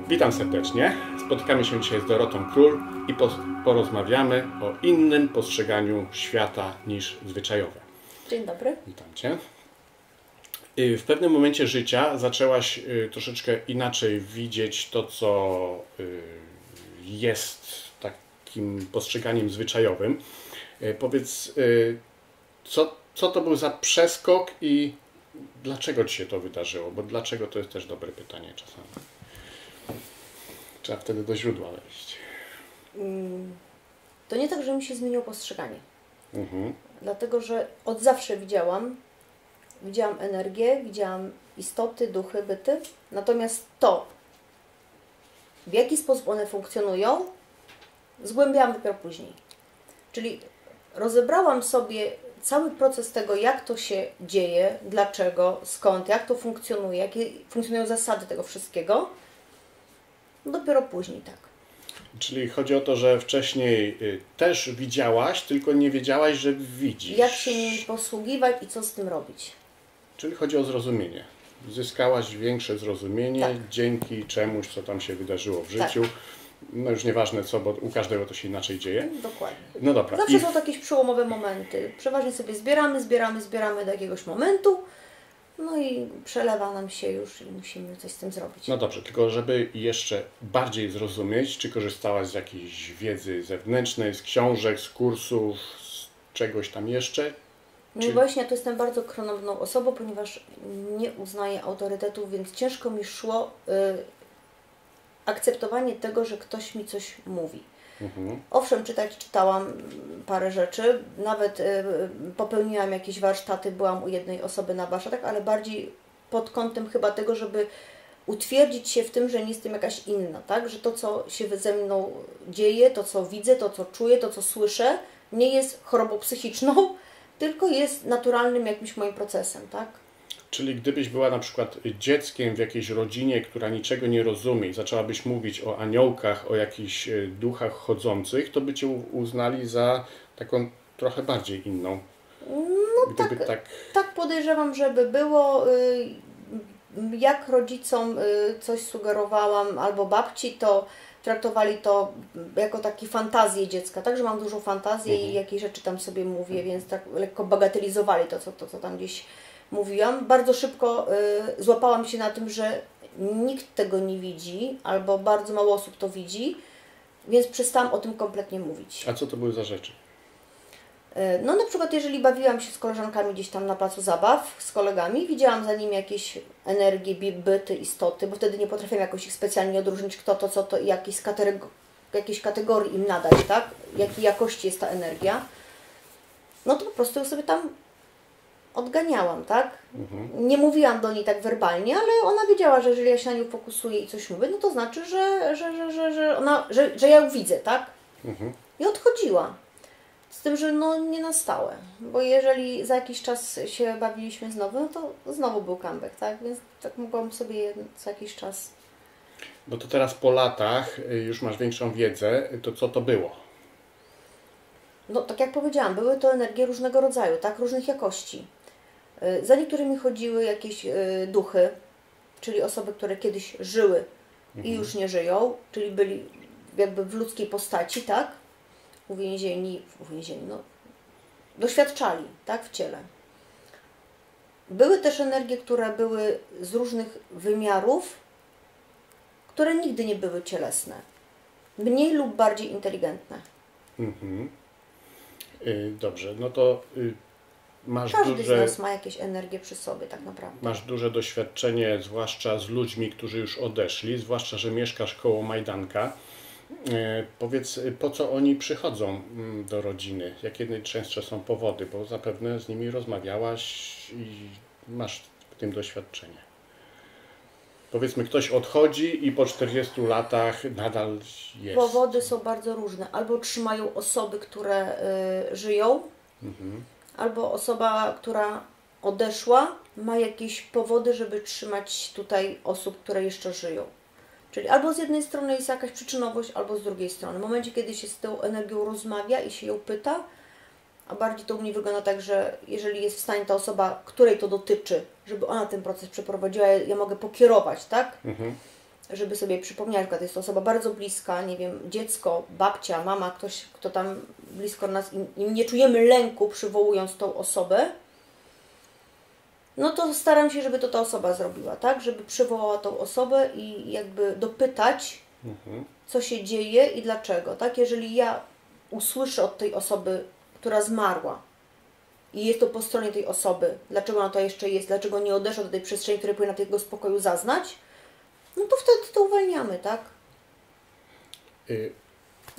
Witam serdecznie. Spotykamy się dzisiaj z Dorotą Król i porozmawiamy o innym postrzeganiu świata niż zwyczajowe. Dzień dobry. Witam Cię. W pewnym momencie życia zaczęłaś troszeczkę inaczej widzieć to, co jest takim postrzeganiem zwyczajowym. Powiedz, co to był za przeskok i dlaczego Ci się to wydarzyło? Bo dlaczego to jest też dobre pytanie czasami. Trzeba wtedy do źródła wejść. To nie tak, że mi się zmieniło postrzeganie. Dlatego, że od zawsze widziałam energię, widziałam istoty, duchy, byty. Natomiast to, w jaki sposób one funkcjonują, zgłębiałam dopiero później. Czyli rozebrałam sobie cały proces tego, jak to się dzieje, dlaczego, skąd, jak to funkcjonuje, jakie funkcjonują zasady tego wszystkiego. Dopiero później, tak. Czyli chodzi o to, że wcześniej też widziałaś, tylko nie wiedziałaś, że widzisz. Jak się nim posługiwać i co z tym robić. Czyli chodzi o zrozumienie. Zyskałaś większe zrozumienie tak. Dzięki czemuś, co tam się wydarzyło w życiu. Tak. No już nieważne co, bo u każdego to się inaczej dzieje. Dokładnie. No dobra. Zawsze są jakieś przełomowe momenty. Przeważnie sobie zbieramy do jakiegoś momentu. No i przelewa nam się już i musimy coś z tym zrobić. No dobrze, tylko żeby jeszcze bardziej zrozumieć, czy korzystałaś z jakiejś wiedzy zewnętrznej, z książek, z kursów, z czegoś tam jeszcze? No właśnie, ja tu jestem bardzo chronowną osobą, ponieważ nie uznaję autorytetów, więc ciężko mi szło akceptowanie tego, że ktoś mi coś mówi. Owszem, czytałam parę rzeczy, nawet popełniłam jakieś warsztaty, byłam u jednej osoby na warsztatach, ale bardziej pod kątem chyba tego, żeby utwierdzić się w tym, że nie jestem jakaś inna, tak? Że to, co się ze mną dzieje, to, co widzę, to, co czuję, to, co słyszę, nie jest chorobą psychiczną, tylko jest naturalnym jakimś moim procesem, tak? Czyli gdybyś była na przykład dzieckiem w jakiejś rodzinie, która niczego nie rozumie i zaczęłabyś mówić o aniołkach, o jakichś duchach chodzących, to by Cię uznali za taką trochę bardziej inną. No tak podejrzewam, żeby było. Jak rodzicom coś sugerowałam albo babci, to traktowali to jako takie fantazje dziecka, tak, że mam dużo fantazji i jakieś rzeczy tam sobie mówię, więc tak lekko bagatelizowali to, co tam gdzieś mówiłam. Bardzo szybko złapałam się na tym, że nikt tego nie widzi, albo bardzo mało osób to widzi, więc przestałam o tym kompletnie mówić. A co to były za rzeczy? No na przykład jeżeli bawiłam się z koleżankami gdzieś tam na placu zabaw, z kolegami, widziałam za nimi jakieś energie, byty, istoty, bo wtedy nie potrafiłam jakoś ich specjalnie odróżnić, kto to, co to i jakiejś kategorii im nadać, tak? Jakiej jakości jest ta energia. No to po prostu sobie tam odganiałam, tak? Nie mówiłam do niej tak werbalnie, ale ona wiedziała, że jeżeli ja się na nią fokusuję i coś mówię, no to znaczy, że ja ją widzę, tak? I odchodziła. Z tym, że no nie na stałe, bo jeżeli za jakiś czas się bawiliśmy znowu, no to znowu był comeback, tak? Więc tak mogłam sobie co jakiś czas. No to teraz po latach już masz większą wiedzę, to co to było? No tak jak powiedziałam, były to energie różnego rodzaju, tak? Różnych jakości. Za niektórymi chodziły jakieś duchy, czyli osoby, które kiedyś żyły i już nie żyją, czyli byli jakby w ludzkiej postaci, tak? Uwięzieni, no, doświadczali, tak, w ciele. Były też energie, które były z różnych wymiarów, które nigdy nie były cielesne. Mniej lub bardziej inteligentne. Dobrze, no to masz Każdy z nas ma jakieś energie przy sobie, tak naprawdę. Masz duże doświadczenie, zwłaszcza z ludźmi, którzy już odeszli, zwłaszcza, że mieszkasz koło Majdanka. Powiedz, po co oni przychodzą do rodziny? Jakie najczęstsze są powody? Bo zapewne z nimi rozmawiałaś i masz w tym doświadczenie. Powiedzmy, ktoś odchodzi i po 40 latach nadal jest. Powody są bardzo różne. Albo trzymają osoby, które żyją, albo osoba, która odeszła, ma jakieś powody, żeby trzymać tutaj osób, które jeszcze żyją. Czyli albo z jednej strony jest jakaś przyczynowość, albo z drugiej strony. W momencie, kiedy się z tą energią rozmawia i się ją pyta, a bardziej to u mnie wygląda tak, że jeżeli jest w stanie ta osoba, której to dotyczy, żeby ona ten proces przeprowadziła, ja mogę pokierować, tak? żeby sobie przypomnieć, że jest to osoba bardzo bliska, nie wiem, dziecko, babcia, mama, ktoś, kto tam blisko nas i nie czujemy lęku przywołując tą osobę, no to staram się, żeby to ta osoba zrobiła, tak? Żeby przywołała tą osobę i jakby dopytać, co się dzieje i dlaczego, tak? Jeżeli ja usłyszę od tej osoby, która zmarła i jest to po stronie tej osoby, dlaczego ona to jeszcze jest, dlaczego nie odeszła do tej przestrzeni, której powinna tego spokoju zaznać, no to wtedy to uwalniamy, tak?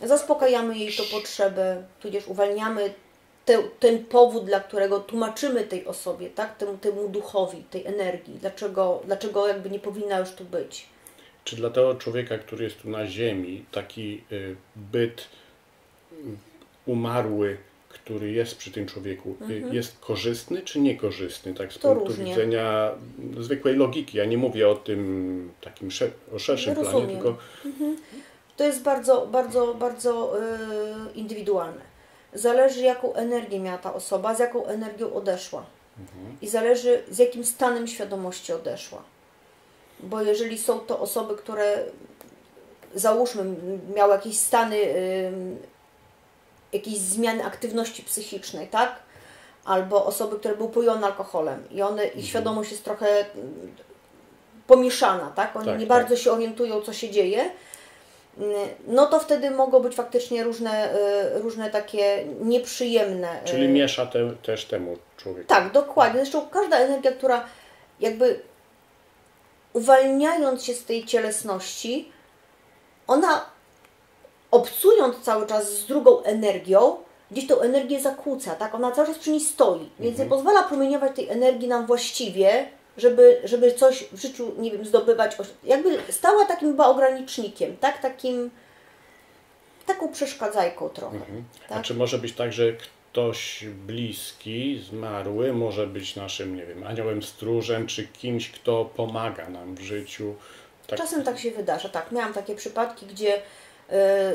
Zaspokajamy jej to potrzebę, tudzież uwalniamy ten powód, dla którego tłumaczymy tej osobie, tak? Temu duchowi, tej energii, dlaczego jakby nie powinna już tu być. Czy dla tego człowieka, który jest tu na ziemi, taki byt umarły, który jest przy tym człowieku, jest korzystny czy niekorzystny? Tak z punktu widzenia zwykłej logiki. Ja nie mówię o tym takim o szerszym planie, tylko... To jest bardzo, bardzo, bardzo indywidualne. Zależy, jaką energię miała ta osoba, z jaką energią odeszła. I zależy, z jakim stanem świadomości odeszła. Bo jeżeli są to osoby, które, załóżmy, miały jakieś stany, jakieś zmiany aktywności psychicznej, tak? Albo osoby, które były upojone alkoholem i ich świadomość jest trochę pomieszana, tak? Oni nie bardzo się orientują, co się dzieje. No to wtedy mogą być faktycznie różne takie nieprzyjemne... Czyli miesza też temu człowiekowi. Tak, dokładnie. Zresztą każda energia, która jakby uwalniając się z tej cielesności, ona obcując cały czas z drugą energią, gdzieś tą energię zakłóca, tak? Ona cały czas przy niej stoi, więc nie pozwala promieniować tej energii nam właściwie, żeby coś w życiu, nie wiem, zdobywać. Jakby stała takim chyba ogranicznikiem, tak? Taką przeszkadzajką trochę. Tak? A czy może być tak, że ktoś bliski, zmarły, może być naszym, nie wiem, aniołem stróżem, czy kimś, kto pomaga nam w życiu? Tak. Czasem tak się wydarza, tak. Miałam takie przypadki, gdzie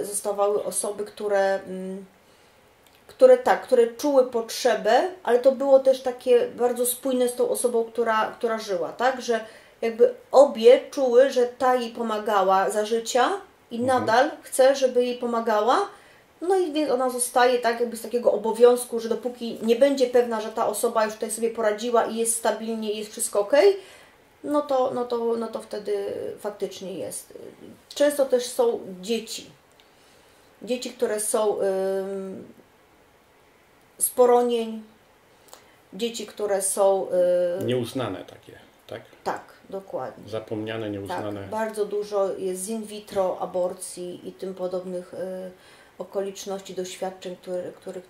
zostawały osoby, które czuły potrzebę, ale to było też takie bardzo spójne z tą osobą, która żyła, tak? Że jakby obie czuły, że ta jej pomagała za życia i nadal chce, żeby jej pomagała. No i więc ona zostaje tak jakby z takiego obowiązku, że dopóki nie będzie pewna, że ta osoba już tutaj sobie poradziła i jest stabilnie i jest wszystko ok, no to wtedy faktycznie jest. Często też są dzieci. Dzieci, które są z poronień, dzieci, które są... Nieuznane takie, tak? Tak, dokładnie. Zapomniane, nieuznane. Tak, bardzo dużo jest z in vitro aborcji i tym podobnych okoliczności, doświadczeń,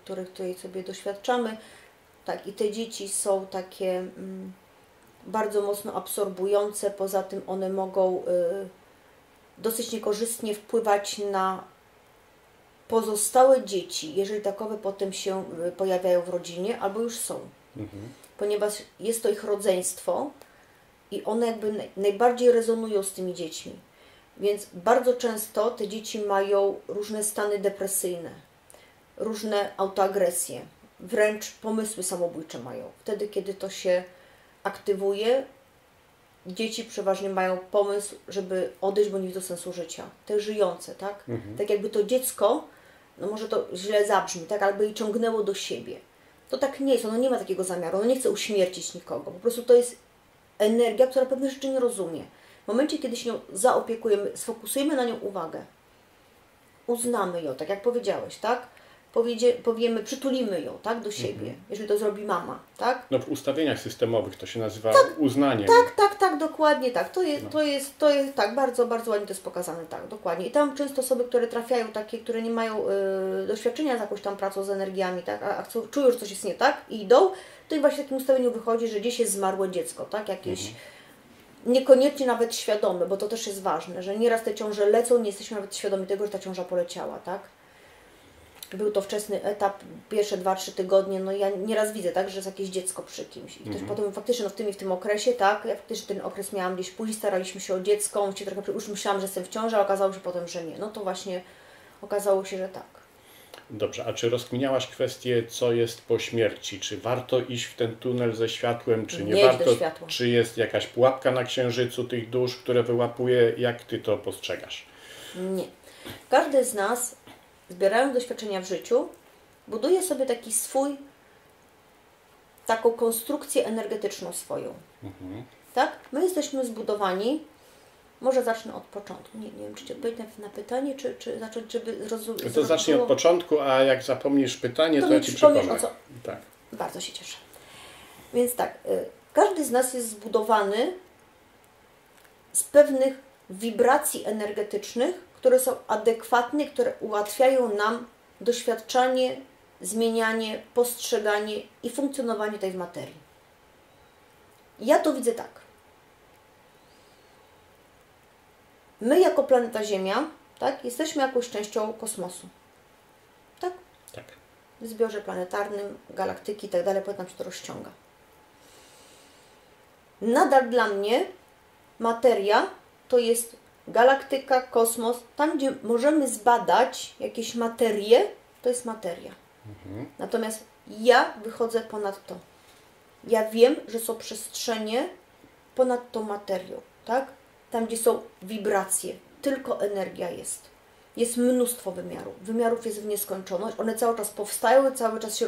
których tutaj sobie doświadczamy. Tak, i te dzieci są takie bardzo mocno absorbujące, poza tym one mogą dosyć niekorzystnie wpływać na pozostałe dzieci, jeżeli takowe potem się pojawiają w rodzinie, albo już są. Ponieważ jest to ich rodzeństwo i one jakby najbardziej rezonują z tymi dziećmi. Więc bardzo często te dzieci mają różne stany depresyjne, różne autoagresje, wręcz pomysły samobójcze mają. Wtedy, kiedy to się aktywuje, dzieci przeważnie mają pomysł, żeby odejść, bo nie widzą sensu życia. Te żyjące, tak? Tak jakby to dziecko, no może to źle zabrzmi, tak? Albo je ciągnęło do siebie. To tak nie jest, ono nie ma takiego zamiaru, ono nie chce uśmiercić nikogo. Po prostu to jest energia, która pewne rzeczy nie rozumie. W momencie, kiedy się nią zaopiekujemy, sfokusujemy na nią uwagę, uznamy ją, tak jak powiedziałeś, tak? Powiemy, przytulimy ją, tak, do siebie, jeżeli to zrobi mama, tak? No w ustawieniach systemowych to się nazywa uznaniem. Tak, dokładnie tak. To jest tak, bardzo, bardzo ładnie to jest pokazane, tak, dokładnie. I tam często osoby, które trafiają, takie, które nie mają doświadczenia z jakąś tam pracą z energiami, tak, a czują, że coś jest nie tak i idą, to im właśnie w takim ustawieniu wychodzi, że gdzieś jest zmarłe dziecko, tak, jakieś niekoniecznie nawet świadome, bo to też jest ważne, że nieraz te ciąże lecą, nie jesteśmy nawet świadomi tego, że ta ciąża poleciała, tak? Był to wczesny etap, pierwsze 2-3 tygodnie, no ja nieraz widzę, tak, że jest jakieś dziecko przy kimś. I też potem faktycznie w tym okresie, tak, ja faktycznie ten okres miałam gdzieś później, staraliśmy się o dziecko, już myślałam, że jestem w ciąży, a okazało się potem, że nie. No to właśnie okazało się, że tak. Dobrze, a czy rozkminiałaś kwestię, co jest po śmierci? Czy warto iść w ten tunel ze światłem, czy nie Nie iść warto? do światła. Czy jest jakaś pułapka na księżycu tych dusz, które wyłapuje? Jak ty to postrzegasz? Nie. Każdy z nas, zbierając doświadczenia w życiu, buduje sobie taki swój, taką konstrukcję energetyczną swoją. Tak? My jesteśmy zbudowani, może zacznę od początku. Nie wiem, czy odpowiedzieć na pytanie, czy zacząć, żeby zrozumieć. To zacznij od początku, a jak zapomnisz pytanie, to ja ci przypomnisz, przypomnę. o co? Tak. Bardzo się cieszę. Więc tak, każdy z nas jest zbudowany z pewnych wibracji energetycznych, które są adekwatne, które ułatwiają nam doświadczanie, zmienianie, postrzeganie i funkcjonowanie tej materii. Ja to widzę tak. My jako planeta Ziemia, tak, jesteśmy jakąś częścią kosmosu. Tak? Tak. W zbiorze planetarnym, galaktyki i tak dalej, potem się to rozciąga. Nadal dla mnie materia to jest galaktyka, kosmos. Tam, gdzie możemy zbadać jakieś materie, to jest materia. Natomiast ja wychodzę ponad to. Ja wiem, że są przestrzenie ponad tą materią, tak? Tam, gdzie są wibracje, tylko energia jest. Jest mnóstwo wymiarów. Wymiarów jest w nieskończoność. One cały czas powstają, cały czas się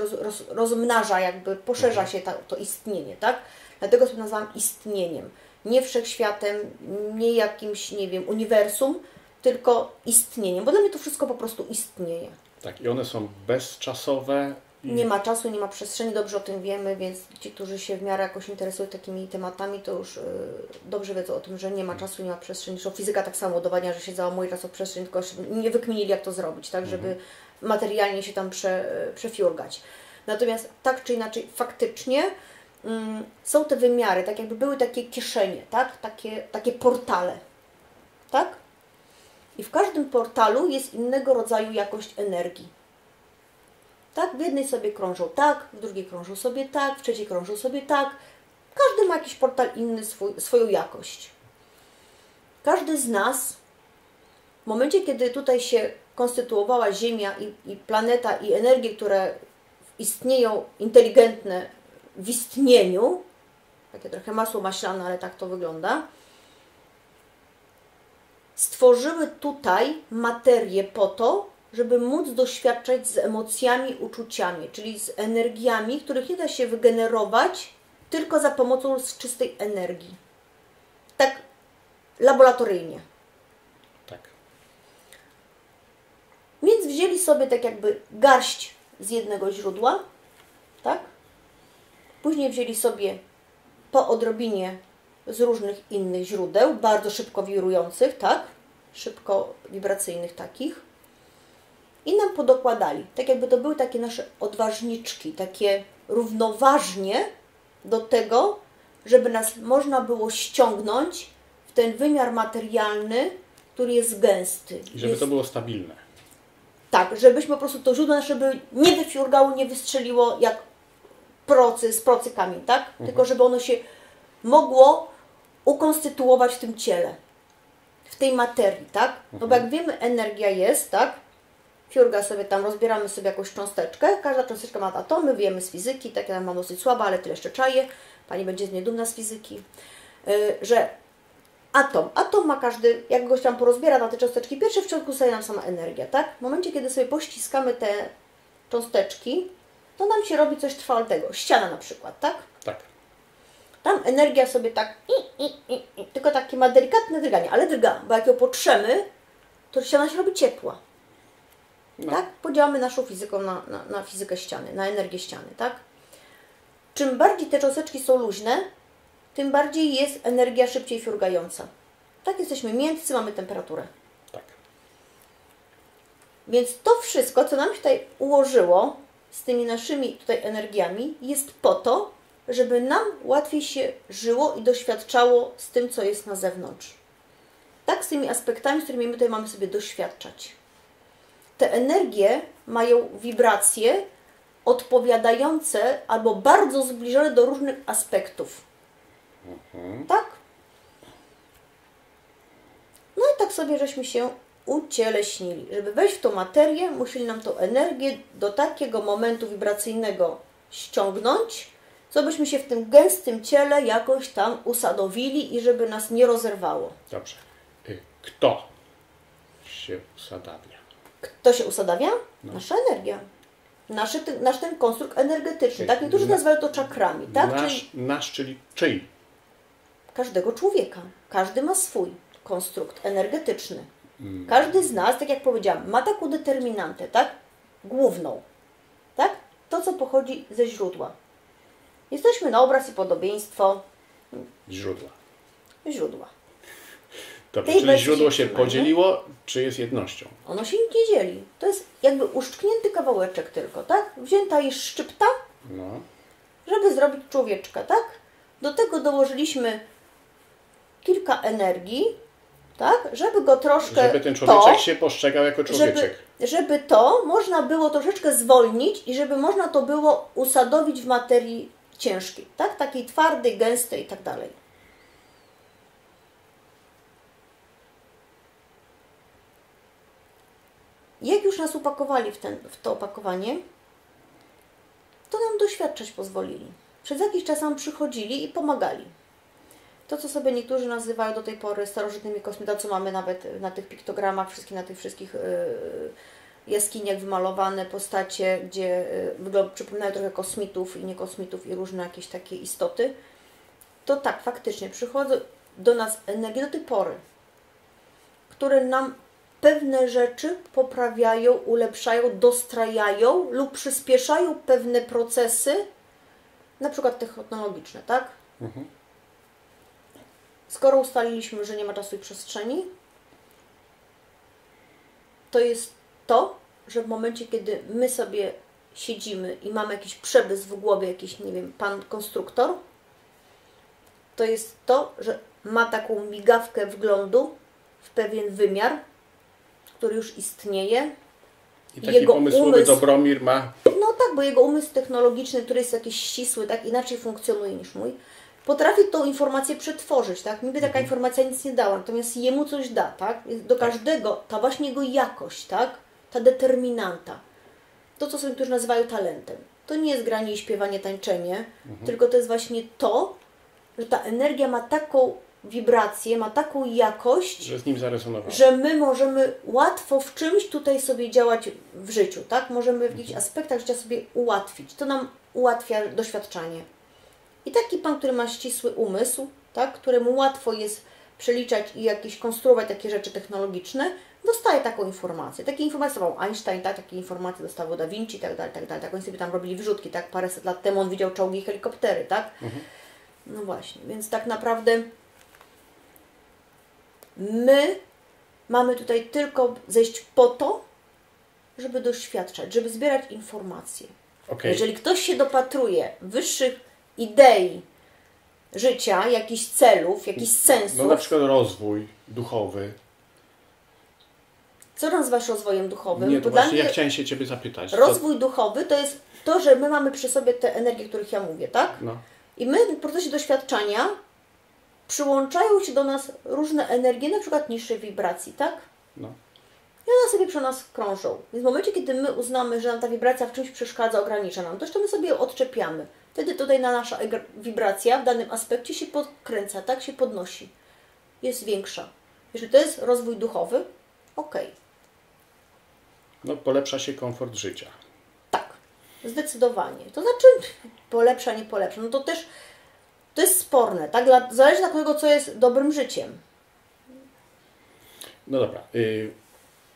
rozmnaża, jakby poszerza się to istnienie, tak? Dlatego sobie nazwałam istnieniem. Nie wszechświatem, nie jakimś, nie wiem, uniwersum, tylko istnieniem. Bo dla mnie to wszystko po prostu istnieje. Tak, i one są bezczasowe. Nie ma czasu, nie ma przestrzeni, dobrze o tym wiemy, więc ci, którzy się w miarę jakoś interesują takimi tematami, to już dobrze wiedzą o tym, że nie ma czasu, nie ma przestrzeni. Zresztą fizyka tak samo udowadnia, że się załamuje czasoprzestrzeń, tylko nie wykminili, jak to zrobić, tak, żeby materialnie się tam przefiurgać. Natomiast tak czy inaczej, faktycznie są te wymiary, tak jakby były takie kieszenie, tak, takie portale, tak? I w każdym portalu jest innego rodzaju jakość energii. Tak? W jednej sobie krążą tak, w drugiej krążą sobie tak, w trzeciej krążą sobie tak. Każdy ma jakiś portal inny, swoją jakość. Każdy z nas, w momencie, kiedy tutaj się konstytuowała Ziemia i planeta i energie, które istnieją, inteligentne w istnieniu, takie trochę masło maślane, ale tak to wygląda, stworzyły tutaj materię po to, żeby móc doświadczać z emocjami, uczuciami, czyli z energiami, których nie da się wygenerować tylko za pomocą czystej energii. Tak laboratoryjnie. Tak. Więc wzięli sobie tak jakby garść z jednego źródła, tak? Później wzięli sobie po odrobinie z różnych innych źródeł, bardzo szybko wirujących, tak? Szybko wibracyjnych takich. I nam podokładali, tak jakby to były takie nasze odważniczki, takie równoważnie do tego, żeby nas można było ściągnąć w ten wymiar materialny, który jest gęsty. I żeby to było stabilne. Tak, żebyśmy po prostu to źródło nasze by nie wyfiurgało, nie wystrzeliło jak z procy kamień, tak? Tylko żeby ono się mogło ukonstytuować w tym ciele, w tej materii, tak? No bo jak wiemy, energia jest, tak? Fiurga sobie tam, rozbieramy sobie jakąś cząsteczkę, każda cząsteczka ma atomy, wiemy z fizyki, tak ja mam dosyć słaba, ale tyle jeszcze czaję, Pani będzie z mnie dumna z fizyki, że atom ma każdy, jak goś tam porozbiera na te cząsteczki, pierwsze w środku staje nam sama energia, tak? W momencie, kiedy sobie pościskamy te cząsteczki, to nam się robi coś trwałego, ściana na przykład, tak? Tak. Tam energia sobie tak, tylko takie ma delikatne drganie, ale drga, bo jak ją potrzemy, to ściana się robi ciepła. No. Tak? Podziałamy naszą fizyką na fizykę ściany, na energię ściany, tak? Czym bardziej te cząsteczki są luźne, tym bardziej jest energia szybciej fiurgająca. Tak, jesteśmy miękcy, mamy temperaturę. Tak. Więc to wszystko, co nam się tutaj ułożyło z tymi naszymi tutaj energiami, jest po to, żeby nam łatwiej się żyło i doświadczało z tym, co jest na zewnątrz. Tak, z tymi aspektami, z którymi my tutaj mamy sobie doświadczać. Te energie mają wibracje odpowiadające albo bardzo zbliżone do różnych aspektów. Tak? No i tak sobie żeśmy się ucieleśnili. Żeby wejść w tą materię, musieli nam tą energię do takiego momentu wibracyjnego ściągnąć, co byśmy się w tym gęstym ciele jakoś tam usadowili i żeby nas nie rozerwało. Dobrze. Kto się usadawia? Kto się usadawia? Nasza energia. Nasz ten konstrukt energetyczny. Tak? Niektórzy nazywają to czakrami. Tak? Czyli czyj? Każdego człowieka. Każdy ma swój konstrukt energetyczny. Każdy z nas, tak jak powiedziałam, ma taką determinantę, tak? Główną. Tak? To, co pochodzi ze źródła. Jesteśmy na obraz i podobieństwo Źródła. źródła. Dobrze, czyli źródło się podzieliło, czy jest jednością? Ono się nie dzieli. To jest jakby uszczknięty kawałeczek tylko, tak? Wzięta jest szczypta, żeby zrobić człowieczka, tak? Do tego dołożyliśmy kilka energii, tak? Żeby go troszkę... Żeby ten człowieczek się postrzegał jako człowieczek. Żeby to można było troszeczkę zwolnić i żeby można to było usadowić w materii ciężkiej, tak? Takiej twardej, gęstej i tak dalej. Jak już nas upakowali w to opakowanie, to nam doświadczać pozwolili. Przez jakiś czas nam przychodzili i pomagali. To, co sobie niektórzy nazywają do tej pory starożytnymi kosmitami, co mamy nawet na tych piktogramach, na tych wszystkich jaskiniach wymalowane postacie, gdzie przypominają trochę kosmitów i niekosmitów i różne jakieś takie istoty, to tak, faktycznie przychodzą do nas energie do tej pory, które nam pewne rzeczy poprawiają, ulepszają, dostrajają lub przyspieszają pewne procesy, na przykład technologiczne, tak? Skoro ustaliliśmy, że nie ma czasu i przestrzeni, to jest to, że w momencie, kiedy my sobie siedzimy i mamy jakiś przemysł w głowie, jakiś, nie wiem, pan konstruktor, to jest to, że ma taką migawkę wglądu w pewien wymiar, który już istnieje. I taki pomysłowy Dobromir ma... No tak, bo jego umysł technologiczny, który jest jakiś ścisły, tak inaczej funkcjonuje niż mój, potrafi tą informację przetworzyć, tak? Mi by taka informacja nic nie dała, natomiast jemu coś da, tak? Do każdego, ta właśnie jego jakość, tak? Ta determinanta. To, co sobie niektórzy nazywają talentem. To nie jest granie i śpiewanie, tańczenie, tylko to jest właśnie to, że ta energia ma taką wibrację, ma taką jakość, że z nim zarezonowało. Że my możemy łatwo w czymś tutaj sobie działać w życiu, tak? Możemy w jakichś aspektach życia sobie ułatwić. To nam ułatwia doświadczanie. I taki pan, który ma ścisły umysł, tak? Któremu łatwo jest przeliczać i jakieś konstruować takie rzeczy technologiczne, dostaje taką informację. Takie informacje dawał Einstein, tak? Takie informacje dostawał Da Vinci i tak dalej, tak dalej. Tak, oni sobie tam robili wrzutki, tak? Paręset lat temu on widział czołgi i helikoptery, tak? No właśnie, więc tak naprawdę my mamy tutaj tylko zejść po to, żeby doświadczać, żeby zbierać informacje. Jeżeli ktoś się dopatruje wyższych idei życia, jakichś celów, jakichś sensów... No na przykład rozwój duchowy. Co nazywasz rozwojem duchowym? Nie, to właśnie ja chciałem się Ciebie zapytać. Rozwój duchowy to jest to, że my mamy przy sobie te energie, o których ja mówię, tak? No. I my w procesie doświadczania przyłączają się do nas różne energie, na przykład niższej wibracji, tak? No. I one sobie przy nas krążą. Więc w momencie, kiedy my uznamy, że nam ta wibracja w czymś przeszkadza, ogranicza nam, to jeszcze my sobie ją odczepiamy. Wtedy tutaj nasza wibracja w danym aspekcie się podkręca, tak? Się podnosi. Jest większa. Jeżeli to jest rozwój duchowy, okej. No polepsza się komfort życia. Tak. Zdecydowanie. To znaczy polepsza, nie polepsza. No to też to jest sporne, tak? Zależy od tego, co jest dobrym życiem. No dobra.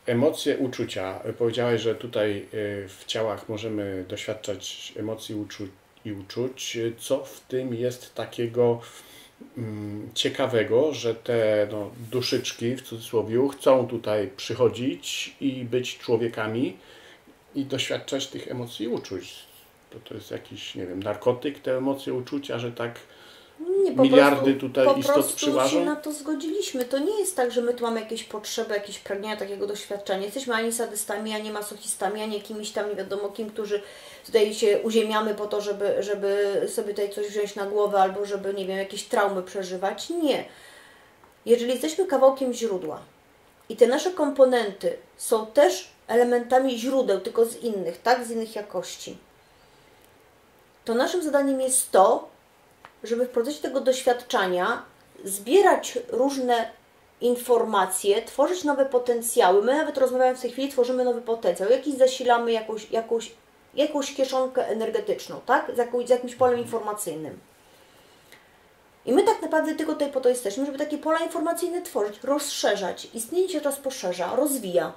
Emocje, uczucia. Powiedziałaś, że tutaj w ciałach możemy doświadczać emocji i uczuć. Co w tym jest takiego ciekawego, że te duszyczki, w cudzysłowie, chcą tutaj przychodzić i być człowiekami i doświadczać tych emocji i uczuć? To jest jakiś, nie wiem, narkotyk, te emocje, uczucia, że tak nie, miliardy tutaj istot przyważą? Po prostu się na to zgodziliśmy. To nie jest tak, że my tu mamy jakieś potrzeby, jakieś pragnienia takiego doświadczenia. Jesteśmy ani sadystami, ani masochistami, ani jakimiś tam nie wiadomo kim, którzy tutaj się uziemiamy po to, żeby sobie tutaj coś wziąć na głowę albo żeby, nie wiem, jakieś traumy przeżywać. Nie. Jeżeli jesteśmy kawałkiem źródła i te nasze komponenty są też elementami źródeł, tylko z innych, tak? Z innych jakości, to naszym zadaniem jest to, żeby w procesie tego doświadczania zbierać różne informacje, tworzyć nowe potencjały. My nawet rozmawiając w tej chwili, tworzymy nowy potencjał. Jakiś zasilamy jakąś kieszonkę energetyczną, tak? Z jakimś polem informacyjnym. I my tak naprawdę tylko tutaj po to jesteśmy, żeby takie pola informacyjne tworzyć, rozszerzać. Istnienie się czas poszerza, rozwija.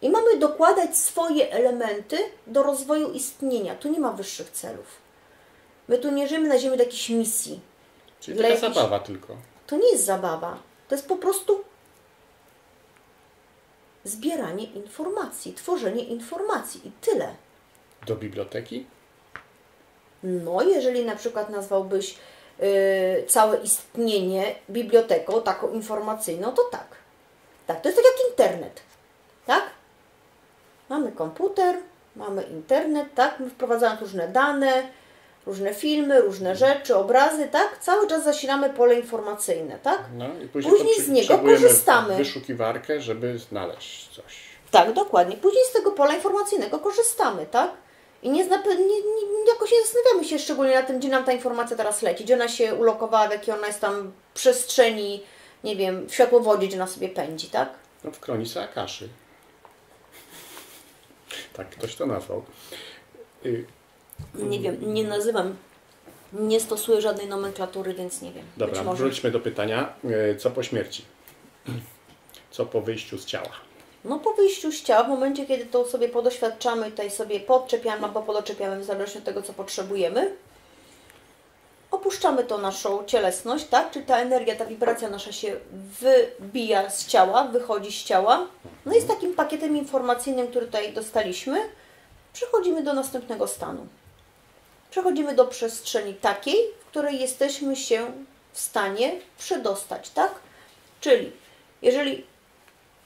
I mamy dokładać swoje elementy do rozwoju istnienia. Tu nie ma wyższych celów. My tu nie żyjemy na ziemi do jakiejś misji. Czyli taka zabawa tylko. To nie jest zabawa. To jest po prostu zbieranie informacji, tworzenie informacji i tyle. Do biblioteki? No, jeżeli na przykład nazwałbyś całe istnienie biblioteką, taką informacyjną, to tak. Tak, to jest tak jak internet. Tak? Mamy komputer, mamy internet, tak? My wprowadzamy różne dane, różne filmy, różne rzeczy, obrazy, tak? Cały czas zasilamy pole informacyjne, tak? No i później z niego korzystamy. Wyszukiwarkę, żeby znaleźć coś. Tak, dokładnie. Później z tego pola informacyjnego korzystamy, tak? I jakoś nie zastanawiamy się szczególnie na tym, gdzie nam ta informacja teraz leci, gdzie ona się ulokowała, w jakiej ona jest tam przestrzeni, nie wiem, w światłowodzie, gdzie ona sobie pędzi, tak? No w kronice Akaszy. Tak ktoś to nazwał. Nie wiem, nie nazywam, nie stosuję żadnej nomenklatury, więc nie wiem. Dobra, wróćmy do pytania. Co po śmierci? Co po wyjściu z ciała? No po wyjściu z ciała, w momencie, kiedy to sobie podoświadczamy, tutaj sobie podczepiamy albo podoczepiamy, w zależności od tego, co potrzebujemy, opuszczamy tą naszą cielesność, tak? Czyli ta energia, ta wibracja nasza się wybija z ciała, wychodzi z ciała. No i z takim pakietem informacyjnym, który tutaj dostaliśmy, przechodzimy do następnego stanu. Przechodzimy do przestrzeni takiej, w której jesteśmy się w stanie przedostać, tak? Czyli jeżeli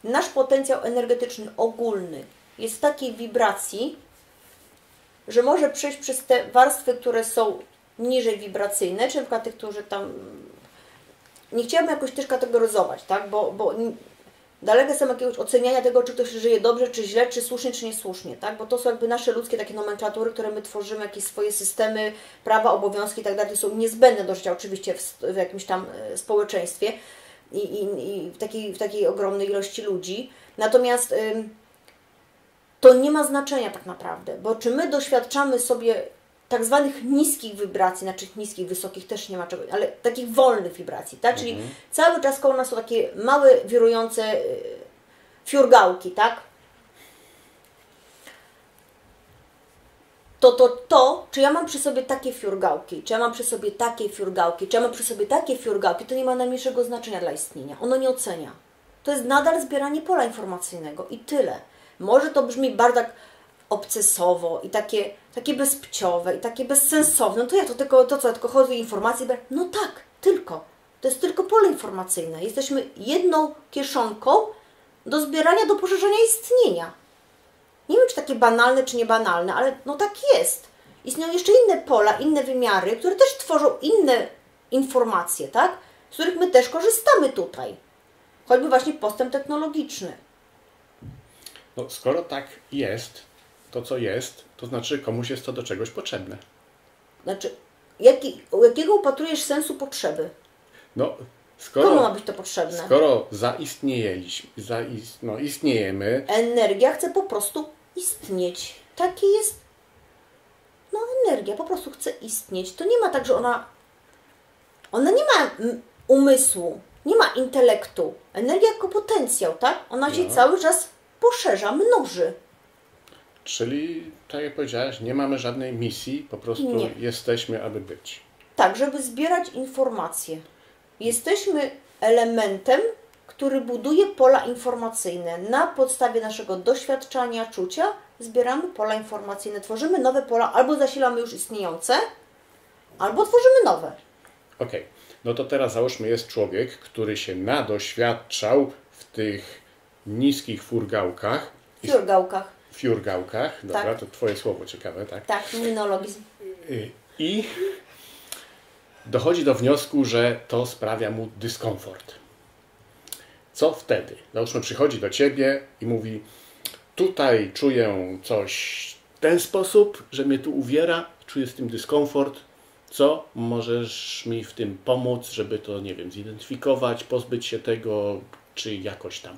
nasz potencjał energetyczny ogólny jest w takiej wibracji, że może przejść przez te warstwy, które są niżej wibracyjne, czy na przykład tych, którzy tam... Nie chciałabym jakoś też kategoryzować, tak? Bo daleko jestem jakiegoś oceniania tego, czy ktoś żyje dobrze, czy źle, czy słusznie, czy niesłusznie, tak? Bo to są jakby nasze ludzkie takie nomenklatury, które my tworzymy, jakieś swoje systemy, prawa, obowiązki i tak dalej, są niezbędne do życia oczywiście w jakimś tam społeczeństwie i w takiej ogromnej ilości ludzi. Natomiast to nie ma znaczenia tak naprawdę, bo czy my doświadczamy sobie tak zwanych niskich wibracji, znaczy niskich, wysokich też nie ma czego, ale takich wolnych wibracji, tak? Czyli cały czas koło nas są takie małe, wirujące fiurgałki, tak? Czy ja mam przy sobie takie fiurgałki, czy ja mam przy sobie takie fiurgałki, czy ja mam przy sobie takie fiurgałki, to nie ma najmniejszego znaczenia dla istnienia. Ono nie ocenia. To jest nadal zbieranie pola informacyjnego i tyle. Może to brzmi bardzo tak obcesowo i takie bezpłciowe i takie bezsensowne. No to ja tylko chodzi o informacje. No tak, tylko. To jest tylko pole informacyjne. Jesteśmy jedną kieszonką do zbierania, do poszerzania istnienia. Nie wiem, czy takie banalne, czy niebanalne, ale no tak jest. Istnieją jeszcze inne pola, inne wymiary, które też tworzą inne informacje, tak? Z których my też korzystamy tutaj. Choćby właśnie postęp technologiczny. No, skoro tak jest, to co jest, to znaczy komuś jest to do czegoś potrzebne. Znaczy, jakiego upatrujesz sensu potrzeby? No, komu ma być to potrzebne? Skoro istniejemy... Energia chce po prostu istnieć. Takie jest... No, energia po prostu chce istnieć. To nie ma tak, że ona nie ma umysłu, nie ma intelektu. Energia jako potencjał, tak? Ona się cały czas poszerza, mnoży. Czyli, tak jak powiedziałaś, nie mamy żadnej misji, po prostu jesteśmy, aby być. Tak, żeby zbierać informacje. Jesteśmy elementem, który buduje pola informacyjne. Na podstawie naszego doświadczenia, czucia zbieramy pola informacyjne, tworzymy nowe pola, albo zasilamy już istniejące, albo tworzymy nowe. Okej. No to teraz załóżmy, jest człowiek, który się nadoświadczał w tych niskich furgałkach. Fiurgałkach, dobra, tak. To twoje słowo ciekawe, tak? Tak, terminologizm. I dochodzi do wniosku, że to sprawia mu dyskomfort. Co wtedy? Załóżmy, przychodzi do ciebie i mówi, tutaj czuję coś w ten sposób, że mnie tu uwiera, czuję z tym dyskomfort. Co możesz mi w tym pomóc, żeby to, nie wiem, zidentyfikować, pozbyć się tego, czy jakoś tam?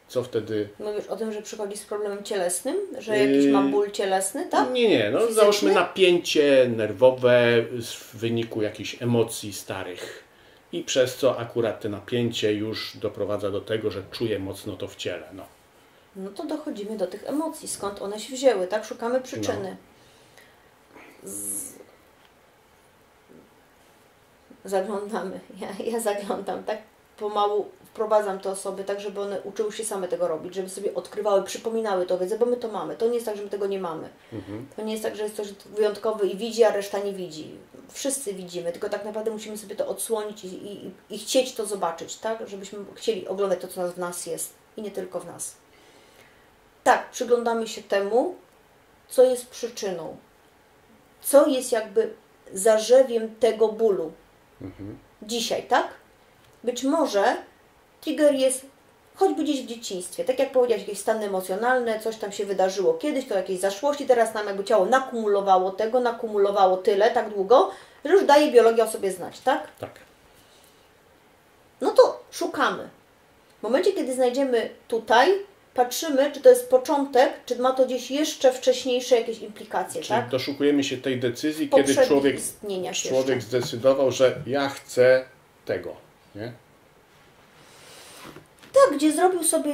Co wtedy? Mówisz o tym, że przychodzi z problemem cielesnym, że jakiś ma ból cielesny, tak? Nie, no Fizyczny? załóżmy napięcie nerwowe w wyniku jakichś emocji starych. I przez co akurat te napięcie już doprowadza do tego, że czuję mocno to w ciele. No. No to dochodzimy do tych emocji, skąd one się wzięły, tak? Szukamy przyczyny. Zaglądamy, ja zaglądam, tak? Pomału wprowadzam te osoby, tak żeby one uczyły się same tego robić, żeby sobie odkrywały, przypominały to wiedzę, bo my to mamy. To nie jest tak, że my tego nie mamy. To nie jest tak, że jest ktoś wyjątkowy i widzi, a reszta nie widzi. Wszyscy widzimy, tylko tak naprawdę musimy sobie to odsłonić i chcieć to zobaczyć, tak? Żebyśmy chcieli oglądać to, co w nas jest i nie tylko w nas. Tak, przyglądamy się temu, co jest przyczyną, co jest jakby zarzewiem tego bólu. Dzisiaj, tak? Być może trigger jest choćby gdzieś w dzieciństwie. Tak jak powiedziałeś, jakieś stany emocjonalne, coś tam się wydarzyło kiedyś, to jakieś zaszłości, teraz nam jakby ciało nakumulowało tego, nakumulowało tyle, tak długo, że już daje biologia o sobie znać, tak? Tak. No to szukamy. W momencie, kiedy znajdziemy tutaj, patrzymy, czy to jest początek, czy ma to gdzieś jeszcze wcześniejsze jakieś implikacje, Czyli tak? doszukujemy się tej decyzji, kiedy Poprzednich człowiek zdecydował, że ja chcę tego, nie? Tak, gdzie zrobił sobie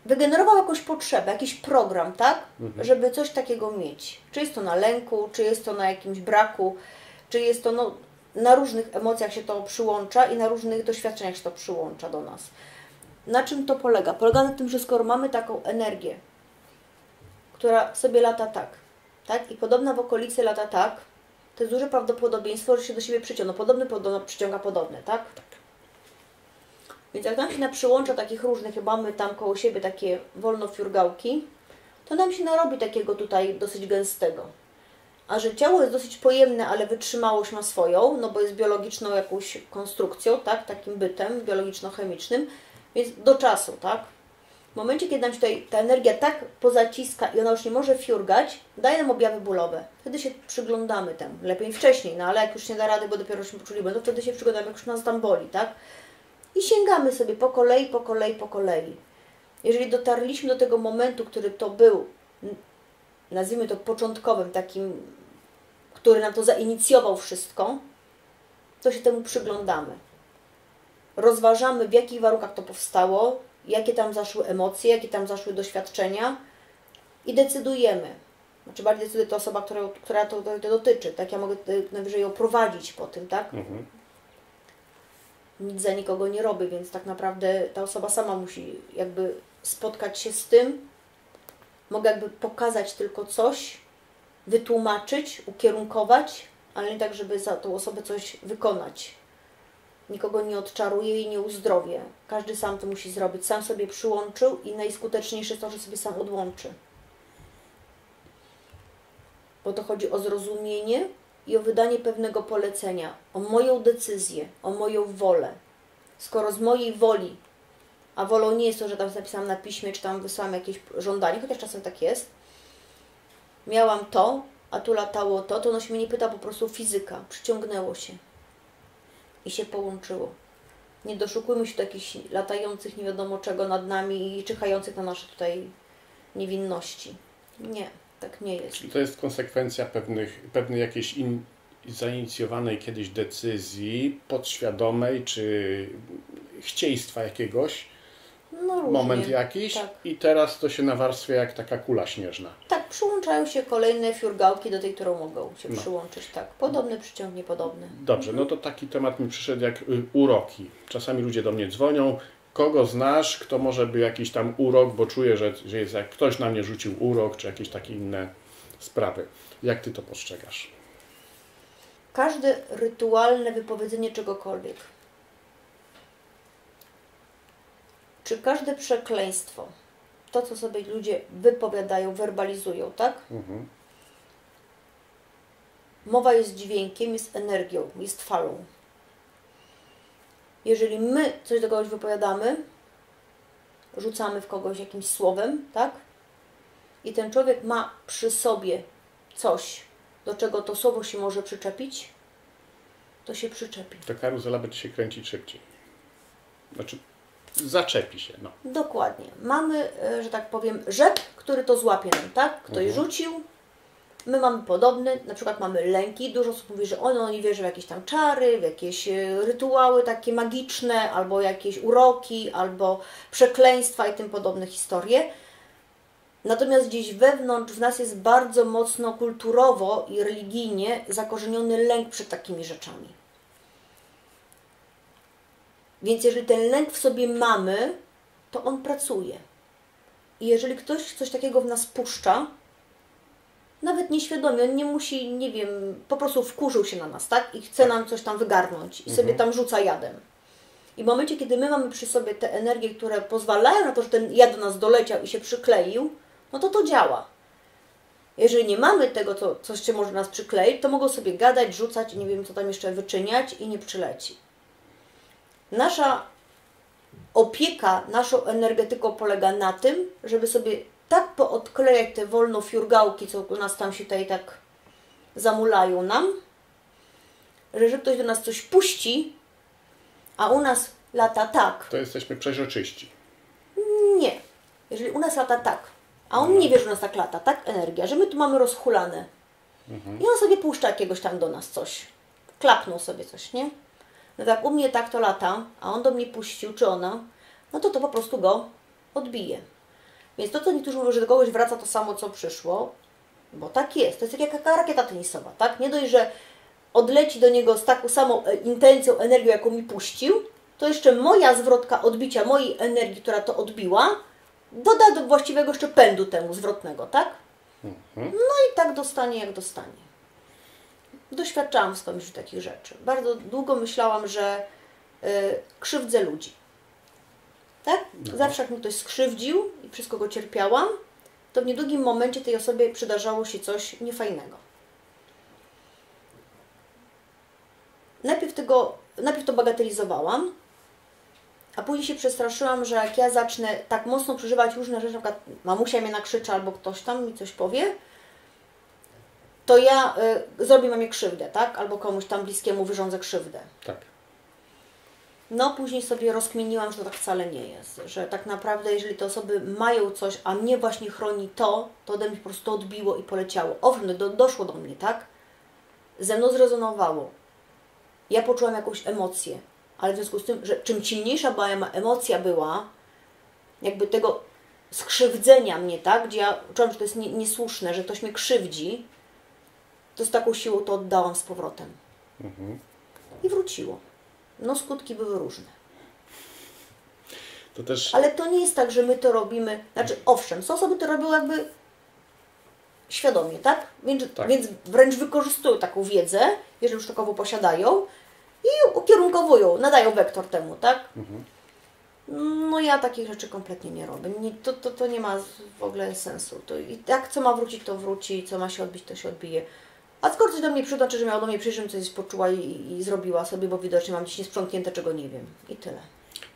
wygenerował jakąś potrzebę, jakiś program, tak? Żeby coś takiego mieć. Czy jest to na lęku, czy jest to na jakimś braku, czy jest to na różnych emocjach się to przyłącza i na różnych doświadczeniach się to przyłącza do nas. Na czym to polega? Polega na tym, że skoro mamy taką energię, która sobie lata tak? I podobna w okolicy lata tak, to jest duże prawdopodobieństwo, że się do siebie przyciąga. Podobny przyciąga podobne, tak? Więc jak nam się przyłącza takich różnych, mamy tam koło siebie takie wolnofiurgałki, to nam się narobi takiego tutaj dosyć gęstego. A że ciało jest dosyć pojemne, ale wytrzymałość ma swoją, no bo jest biologiczną jakąś konstrukcją, tak? Takim bytem biologiczno-chemicznym, więc do czasu, tak? W momencie, kiedy nam się tutaj ta energia tak pozaciska i ona już nie może fiurgać, daje nam objawy bólowe. Wtedy się przyglądamy temu. Lepiej wcześniej, no ale jak już nie da rady, bo dopiero się poczuli, to wtedy się przyglądamy, jak już nas tam boli, tak? I sięgamy sobie po kolei. Jeżeli dotarliśmy do tego momentu, który to był, nazwijmy to początkowym, takim, który nam to zainicjował wszystko, to się temu przyglądamy. Rozważamy, w jakich warunkach to powstało, jakie tam zaszły emocje, jakie tam zaszły doświadczenia i decydujemy. Znaczy bardziej decyduje to osoba, która to dotyczy. Tak, ja mogę najwyżej ją prowadzić po tym, tak? Nic za nikogo nie robię, więc tak naprawdę ta osoba sama musi jakby spotkać się z tym. Mogę jakby pokazać tylko coś, wytłumaczyć, ukierunkować, ale nie tak, żeby za tą osobę coś wykonać. Nikogo nie odczaruję i nie uzdrowię. Każdy sam to musi zrobić. Sam sobie przyłączył i najskuteczniejsze jest to, że sobie sam odłączy. Bo to chodzi o zrozumienie i o wydanie pewnego polecenia, o moją decyzję, o moją wolę. Skoro z mojej woli, a wolą nie jest to, że tam napisałam na piśmie, czy tam wysłałam jakieś żądanie, chociaż czasem tak jest, miałam to, a tu latało to ono się mnie nie pyta, po prostu fizyka, przyciągnęło się i się połączyło. Nie doszukujmy się do jakichś latających nie wiadomo czego nad nami i czyhających na nasze tutaj niewinności. Nie. Tak nie jest. Czyli to jest konsekwencja pewnej jakiejś zainicjowanej kiedyś decyzji, podświadomej, czy chcieństwa jakiegoś, no różnie, moment jakiś tak. I teraz to się nawarstwia jak taka kula śnieżna. Tak, przyłączają się kolejne fiurgałki do tej, którą mogą się przyłączyć. Tak, podobny przyciągnie podobny. Dobrze, no to taki temat mi przyszedł jak uroki. Czasami ludzie do mnie dzwonią, kogo znasz, kto może by jakiś tam urok, bo czuję, że jest jak ktoś na mnie rzucił urok, czy jakieś takie inne sprawy. Jak ty to postrzegasz? Każde rytualne wypowiedzenie czegokolwiek, czy każde przekleństwo, to co sobie ludzie wypowiadają, werbalizują, tak? Mowa jest dźwiękiem, jest energią, jest falą. Jeżeli my coś do kogoś wypowiadamy, rzucamy w kogoś jakimś słowem, tak? I ten człowiek ma przy sobie coś, do czego to słowo się może przyczepić, to się przyczepi. To karuzela będzie się kręcić szybciej. Znaczy, zaczepi się, no. Dokładnie. Mamy, że tak powiem, rzep, który to złapie nam, tak? Ktoś rzucił, my mamy podobny, na przykład mamy lęki. Dużo osób mówi, że ono nie wierzy w jakieś tam czary, w jakieś rytuały takie magiczne, albo jakieś uroki, albo przekleństwa i tym podobne historie. Natomiast gdzieś wewnątrz w nas jest bardzo mocno kulturowo i religijnie zakorzeniony lęk przed takimi rzeczami. Więc jeżeli ten lęk w sobie mamy, to on pracuje. I jeżeli ktoś coś takiego w nas puszcza, nawet nieświadomie, on nie musi, nie wiem, po prostu wkurzył się na nas, tak? I chce nam coś tam wygarnąć i sobie tam rzuca jadem. I w momencie, kiedy my mamy przy sobie te energie, które pozwalają na to, że ten jad do nas doleciał i się przykleił, no to działa. Jeżeli nie mamy tego, co się może nas przykleić, to mogą sobie gadać, rzucać i nie wiem, co tam jeszcze wyczyniać i nie przyleci. Nasza opieka naszą energetyką polega na tym, żeby sobie tak poodklejać te wolnofiurgałki, co u nas tam się tutaj tak zamulają nam, że jeżeli ktoś do nas coś puści, a u nas lata tak. To jesteśmy przeźroczyści. Nie. Jeżeli u nas lata tak, a on nie wie, że u nas tak lata, tak? Energia, że my tu mamy rozhulane. I on sobie puszcza jakiegoś tam do nas coś. Klapnął sobie coś, nie? No tak, u mnie tak to lata, a on do mnie puścił, czy ona, no to po prostu go odbije. Więc to, co niektórzy mówią, że do kogoś wraca to samo, co przyszło, bo tak jest. To jest jak jaka rakieta tenisowa, tak? Nie dość, że odleci do niego z taką samą intencją, energią, jaką mi puścił, to jeszcze moja zwrotka odbicia mojej energii, która to odbiła, doda do właściwego jeszcze pędu temu zwrotnego, tak? No i tak dostanie, jak dostanie. Doświadczałam skądś takich rzeczy. Bardzo długo myślałam, że krzywdzę ludzi. Tak? Zawsze jak mi ktoś skrzywdził i przez kogo cierpiałam, to w niedługim momencie tej osobie przydarzało się coś niefajnego. Najpierw to bagatelizowałam, a później się przestraszyłam, że jak ja zacznę tak mocno przeżywać różne rzeczy, na przykład mamusia mnie nakrzyczy albo ktoś tam mi coś powie, to ja zrobię mamie krzywdę, tak? Albo komuś tam bliskiemu wyrządzę krzywdę. Tak. No później sobie rozkminiłam, że to tak wcale nie jest. Że tak naprawdę, jeżeli te osoby mają coś, a mnie właśnie chroni to ode mnie po prostu odbiło i poleciało. Owszem, doszło do mnie, tak? Ze mną zrezonowało. Ja poczułam jakąś emocję. Ale w związku z tym, że czym silniejsza moja emocja była, jakby tego skrzywdzenia mnie, tak? Gdzie ja czułam, że to jest niesłuszne, że ktoś mnie krzywdzi, to z taką siłą to oddałam z powrotem. I wróciło. No skutki były różne. To też... Ale to nie jest tak, że my to robimy, znaczy owszem, są osoby, które robią jakby świadomie, tak? Więc wręcz wykorzystują taką wiedzę, jeżeli już takową posiadają i ukierunkowują, nadają wektor temu, tak? No ja takich rzeczy kompletnie nie robię. To nie ma w ogóle sensu. To i tak, co ma wrócić, to wróci, co ma się odbić, to się odbije. A skoro coś do mnie przyjdzie, znaczy, że miała do mnie przyjść, żebym coś poczuła i zrobiła sobie, bo widocznie mam gdzieś niesprzątnięte, czego nie wiem. I tyle.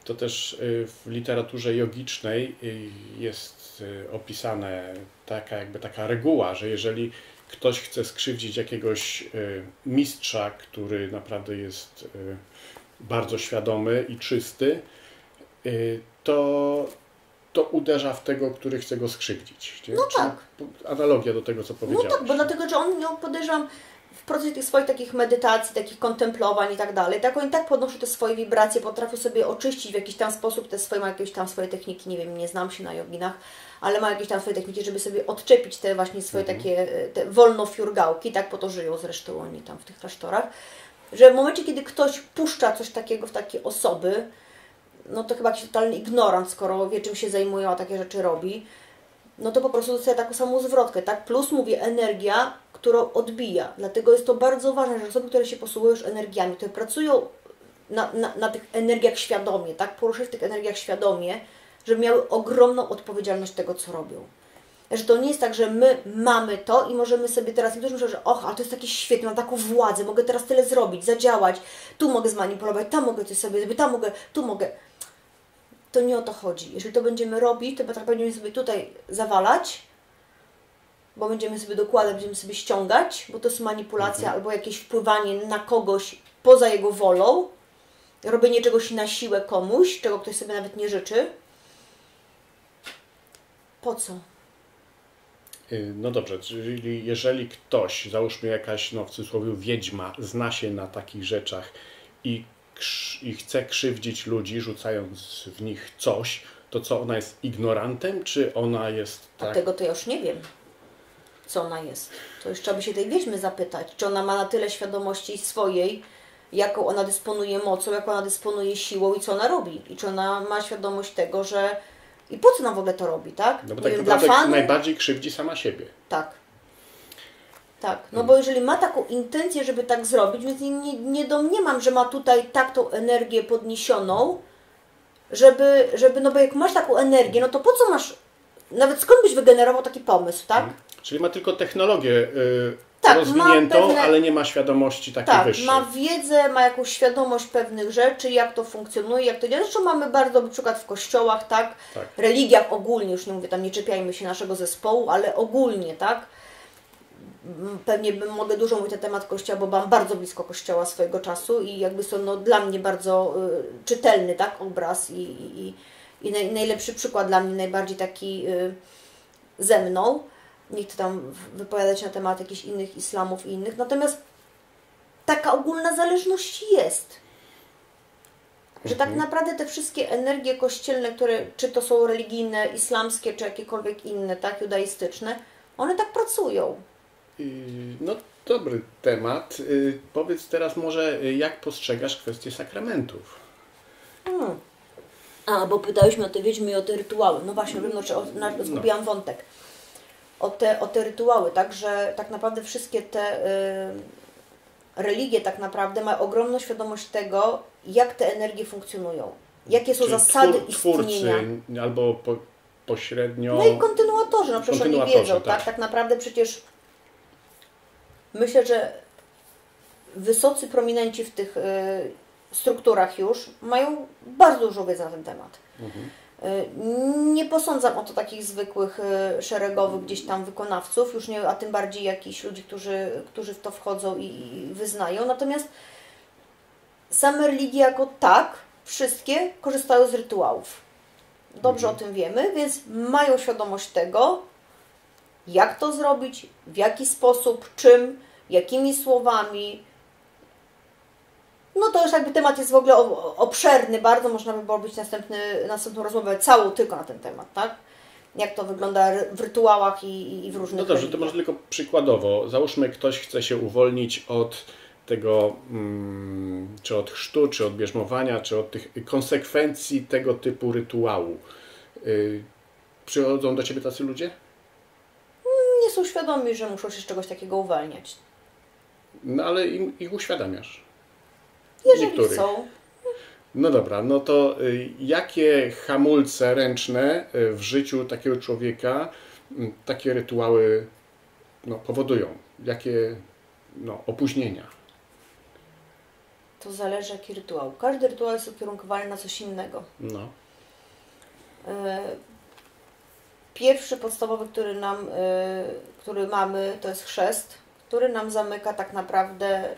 To też w literaturze jogicznej jest opisane taka reguła, że jeżeli ktoś chce skrzywdzić jakiegoś mistrza, który naprawdę jest bardzo świadomy i czysty, to uderza w tego, który chce go skrzywdzić. No tak. Analogia do tego, co powiedziałeś. No tak, bo dlatego, że on miał, podejrzewam, w procesie tych swoich takich medytacji, takich kontemplowań i tak dalej, tak oni tak podnoszą te swoje wibracje, potrafią sobie oczyścić w jakiś tam sposób te swoje, ma jakieś tam swoje techniki, nie wiem, nie znam się na joginach, ale ma jakieś tam swoje techniki, żeby sobie odczepić te właśnie swoje takie, te wolnofiurgałki, tak po to żyją zresztą oni tam w tych klasztorach, że w momencie, kiedy ktoś puszcza coś takiego w takie osoby, no to chyba jakiś totalny ignorant, skoro wie, czym się zajmuje, a takie rzeczy robi, no to po prostu dostaje taką samą zwrotkę, tak? Plus, mówię, energia, którą odbija. Dlatego jest to bardzo ważne, że osoby, które się posługują już energiami, które pracują na tych energiach świadomie, tak? Poruszają w tych energiach świadomie, żeby miały ogromną odpowiedzialność tego, co robią. Że to nie jest tak, że my mamy to i możemy sobie teraz, niektórzy myślą, że ale to jest takie świetne, mam taką władzę, mogę teraz tyle zrobić, zadziałać, tu mogę zmanipulować, tam mogę coś sobie zrobić, tam mogę, tu mogę. To nie o to chodzi. Jeżeli to będziemy robić, to tak będziemy sobie tutaj zawalać, bo będziemy sobie dokładać, będziemy sobie ściągać, bo to jest manipulacja albo jakieś wpływanie na kogoś poza jego wolą, robienie czegoś na siłę komuś, czego ktoś sobie nawet nie życzy. Po co? No dobrze, czyli jeżeli ktoś, załóżmy jakaś, no w cudzysłowie wiedźma, zna się na takich rzeczach i chce krzywdzić ludzi, rzucając w nich coś, to co, ona jest ignorantem, czy ona jest tak... A tego to ja już nie wiem, co ona jest. To już trzeba by się tej wiedźmy zapytać, czy ona ma na tyle świadomości swojej, jaką ona dysponuje mocą, jaką ona dysponuje siłą i co ona robi. I czy ona ma świadomość tego, że... I po co nam w ogóle to robi, tak? No bo Nie tak wiem, naprawdę dla fanu? najbardziej krzywdzi sama siebie. Tak. Tak, no bo jeżeli ma taką intencję, żeby tak zrobić, więc nie domniemam, że ma tutaj tak tą energię podniesioną, żeby, no bo jak masz taką energię, no to po co masz, nawet skąd byś wygenerował taki pomysł, tak? Czyli ma tylko technologię Tak, rozwiniętą, ma pewne... ale nie ma świadomości takiej tak, wyższej. ma wiedzę, ma jakąś świadomość pewnych rzeczy, jak to funkcjonuje, jak to działa. Zresztą mamy bardzo dobry przykład w kościołach, tak? Tak. Religiach ogólnie, już nie mówię, tam nie czepiajmy się naszego zespołu, ale ogólnie, tak? Pewnie mogę dużo mówić na temat Kościoła, bo byłam bardzo blisko Kościoła swojego czasu i jakby są no, dla mnie bardzo czytelny, tak, obraz i najlepszy przykład dla mnie, najbardziej taki ze mną. Nie chcę tam wypowiadać na temat jakichś innych islamów i innych, natomiast taka ogólna zależność jest. Że tak naprawdę te wszystkie energie kościelne, które czy to są religijne, islamskie, czy jakiekolwiek inne, tak, judaistyczne, one tak pracują. No dobry temat. Powiedz teraz może, jak postrzegasz kwestię sakramentów? Bo pytałyśmy o te wiedźmy i o te rytuały. No właśnie, wiem, zgubiłam wątek. O te rytuały, tak, że tak naprawdę wszystkie te religie tak naprawdę mają ogromną świadomość tego, jak te energie funkcjonują. Jakie są Czyli zasady twórcy, istnienia. albo pośrednio... No i kontynuatorzy, no przecież oni wiedzą, tak. Tak naprawdę przecież myślę, że wysocy prominenci w tych strukturach już mają bardzo dużo wiedzy na ten temat. Nie posądzam o to takich zwykłych, szeregowych gdzieś tam wykonawców, już nie, a tym bardziej jakichś ludzi, którzy w to wchodzą i wyznają. Natomiast same religie jako tak, wszystkie korzystają z rytuałów. Dobrze o tym wiemy, więc mają świadomość tego, jak to zrobić, w jaki sposób, czym, jakimi słowami. No to już jakby temat jest w ogóle obszerny bardzo, można by było robić następną rozmowę całą tylko na ten temat, tak? Jak to wygląda w rytuałach i w różnych No dobrze, religiach. to może tylko przykładowo. Załóżmy, ktoś chce się uwolnić od tego, czy od chrztu, czy od bierzmowania, czy od tych konsekwencji tego typu rytuału. Przychodzą do Ciebie tacy ludzie? Nie są świadomi, że muszą się z czegoś takiego uwalniać. No ale ich uświadamiasz. Jeżeli Niektórych. są. No dobra, no to jakie hamulce ręczne w życiu takiego człowieka takie rytuały powodują? Jakie opóźnienia? To zależy jaki rytuał. Każdy rytuał jest ukierunkowany na coś innego. No. Pierwszy podstawowy, który mamy, to jest chrzest, który nam zamyka tak naprawdę,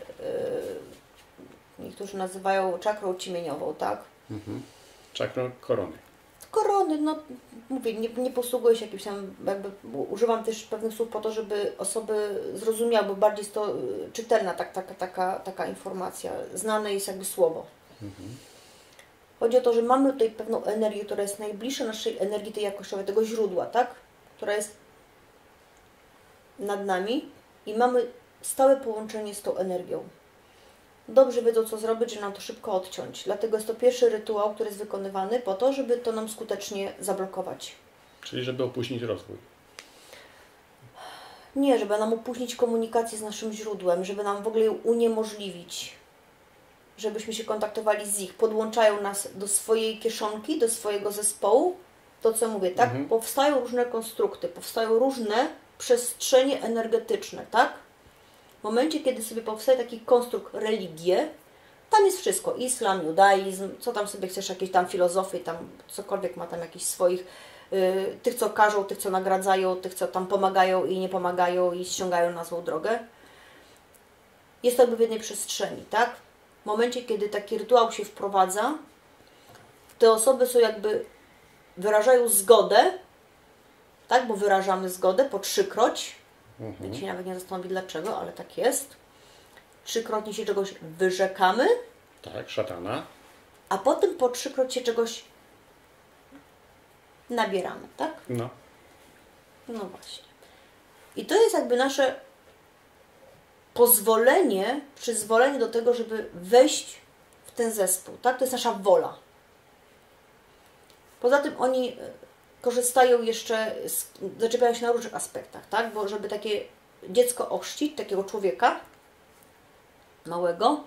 niektórzy nazywają czakrą ciemieniową, tak? Czakrą korony. Korony, no mówię, nie posługuję się jakimś tam, jakby używam też pewnych słów po to, żeby osoby zrozumiały, bo bardziej jest to czytelna taka informacja, znane jest jakby słowo. Chodzi o to, że mamy tutaj pewną energię, która jest najbliższa naszej energii tej jakościowej, tego źródła, tak? Która jest nad nami i mamy stałe połączenie z tą energią. Dobrze wiedzą, co zrobić, żeby nam to szybko odciąć. Dlatego jest to pierwszy rytuał, który jest wykonywany po to, żeby to nam skutecznie zablokować. Czyli żeby opóźnić rozwój. Nie, żeby nam opóźnić komunikację z naszym źródłem, żeby nam w ogóle ją uniemożliwić. Żebyśmy się kontaktowali z ich. Podłączają nas do swojej kieszonki, do swojego zespołu to, co mówię, tak? Powstają różne konstrukty, powstają różne przestrzenie energetyczne, tak? W momencie, kiedy sobie powstaje taki konstrukt religie, tam jest wszystko, islam, judaizm, co tam sobie chcesz, jakieś tam filozofie, tam cokolwiek ma tam jakichś swoich, tych co każą, tych co nagradzają, tych co tam pomagają i nie pomagają i ściągają na złą drogę. Jest to jakby w jednej przestrzeni, tak? W momencie, kiedy taki rytuał się wprowadza, te osoby są jakby, wyrażają zgodę, tak? Bo wyrażamy zgodę po 3-kroć. Nikt się nawet nie zastanowi dlaczego, ale tak jest. 3-krotnie się czegoś wyrzekamy. Tak, szatana. A potem po 3-kroć się czegoś nabieramy, tak? No. No właśnie. I to jest jakby nasze pozwolenie, przyzwolenie do tego, żeby wejść w ten zespół, tak? To jest nasza wola. Poza tym oni korzystają jeszcze, zaczepiają się na różnych aspektach, tak? Bo żeby takie dziecko ochrzcić, takiego człowieka małego,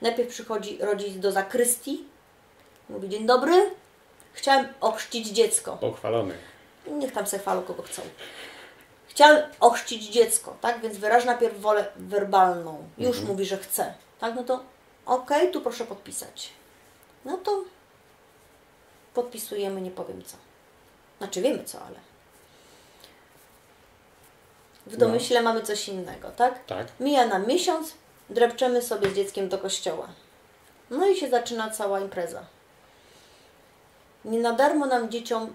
najpierw przychodzi rodzic do zakrystii, mówi: dzień dobry, chciałem ochrzcić dziecko. Pochwalony. Niech tam se chwalą kogo chcą. Chciałem ochrzcić dziecko, tak? Więc wyraża najpierw wolę werbalną. Już mówi, że chce. Tak? No to okej, tu proszę podpisać. No to podpisujemy, nie powiem co. Znaczy wiemy co, ale w domyśle mamy coś innego, tak? Tak. Mija nam miesiąc, drepczemy sobie z dzieckiem do kościoła. No i się zaczyna cała impreza. Nie na darmo nam dzieciom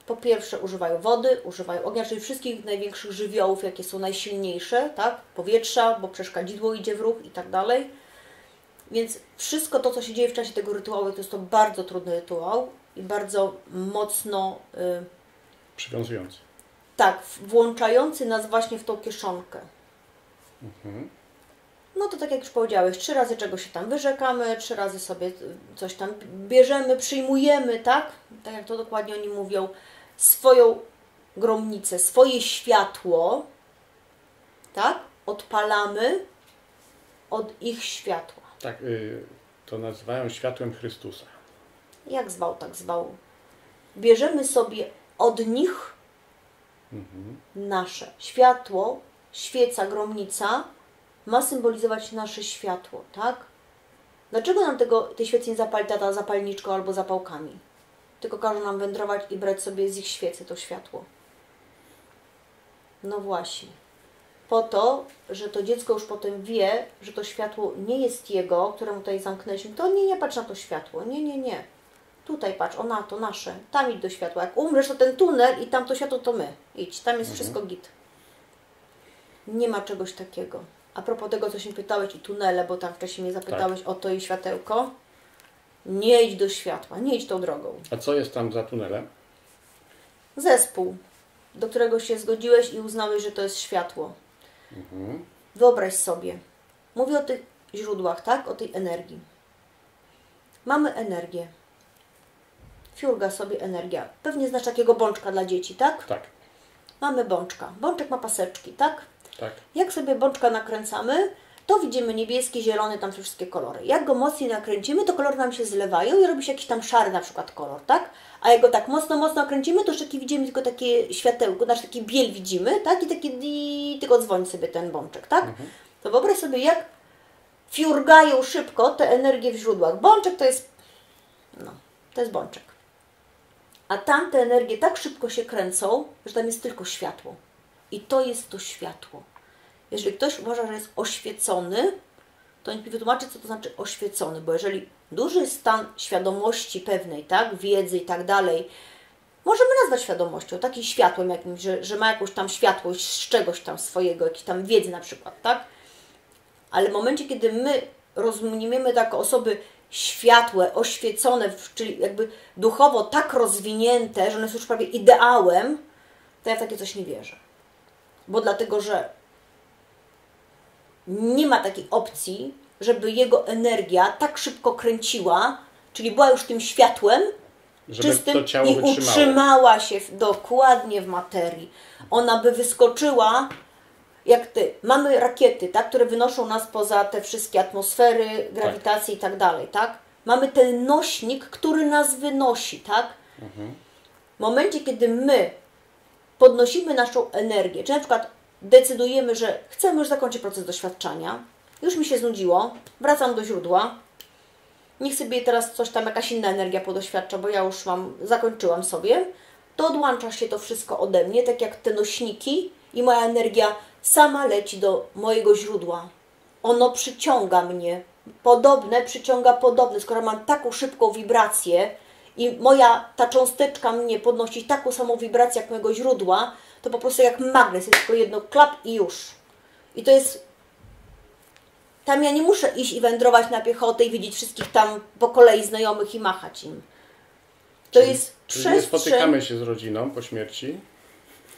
po pierwsze używają wody, używają ognia, czyli wszystkich największych żywiołów, jakie są najsilniejsze, tak? Powietrza, bo przecież kadzidło idzie w ruch i tak dalej. Więc wszystko to, co się dzieje w czasie tego rytuału, to jest to bardzo trudny rytuał i bardzo mocno Przywiązujący. tak, włączający nas właśnie w tą kieszonkę. No to tak jak już powiedziałeś, 3 razy czegoś się tam wyrzekamy, 3 razy sobie coś tam bierzemy, przyjmujemy, tak? Tak jak to dokładnie oni mówią, swoją gromnicę, swoje światło, tak? Odpalamy od ich światła. Tak, to nazywają światłem Chrystusa. Jak zwał, tak zwał. Bierzemy sobie od nich nasze światło, świeca, gromnica ma symbolizować nasze światło, tak? Dlaczego nam tej świecy nie zapali tata zapalniczką albo zapałkami? Tylko każą nam wędrować i brać sobie z ich świecy to światło. No właśnie. Po to, że to dziecko już potem wie, że to światło nie jest jego, któremu tutaj zamknęliśmy. To nie patrz na to światło. Nie. Tutaj patrz, to nasze. Tam idź do światła. Jak umrzesz, to ten tunel i tam to światło to my. Idź, tam jest wszystko git. Nie ma czegoś takiego. A propos tego, co się pytałeś i tunele, bo tam wcześniej mnie zapytałeś o to i światełko. Nie idź do światła, nie idź tą drogą. A co jest tam za tunelem? Zespół, do którego się zgodziłeś i uznałeś, że to jest światło. Wyobraź sobie. Mówię o tych źródłach, tak? O tej energii. Mamy energię. Fiurga sobie energia. Pewnie znasz takiego bączka dla dzieci, tak? Tak. Mamy bączka. Bączek ma paseczki, tak? Tak. Jak sobie bączka nakręcamy, to widzimy niebieski, zielony, tam są wszystkie kolory. Jak go mocniej nakręcimy, to kolory nam się zlewają i robi się jakiś tam szary na przykład kolor, tak? A jak go tak mocno nakręcimy, to już widzimy tylko takie światełko, znaczy taki biel widzimy, tak? I taki tylko dzwoni sobie ten bączek, tak? To wyobraź sobie, jak fiurgają szybko te energie w źródłach. Bączek to jest, to jest bączek. A tamte energie tak szybko się kręcą, że tam jest tylko światło. I to jest to światło. Jeżeli ktoś uważa, że jest oświecony, to niech mi wytłumaczy, co to znaczy oświecony, bo jeżeli duży stan świadomości pewnej, tak, wiedzy i tak dalej, możemy nazwać świadomością, takim światłem jakimś, że ma jakąś tam światłość z czegoś tam swojego, jakiejś tam wiedzy na przykład, tak? Ale w momencie, kiedy my rozumiemy tak osoby światłe, oświecone, czyli jakby duchowo tak rozwinięte, że one są już prawie ideałem, to ja w takie coś nie wierzę. Bo dlatego, że nie ma takiej opcji, żeby jego energia tak szybko kręciła, czyli była już tym światłem żeby czystym to ciało i wytrzymało. utrzymała się dokładnie w materii. Ona by wyskoczyła, jak mamy rakiety, tak, które wynoszą nas poza te wszystkie atmosfery, grawitację i tak dalej, tak? Mamy ten nośnik, który nas wynosi, tak? W momencie, kiedy my podnosimy naszą energię, czy na przykład decydujemy, że chcemy już zakończyć proces doświadczania, już mi się znudziło, wracam do źródła, niech sobie teraz coś tam, jakaś inna energia podoświadcza, bo ja już zakończyłam sobie, to odłącza się to wszystko ode mnie, tak jak te nośniki i moja energia sama leci do mojego źródła. Ono przyciąga mnie, podobne przyciąga podobne, skoro mam taką szybką wibrację i ta cząsteczka mnie podnosi taką samą wibrację jak mojego źródła, to po prostu jak magnes, jest tylko jedno klap i już. I to jest... Tam ja nie muszę iść i wędrować na piechotę i widzieć wszystkich tam po kolei znajomych i machać im. To jest Czyli nie spotykamy się z rodziną po śmierci?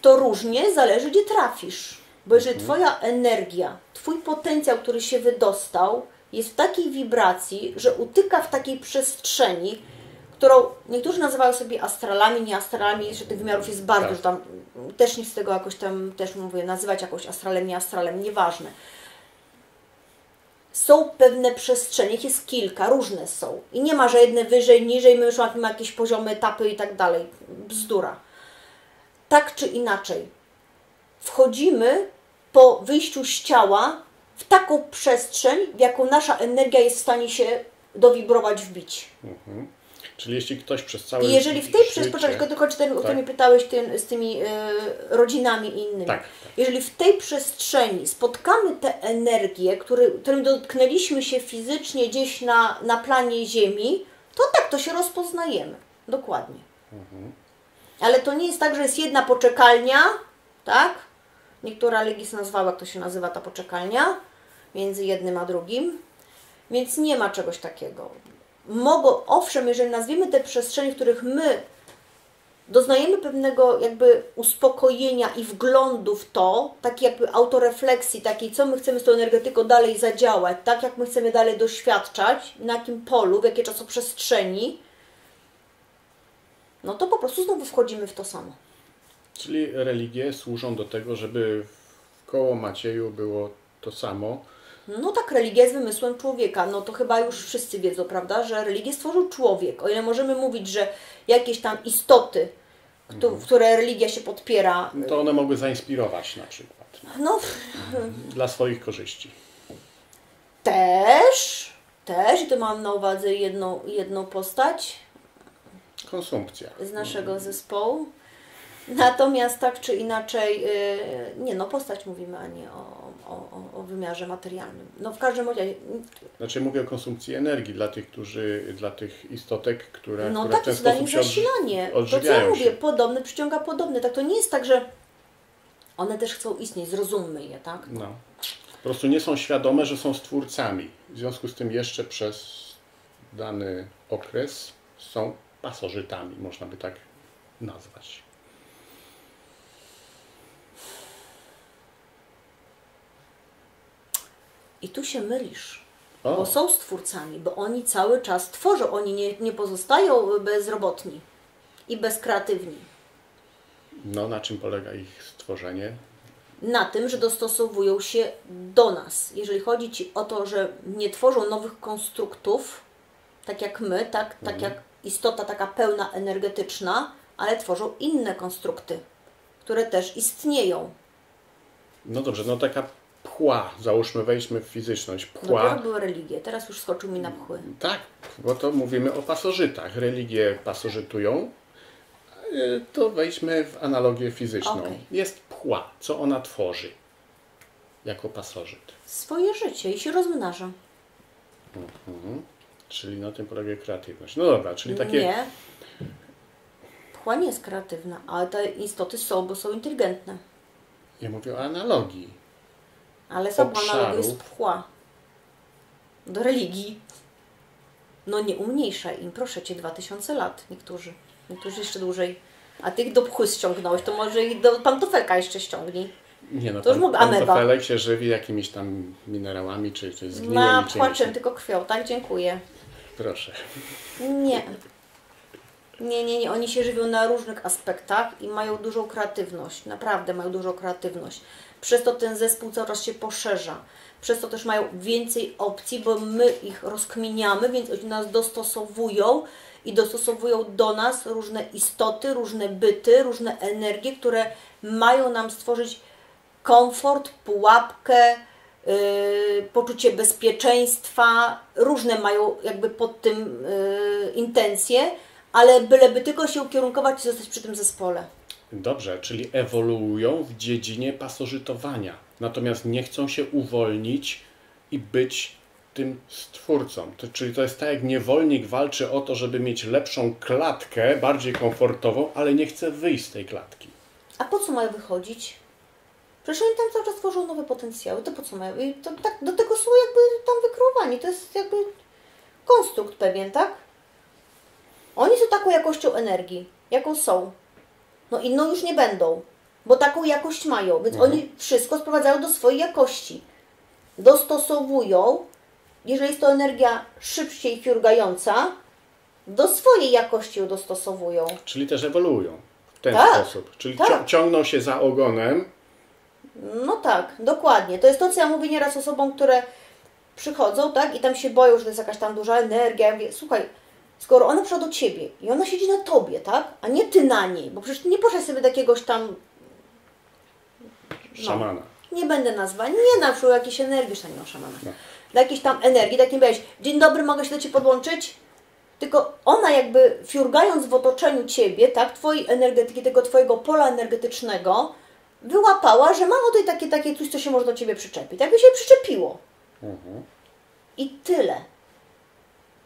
To różnie, zależy gdzie trafisz. Bo jeżeli Twoja energia, Twój potencjał, który się wydostał, jest w takiej wibracji, że utyka w takiej przestrzeni, którą niektórzy nazywają sobie astralami, nie astralami, że tych wymiarów jest bardzo, tak. Że tam też nie z tego jakoś tam, też mówię, nazywać jakoś astralem, nie astralem, nieważne. Są pewne przestrzenie, ich jest kilka, różne są. I nie ma, że jedne wyżej, niżej, my już mamy jakieś poziomy, etapy i tak dalej. Bzdura. Tak czy inaczej, wchodzimy po wyjściu z ciała w taką przestrzeń, w jaką nasza energia jest w stanie się dowibrować, wbić. Czyli jeśli ktoś przez całe I jeżeli w tej życie... przestrzeni, tylko o tym mi tak. pytałeś z tymi rodzinami i innymi. Tak. Jeżeli w tej przestrzeni spotkamy te energie, którym dotknęliśmy się fizycznie gdzieś na planie Ziemi, to tak, to się rozpoznajemy. Dokładnie. Ale to nie jest tak, że jest jedna poczekalnia, tak? Niektóre religie nazwały, jak to się nazywa ta poczekalnia, między jednym a drugim. Więc nie ma czegoś takiego. Owszem, jeżeli nazwiemy te przestrzenie, w których my doznajemy pewnego jakby uspokojenia i wglądu w to, takiej jakby autorefleksji, takiej, co my chcemy z tą energetyką dalej zadziałać, tak jak my chcemy dalej doświadczać, na jakim polu, w jakiej czasoprzestrzeni, no to po prostu znowu wchodzimy w to samo. Czyli religie służą do tego, żeby koło Macieju było to samo. No tak, religia jest wymysłem człowieka. No to chyba już wszyscy wiedzą, prawda, że religię stworzył człowiek. O ile możemy mówić, że jakieś tam istoty, w które religia się podpiera... To one mogły zainspirować na przykład. No... Dla swoich korzyści. Też. I tu mam na uwadze jedną postać. Konsumpcja. Z naszego zespołu. Natomiast tak czy inaczej, postać mówimy, a nie o wymiarze materialnym. No w każdym razie... Znaczy mówię o konsumpcji energii dla tych istotek, które no które tak, w ten jest dla nich sposób zasilanie. się To co ja odżywiają mówię, się. podobny przyciąga podobny. Tak to nie jest tak, że one też chcą istnieć, zrozummy je, tak? No. Po prostu nie są świadome, że są stwórcami. W związku z tym jeszcze przez dany okres są pasożytami, można by tak nazwać. I tu się mylisz, O. bo są stwórcami, bo oni cały czas tworzą, oni nie pozostają bezrobotni i bezkreatywni. No, na czym polega ich stworzenie? Na tym, że dostosowują się do nas. Jeżeli chodzi Ci o to, że nie tworzą nowych konstruktów, tak jak my, tak jak istota taka pełna energetyczna, ale tworzą inne konstrukty, które też istnieją. No dobrze, no taka pchła, załóżmy, wejdźmy w fizyczność. Pchła. Dopiero były religie, teraz już skoczył mi na pchły. Tak, bo to mówimy o pasożytach. Religie pasożytują, to wejdźmy w analogię fizyczną. Okay. Jest pchła. Co ona tworzy jako pasożyt? Swoje życie i się rozmnaża. Czyli na tym polega kreatywność. No dobra, czyli takie... Nie. Pchła nie jest kreatywna, ale te istoty są, bo są inteligentne. Ja mówię o analogii. Ale sama Obszaru. analogia jest pchła. Do religii. No nie umniejszaj im, proszę Cię, 2000 lat niektórzy. Niektórzy jeszcze dłużej. A Ty ich do pchły ściągnąłeś, to może ich do pantofelka jeszcze ściągnij. Nie, no To już mógł ameba. pantofelek się żywi jakimiś tam minerałami, czy zgniłymi Płaczem, czymś. tylko krwią, tak? Dziękuję. Proszę. Nie. Nie. Oni się żywią na różnych aspektach i mają dużą kreatywność. Naprawdę mają dużą kreatywność. Przez to ten zespół cały czas się poszerza. Przez to też mają więcej opcji, bo my ich rozkminiamy, więc oni nas dostosowują i dostosowują do nas różne istoty, różne byty, różne energie, które mają nam stworzyć komfort, pułapkę, poczucie bezpieczeństwa. Różne mają jakby pod tym intencje, ale byleby tylko się ukierunkować i zostać przy tym zespole. Dobrze, czyli ewoluują w dziedzinie pasożytowania, natomiast nie chcą się uwolnić i być tym stwórcą. Czyli to jest tak, jak niewolnik walczy o to, żeby mieć lepszą klatkę, bardziej komfortową, ale nie chce wyjść z tej klatki. A po co mają wychodzić? Przecież oni tam cały czas tworzą nowe potencjały. To po co mają? I to, tak, do tego są jakby tam wykreowani. To jest jakby konstrukt pewien, tak? Oni są taką jakością energii, jaką są. No inną już nie będą, bo taką jakość mają. Więc oni wszystko sprowadzają do swojej jakości. Dostosowują, jeżeli jest to energia szybciej fiurgająca, do swojej jakości ją dostosowują. Czyli też ewoluują w ten sposób. Czyli ciągną się za ogonem. No tak, dokładnie. To jest to, co ja mówię nieraz osobom, które przychodzą, tak, i tam się boją, że to jest jakaś tam duża energia. Ja mówię, słuchaj, skoro ona przyszła do Ciebie i ona siedzi na Tobie, tak, a nie Ty na niej, bo przecież Ty nie poszłaś sobie do jakiegoś tam szamana. Nie będę nazwać, nie na przykład jakiejś energii, że nie szamana. No. Do jakiejś tam energii, tak nie będziesz, dzień dobry, mogę się do Ciebie podłączyć? Tylko ona jakby fiurgając w otoczeniu Ciebie, tak, Twojej energetyki, tego Twojego pola energetycznego, wyłapała, że ma tutaj takie coś, co się może do Ciebie przyczepić. Jakby się przyczepiło. I tyle.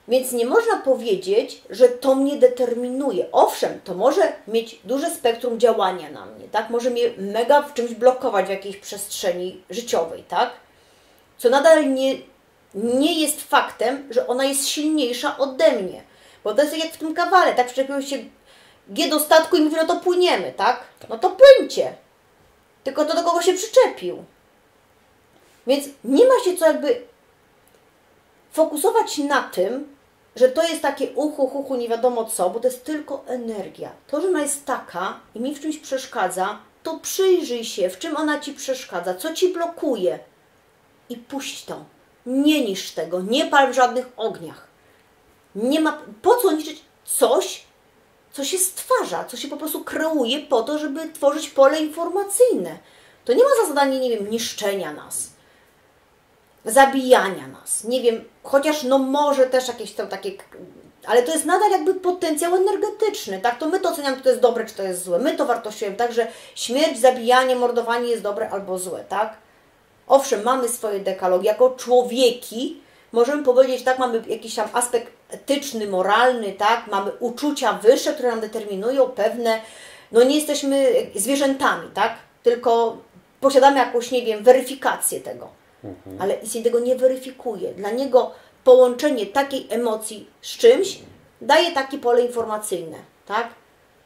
Więc nie można powiedzieć, że to mnie determinuje. Owszem, to może mieć duże spektrum działania na mnie, tak? Może mnie mega w czymś blokować w jakiejś przestrzeni życiowej, tak? Co nadal nie jest faktem, że ona jest silniejsza ode mnie. Bo to jest jak w tym kawale, tak? Przyczepił się G do statku i mówi, no to płyniemy, tak? No to płyńcie. Tylko to do kogo się przyczepił. Więc nie ma się co jakby fokusować na tym, że to jest takie uchu, nie wiadomo co, bo to jest tylko energia. To, że ona jest taka i mi w czymś przeszkadza, to przyjrzyj się, w czym ona Ci przeszkadza, co Ci blokuje i puść to. Nie niszcz tego, nie pal w żadnych ogniach. Nie ma, po co niszczyć coś, co się stwarza, co się po prostu kreuje po to, żeby tworzyć pole informacyjne. To nie ma za zadanie, nie wiem, niszczenia nas, zabijania nas, nie wiem, chociaż no może też jakieś tam takie, ale to jest nadal jakby potencjał energetyczny, tak? To my to oceniamy, czy to jest dobre, czy to jest złe. My to wartościujemy, tak, że śmierć, zabijanie, mordowanie jest dobre albo złe, tak? Owszem, mamy swoje dekalogi, jako człowieki możemy powiedzieć, tak, mamy jakiś tam aspekt etyczny, moralny, tak, mamy uczucia wyższe, które nam determinują pewne, no nie jesteśmy zwierzętami, tak, tylko posiadamy jakąś, nie wiem, weryfikację tego. Ale istnienie tego nie weryfikuje. Dla niego połączenie takiej emocji z czymś daje takie pole informacyjne, tak?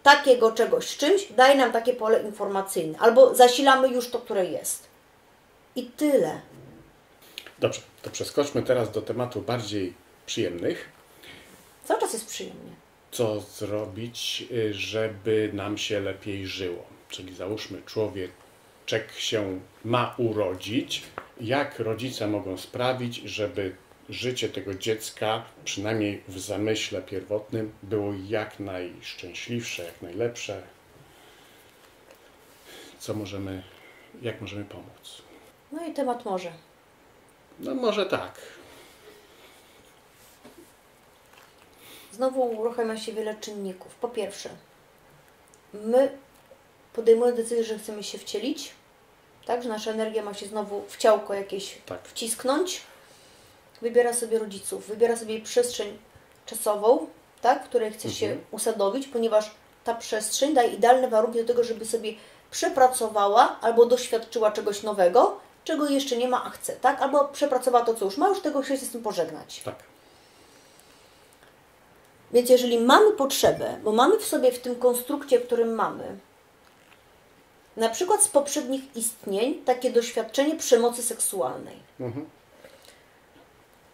Takiego czegoś z czymś daje nam takie pole informacyjne. Albo zasilamy już to, które jest. I tyle. Dobrze, to przeskoczmy teraz do tematów bardziej przyjemnych. Cały czas jest przyjemnie. Co zrobić, żeby nam się lepiej żyło? Czyli załóżmy, człowieczek się ma urodzić. Jak rodzice mogą sprawić, żeby życie tego dziecka, przynajmniej w zamyśle pierwotnym, było jak najszczęśliwsze, jak najlepsze? Jak możemy pomóc? No i temat może. No może tak. Znowu uruchamia się wiele czynników. Po pierwsze, my podejmujemy decyzję, że chcemy się wcielić, tak, że nasza energia ma się znowu w ciałko jakieś wcisknąć. Wybiera sobie rodziców, wybiera sobie przestrzeń czasową, tak, w której chce się usadowić, ponieważ ta przestrzeń daje idealne warunki do tego, żeby sobie przepracowała albo doświadczyła czegoś nowego, czego jeszcze nie ma, a chce, tak? Albo przepracowała to, co już ma, już tego się z tym pożegnać. Tak. Więc jeżeli mamy potrzebę, bo mamy w sobie w tym konstrukcie, w którym mamy, na przykład z poprzednich istnień, takie doświadczenie przemocy seksualnej,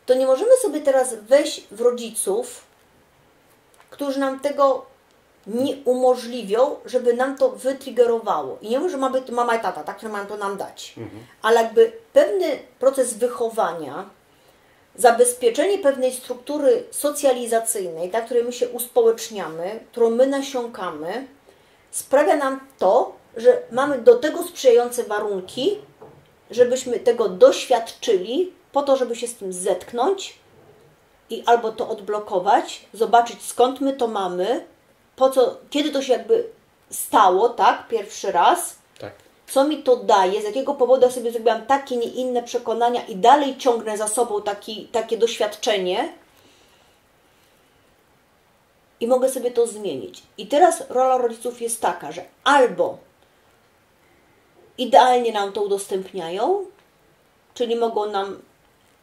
to nie możemy sobie teraz wejść w rodziców, którzy nam tego nie umożliwią, żeby nam to wytriggerowało. I nie mówię, że ma być mama i tata, tak, które mają to nam dać. Ale jakby pewny proces wychowania, zabezpieczenie pewnej struktury socjalizacyjnej, tak, której my się uspołeczniamy, którą my nasiąkamy, sprawia nam to, że mamy do tego sprzyjające warunki, żebyśmy tego doświadczyli, po to, żeby się z tym zetknąć i albo to odblokować, zobaczyć skąd my to mamy, po co, kiedy to się jakby stało, tak, pierwszy raz, Tak. co mi to daje, z jakiego powodu ja sobie zrobiłam takie, nie inne przekonania i dalej ciągnę za sobą takie doświadczenie i mogę sobie to zmienić. I teraz rola rodziców jest taka, że albo idealnie nam to udostępniają, czyli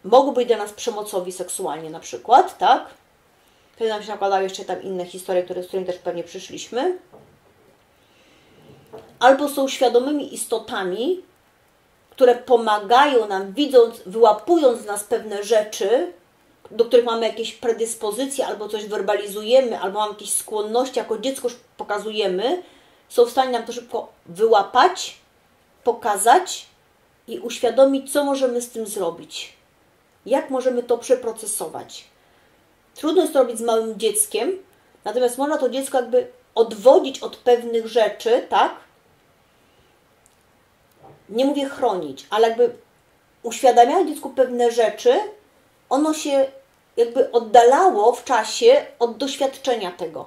mogą być dla nas przemocowi seksualnie na przykład, tak? Wtedy nam się nakładają jeszcze tam inne historie, z którymi też pewnie przyszliśmy. Albo są świadomymi istotami, które pomagają nam, widząc, wyłapując z nas pewne rzeczy, do których mamy jakieś predyspozycje, albo coś werbalizujemy, albo mamy jakieś skłonności, jako dziecko już pokazujemy, są w stanie nam to szybko wyłapać, pokazać i uświadomić, co możemy z tym zrobić. Jak możemy to przeprocesować. Trudno jest to robić z małym dzieckiem, natomiast można to dziecko jakby odwodzić od pewnych rzeczy, tak? Nie mówię chronić, ale jakby uświadamiając dziecku pewne rzeczy, ono się jakby oddalało w czasie od doświadczenia tego.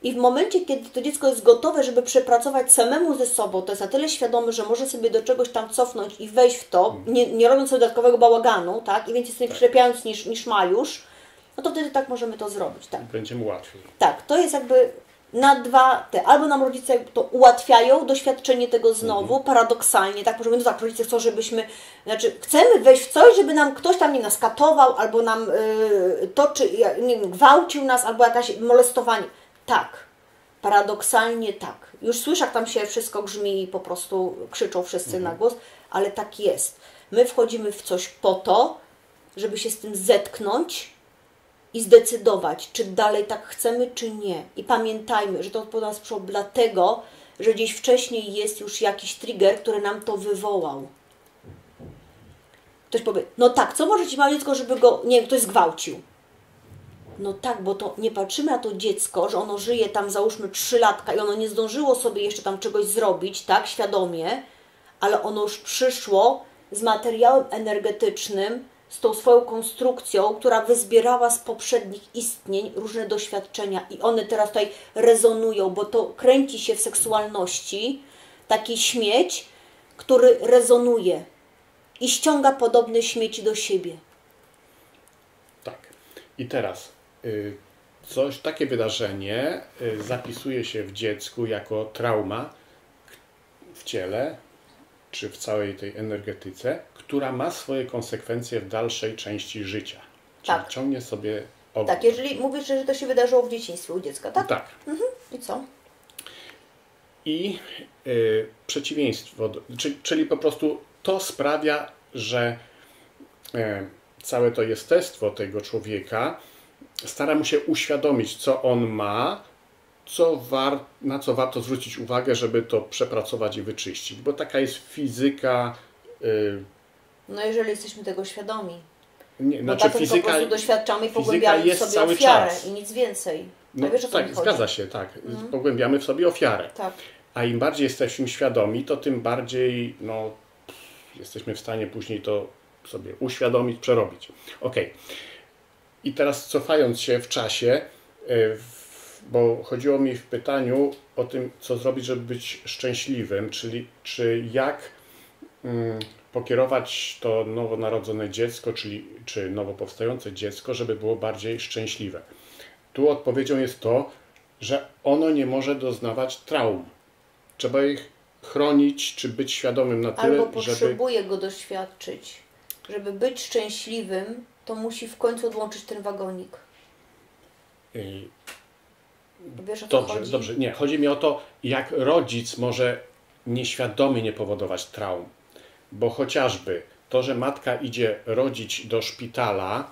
I w momencie, kiedy to dziecko jest gotowe, żeby przepracować samemu ze sobą, to jest na tyle świadomy, że może sobie do czegoś tam cofnąć i wejść w to, nie robiąc sobie dodatkowego bałaganu, tak? I więcej sobie przyczepiając niż ma już, no to wtedy tak możemy to zrobić, tak? Będzie mu łatwiej. Tak, to jest jakby na dwa te. Albo nam rodzice to ułatwiają, doświadczenie tego znowu, paradoksalnie, tak? Możemy, no tak, rodzice chcą, żebyśmy, znaczy chcemy wejść w coś, żeby nam ktoś tam nie nas katował, albo nam nie wiem, gwałcił nas, albo jakaś molestowanie. Tak, paradoksalnie tak. Już słyszę, jak tam się wszystko grzmi i po prostu krzyczą wszyscy na głos, ale tak jest. My wchodzimy w coś po to, żeby się z tym zetknąć i zdecydować, czy dalej tak chcemy, czy nie. I pamiętajmy, że to od nas przyszło dlatego, że gdzieś wcześniej jest już jakiś trigger, który nam to wywołał. Ktoś powie, no tak, co może ci małe dziecko, żeby go, nie wiem, ktoś zgwałcił? No tak, bo to nie patrzymy na to dziecko, że ono żyje tam załóżmy 3 latka i ono nie zdążyło sobie jeszcze tam czegoś zrobić, tak, świadomie, ale ono już przyszło z materiałem energetycznym, z tą swoją konstrukcją, która wyzbierała z poprzednich istnień różne doświadczenia i one teraz tutaj rezonują, bo to kręci się w seksualności, taki śmieć, który rezonuje i ściąga podobne śmieci do siebie. Tak. I teraz takie wydarzenie zapisuje się w dziecku jako trauma w ciele, czy w całej tej energetyce, która ma swoje konsekwencje w dalszej części życia. Czyli Tak. ciągnie sobie obok. Tak, jeżeli mówisz, że to się wydarzyło w dzieciństwie u dziecka, tak? Tak. I co? I przeciwieństwo, czyli po prostu to sprawia, że całe to jestestwo tego człowieka stara mu się uświadomić, co on ma, na co warto zwrócić uwagę, żeby to przepracować i wyczyścić, bo taka jest fizyka. No jeżeli jesteśmy tego świadomi. Nie, Bo znaczy po prostu doświadczamy i pogłębiamy w sobie cały ofiarę czas. i nic więcej. No, wiesz, o co mi tak, chodzi? zgadza się, tak. Pogłębiamy w sobie ofiarę. Tak. A im bardziej jesteśmy świadomi, to tym bardziej jesteśmy w stanie później to sobie uświadomić, przerobić. Okej. I teraz cofając się w czasie, bo chodziło mi w pytaniu o tym, co zrobić, żeby być szczęśliwym, czyli jak pokierować to nowonarodzone dziecko, czy nowo powstające dziecko, żeby było bardziej szczęśliwe. Tu odpowiedzią jest to, że ono nie może doznawać traum. Trzeba ich chronić, czy być świadomym na tyle, Albo potrzebuje go doświadczyć. Żeby być szczęśliwym, to musi w końcu odłączyć ten wagonik. Wiesz, o co chodzi? Dobrze. Nie, chodzi mi o to, jak rodzic może nieświadomie nie powodować traum. Bo chociażby to, że matka idzie rodzić do szpitala,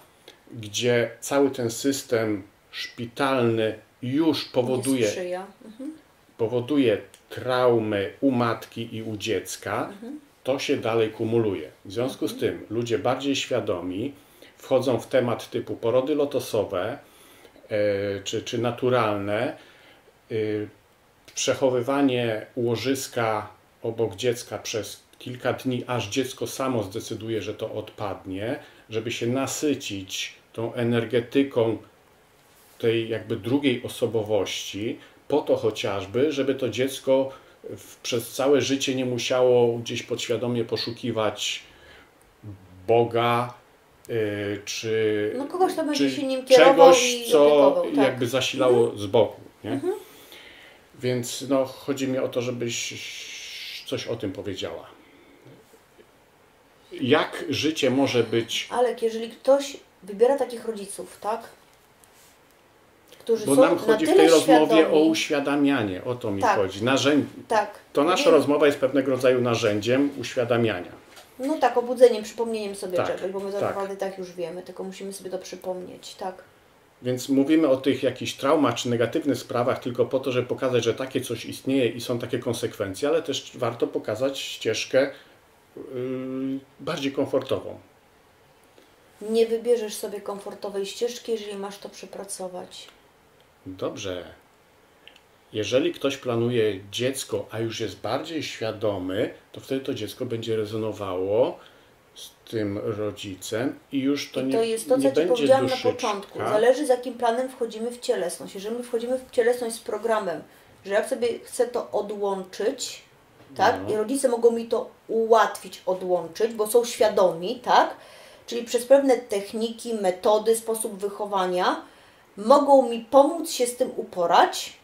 gdzie cały ten system szpitalny już powoduje traumy u matki i u dziecka, to się dalej kumuluje. W związku z tym ludzie bardziej świadomi wchodzą w temat typu porody lotosowe czy naturalne, przechowywanie łożyska obok dziecka przez kilka dni, aż dziecko samo zdecyduje, że to odpadnie, żeby się nasycić tą energetyką tej jakby drugiej osobowości, po to chociażby, żeby to dziecko przez całe życie nie musiało gdzieś podświadomie poszukiwać Boga, czy, No kogoś, kto będzie czy się nim kierował czegoś, i co opiekował, tak. jakby zasilało z boku. Nie? Więc no, chodzi mi o to, żebyś coś o tym powiedziała. Jak życie może być... Ale jeżeli ktoś wybiera takich rodziców, tak? Którzy Bo są nam chodzi na w tej tyle rozmowie świadomi, o uświadamianie, o to mi Tak. chodzi. tak. To nasza rozmowa jest pewnego rodzaju narzędziem uświadamiania. No tak, obudzeniem, przypomnieniem sobie Tak, czegoś, bo my tak tak. naprawdę tak już wiemy, tylko musimy sobie to przypomnieć, tak. Więc mówimy o tych jakichś traumach czy negatywnych sprawach tylko po to, żeby pokazać, że takie coś istnieje i są takie konsekwencje, ale też warto pokazać ścieżkę bardziej komfortową. Nie wybierzesz sobie komfortowej ścieżki, jeżeli masz to przepracować. Dobrze. Jeżeli ktoś planuje dziecko, a już jest bardziej świadomy, to wtedy to dziecko będzie rezonowało z tym rodzicem i już to nie, to jest to, nie co Ci będzie powiedziałam na duszyczka. początku. Zależy, z jakim planem wchodzimy w cielesność. Jeżeli my wchodzimy w cielesność z programem, że ja sobie chcę to odłączyć, tak? No. I rodzice mogą mi to ułatwić odłączyć, bo są świadomi, tak? Czyli przez pewne techniki, metody, sposób wychowania mogą mi pomóc się z tym uporać,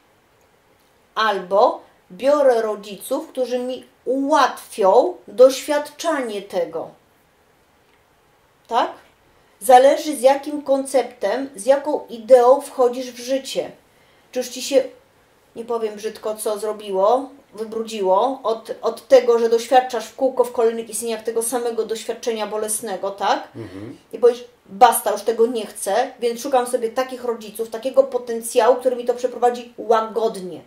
albo biorę rodziców, którzy mi ułatwią doświadczanie tego. Tak? Zależy, z jakim konceptem, z jaką ideą wchodzisz w życie. Czy już Ci się, nie powiem brzydko, co zrobiło, wybrudziło od tego, że doświadczasz w kółko w kolejnych istnieniach tego samego doświadczenia bolesnego, tak? I powiesz, basta, już tego nie chcę, więc szukam sobie takich rodziców, takiego potencjału, który mi to przeprowadzi łagodnie.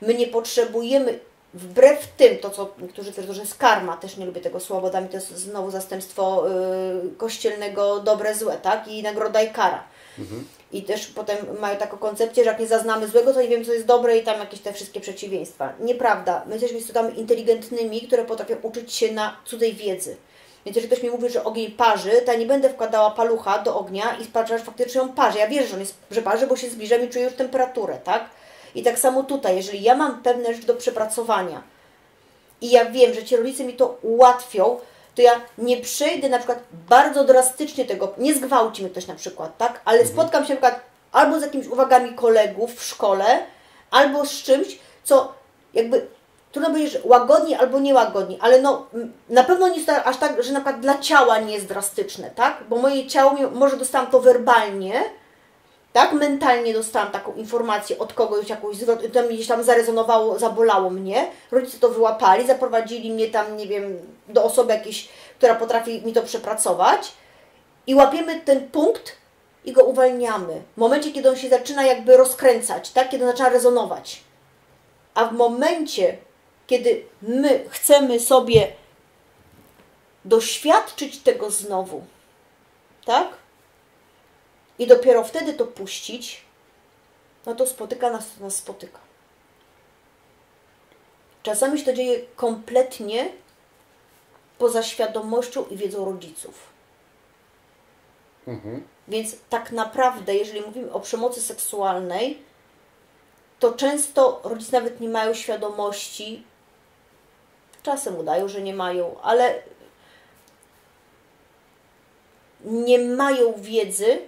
My nie potrzebujemy, wbrew tym, to co niektórzy twierdzą, że jest karma, też nie lubię tego słowa, dla mnie to jest znowu zastępstwo kościelnego dobre, złe, tak? I nagroda i kara. I też potem mają taką koncepcję, że jak nie zaznamy złego, to nie wiem, co jest dobre i tam jakieś te wszystkie przeciwieństwa. Nieprawda. My jesteśmy istotami inteligentnymi, które potrafią uczyć się na cudzej wiedzy. Więc jeżeli ktoś mi mówi, że ogień parzy, to ja nie będę wkładała palucha do ognia i sprawdzać, że faktycznie on parzy. Ja wierzę, że on jest, że parzy, bo się zbliżam i czuję już temperaturę, tak? I tak samo tutaj, jeżeli ja mam pewne rzeczy do przepracowania i ja wiem, że Ci rodzice mi to ułatwią, to ja nie przejdę na przykład bardzo drastycznie tego, nie zgwałci mnie ktoś na przykład, tak? Ale spotkam się na przykład albo z jakimiś uwagami kolegów w szkole, albo z czymś, co jakby, trudno powiedzieć, że łagodniej albo niełagodniej, ale no na pewno nie jest aż tak, że na przykład dla ciała nie jest drastyczne, tak? Bo moje ciało, może dostałam to werbalnie, tak? Mentalnie dostałam taką informację od kogoś, jakąś zwrot, to mi gdzieś tam zarezonowało, zabolało mnie. Rodzice to wyłapali, zaprowadzili mnie tam, nie wiem, do osoby jakiejś, która potrafi mi to przepracować i łapiemy ten punkt i go uwalniamy. W momencie, kiedy on się zaczyna jakby rozkręcać, tak? Kiedy on zaczyna rezonować. A w momencie, kiedy my chcemy sobie doświadczyć tego znowu, tak? I dopiero wtedy to puścić, no to spotyka nas, to nas spotyka. Czasami się to dzieje kompletnie poza świadomością i wiedzą rodziców. Więc tak naprawdę, jeżeli mówimy o przemocy seksualnej, to często rodzice nawet nie mają świadomości, czasem udają, że nie mają, ale nie mają wiedzy,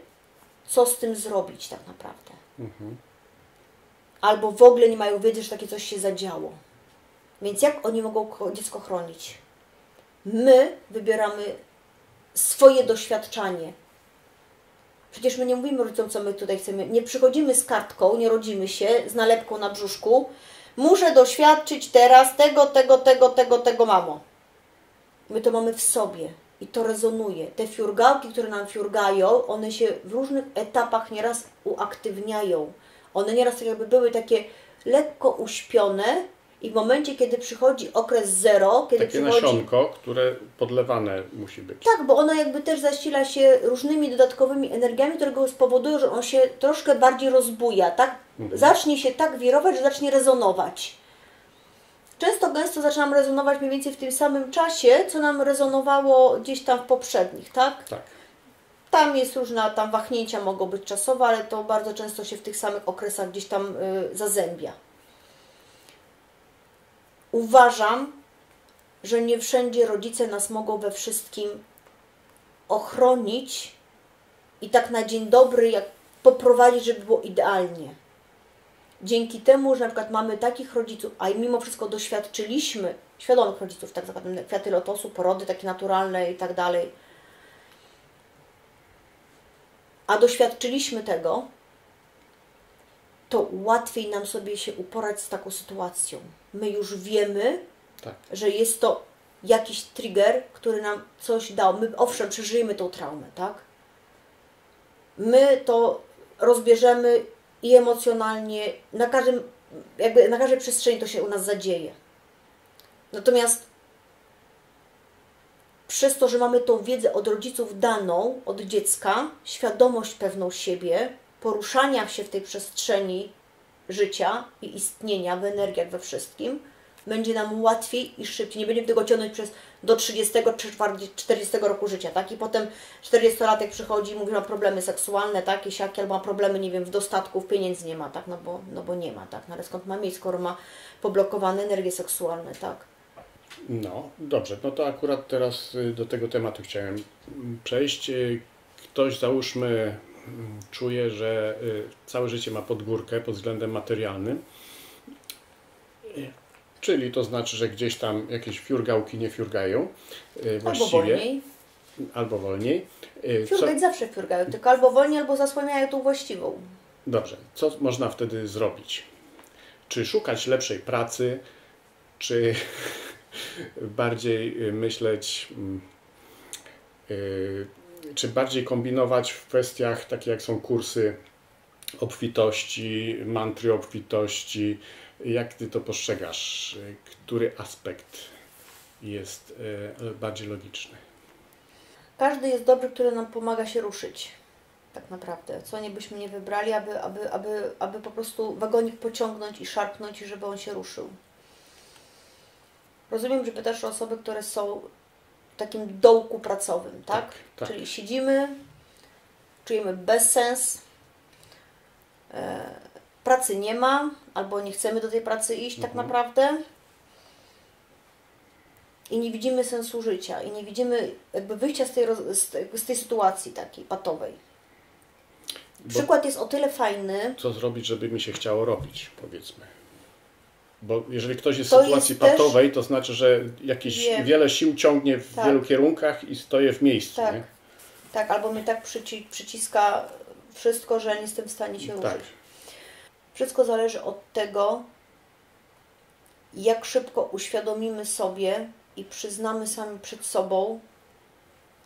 co z tym zrobić tak naprawdę. Albo w ogóle nie mają wiedzy, że takie coś się zadziało. Więc jak oni mogą dziecko chronić? My wybieramy swoje doświadczanie. Przecież my nie mówimy rodzicom, co my tutaj chcemy. Nie przychodzimy z kartką, nie rodzimy się z nalepką na brzuszku. Muszę doświadczyć teraz tego, mamo. My to mamy w sobie. I to rezonuje. Te fiurgałki, które nam fiurgają, one się w różnych etapach nieraz uaktywniają. One nieraz tak jakby były takie lekko uśpione I w momencie, kiedy przychodzi okres 0, kiedy Takie przychodzi... nasionko, które podlewane musi być. Tak, bo ono jakby też zasila się różnymi dodatkowymi energiami, które go spowodują, że on się troszkę bardziej rozbuja, tak? Zacznie się tak wirować, że zacznie rezonować. Często gęsto zaczynam rezonować mniej więcej w tym samym czasie, co nam rezonowało gdzieś tam w poprzednich, tak? Tak. Tam jest różna, tam wahnięcia mogą być czasowe, ale to bardzo często się w tych samych okresach gdzieś tam zazębia. Uważam, że nie wszędzie rodzice nas mogą we wszystkim ochronić i tak na dzień dobry jak poprowadzić, żeby było idealnie. Dzięki temu, że na przykład mamy takich rodziców, a mimo wszystko doświadczyliśmy świadomych rodziców, tak naprawdę kwiaty lotosu, porody takie naturalne i tak dalej, a doświadczyliśmy tego, to łatwiej nam sobie się uporać z taką sytuacją. My już wiemy, Tak. że jest to jakiś trigger, który nam coś dał. My owszem, przeżyjemy tą traumę, tak? My to rozbierzemy i emocjonalnie, na każdej przestrzeni to się u nas zadzieje. Natomiast przez to, że mamy tą wiedzę od rodziców daną, od dziecka, świadomość pewną siebie, poruszania się w tej przestrzeni życia i istnienia w energiach, we wszystkim, będzie nam łatwiej i szybciej. Nie będziemy tego ciągnąć do 30 czy 40 roku życia, tak? I potem 40-latek przychodzi i mówi, że ma problemy seksualne, tak? I siakie, albo ma problemy, nie wiem, w dostatku, pieniędzy nie ma, tak? No bo nie ma, tak? No ale skąd ma mieć, skoro ma poblokowane energie seksualne, tak? No, dobrze. No to akurat teraz do tego tematu chciałem przejść. Ktoś, załóżmy, czuje, że całe życie ma pod górkę pod względem materialnym. Czyli to znaczy, że gdzieś tam jakieś fiurgałki nie fiurgają właściwie. Albo wolniej. Fiurgać zawsze fiurgają, tylko albo wolniej, albo zasłaniają tą właściwą. Dobrze. Co można wtedy zrobić? Czy szukać lepszej pracy, czy bardziej myśleć, czy bardziej kombinować w kwestiach takie jak są kursy obfitości, mantry obfitości. Jak Ty to postrzegasz? Który aspekt jest bardziej logiczny? Każdy jest dobry, który nam pomaga się ruszyć. Tak naprawdę. Co nie byśmy nie wybrali, aby po prostu wagonik pociągnąć i szarpnąć, i żeby on się ruszył. Rozumiem, że pytasz o osoby, które są w takim dołku pracowym, tak? Tak. Czyli siedzimy, czujemy bezsens, pracy nie ma, albo nie chcemy do tej pracy iść tak naprawdę i nie widzimy sensu życia i nie widzimy jakby wyjścia z tej sytuacji takiej patowej. Przykład jest o tyle fajny. Co zrobić, żeby mi się chciało robić, powiedzmy? Bo jeżeli ktoś jest w sytuacji patowej, to znaczy, że wiele sił ciągnie w wielu kierunkach i stoję w miejscu. Tak, nie? Tak, albo mnie tak przyciska wszystko, że nie jestem w stanie się ruszyć. Wszystko zależy od tego, jak szybko uświadomimy sobie i przyznamy sami przed sobą,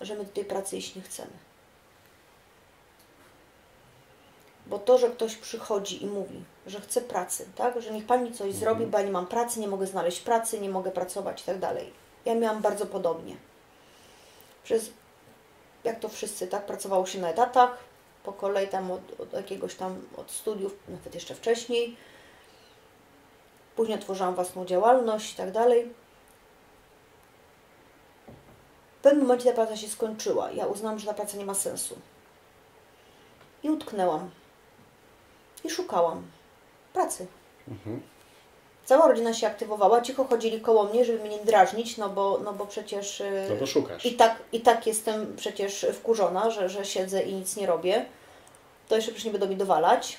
że my do tej pracy iść nie chcemy. Bo to, że ktoś przychodzi i mówi, że chce pracy, tak? Że niech Pan mi coś zrobi, bo ja nie mam pracy, nie mogę znaleźć pracy, nie mogę pracować i tak dalej. Ja miałam bardzo podobnie. Jak to wszyscy, tak? Pracowało się na etatach, po kolei tam od studiów, nawet jeszcze wcześniej. Później otworzyłam własną działalność i tak dalej. W pewnym momencie ta praca się skończyła. Ja uznałam, że ta praca nie ma sensu. I utknęłam. I szukałam pracy. Cała rodzina się aktywowała, cicho chodzili koło mnie, żeby mnie nie drażnić, no bo przecież... No bo szukasz. I tak jestem przecież wkurzona, że siedzę i nic nie robię. To jeszcze przecież nie będą mi dowalać.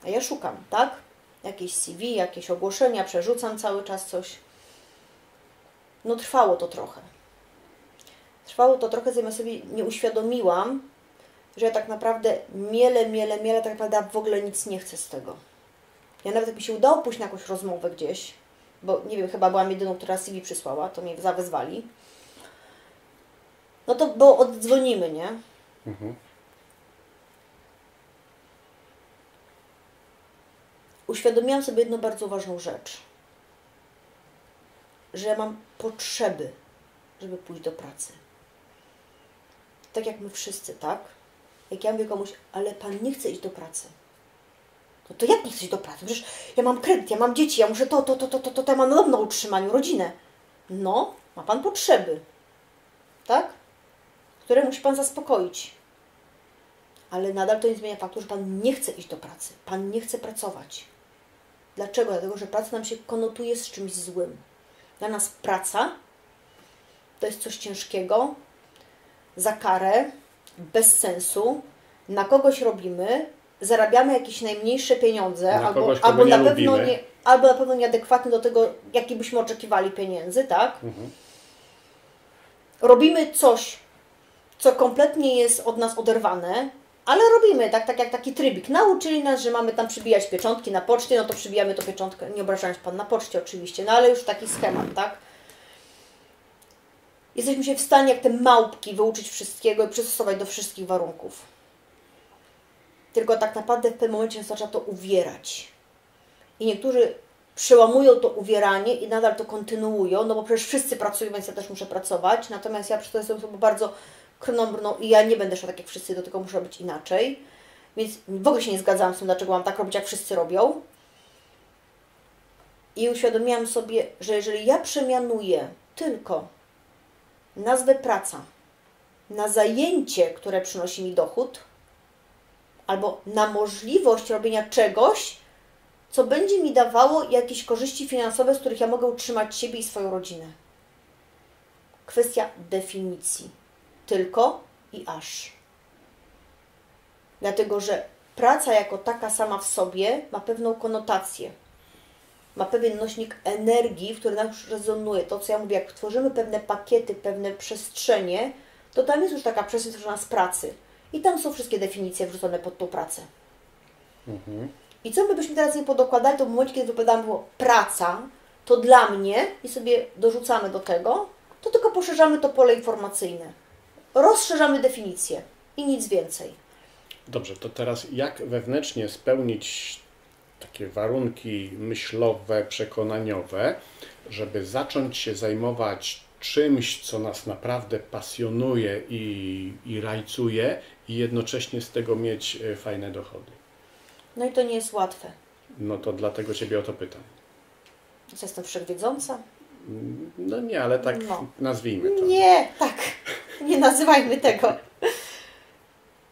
A ja szukam, tak? Jakieś CV, jakieś ogłoszenia, przerzucam cały czas coś. No trwało to trochę. Zanim ja sobie nie uświadomiłam, że ja tak naprawdę miele, tak naprawdę w ogóle nic nie chcę z tego. Ja nawet jak mi się udało pójść na jakąś rozmowę gdzieś, bo nie wiem, chyba byłam jedyną, która CV przysłała, to mnie zawezwali. No to było oddzwonimy, nie? Uświadomiłam sobie jedną bardzo ważną rzecz. że ja mam potrzeby, żeby pójść do pracy. Tak jak my wszyscy, tak? Jak ja mówię komuś, ale Pan nie chce iść do pracy. No to jak nie chce iść do pracy? Przecież ja mam kredyt, ja mam dzieci, ja muszę to, ja mam dom na utrzymaniu, rodzinę. No, ma Pan potrzeby, tak? Które musi Pan zaspokoić. Ale nadal to nie zmienia faktu, że Pan nie chce iść do pracy. Pan nie chce pracować. Dlaczego? Dlatego, że praca nam się konotuje z czymś złym. Dla nas praca to jest coś ciężkiego, za karę, bez sensu, na kogoś robimy, zarabiamy jakieś najmniejsze pieniądze, albo na pewno nieadekwatne do tego, jaki byśmy oczekiwali pieniędzy, tak? Robimy coś, co kompletnie jest od nas oderwane, ale robimy, tak jak taki trybik. Nauczyli nas, że mamy tam przybijać pieczątki na poczcie, no to przybijamy tą pieczątkę, nie obrażając Pan, na poczcie oczywiście, no ale już taki schemat, tak? Jesteśmy się w stanie jak te małpki wyuczyć wszystkiego i przystosować do wszystkich warunków. Tylko tak naprawdę w pewnym momencie zaczyna to uwierać. I niektórzy przełamują to uwieranie i nadal to kontynuują, no bo przecież wszyscy pracują, więc ja też muszę pracować. Natomiast ja przy to jestem osobą bardzo krnąbrną i ja nie będę szła tak jak wszyscy, do tego muszę robić inaczej. Więc w ogóle się nie zgadzałam z tym, dlaczego mam tak robić, jak wszyscy robią. I uświadomiłam sobie, że jeżeli ja przemianuję tylko nazwę praca na zajęcie, które przynosi mi dochód, albo na możliwość robienia czegoś, co będzie mi dawało jakieś korzyści finansowe, z których ja mogę utrzymać siebie i swoją rodzinę. Kwestia definicji. Tylko i aż. Dlatego, że praca jako taka sama w sobie ma pewną konotację. Ma pewien nośnik energii, w który nas rezonuje. To, co ja mówię, jak tworzymy pewne pakiety, pewne przestrzenie, to tam jest już taka przestrzeń stworzona z pracy. I tam są wszystkie definicje wrzucone pod tą pracę. I co my byśmy teraz nie podokładali, to w momencie, kiedy wypowiadamy było praca, to dla mnie, i sobie dorzucamy do tego, to tylko poszerzamy to pole informacyjne. Rozszerzamy definicję i nic więcej. Dobrze, to teraz jak wewnętrznie spełnić takie warunki myślowe, przekonaniowe, żeby zacząć się zajmować czymś, co nas naprawdę pasjonuje i rajcuje i jednocześnie z tego mieć fajne dochody? No i to nie jest łatwe. No to dlatego Ciebie o to pytam. Jestem wszechwiedząca? No nie, ale tak nazwijmy to. Nie, tak. Nie nazywajmy tego.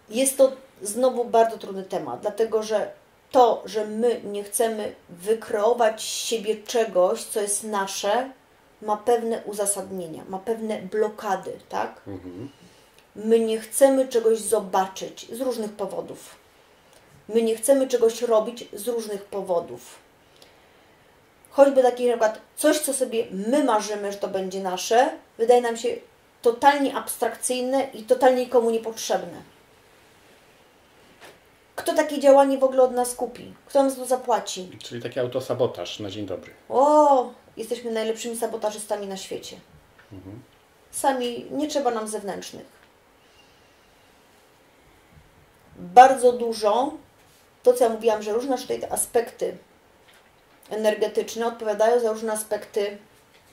Jest to znowu bardzo trudny temat, dlatego że to, że my nie chcemy wykreować z siebie czegoś, co jest nasze, ma pewne uzasadnienia, ma pewne blokady, tak? My nie chcemy czegoś zobaczyć z różnych powodów. My nie chcemy czegoś robić z różnych powodów. Choćby taki na przykład coś, co sobie my marzymy, że to będzie nasze, wydaje nam się totalnie abstrakcyjne i totalnie nikomu niepotrzebne. Kto takie działanie w ogóle od nas kupi? Kto nam za to zapłaci? Czyli taki autosabotaż na dzień dobry. O, jesteśmy najlepszymi sabotażystami na świecie. Sami, nie trzeba nam zewnętrznych. Bardzo dużo, to co ja mówiłam, że różne tutaj te aspekty energetyczne odpowiadają za różne aspekty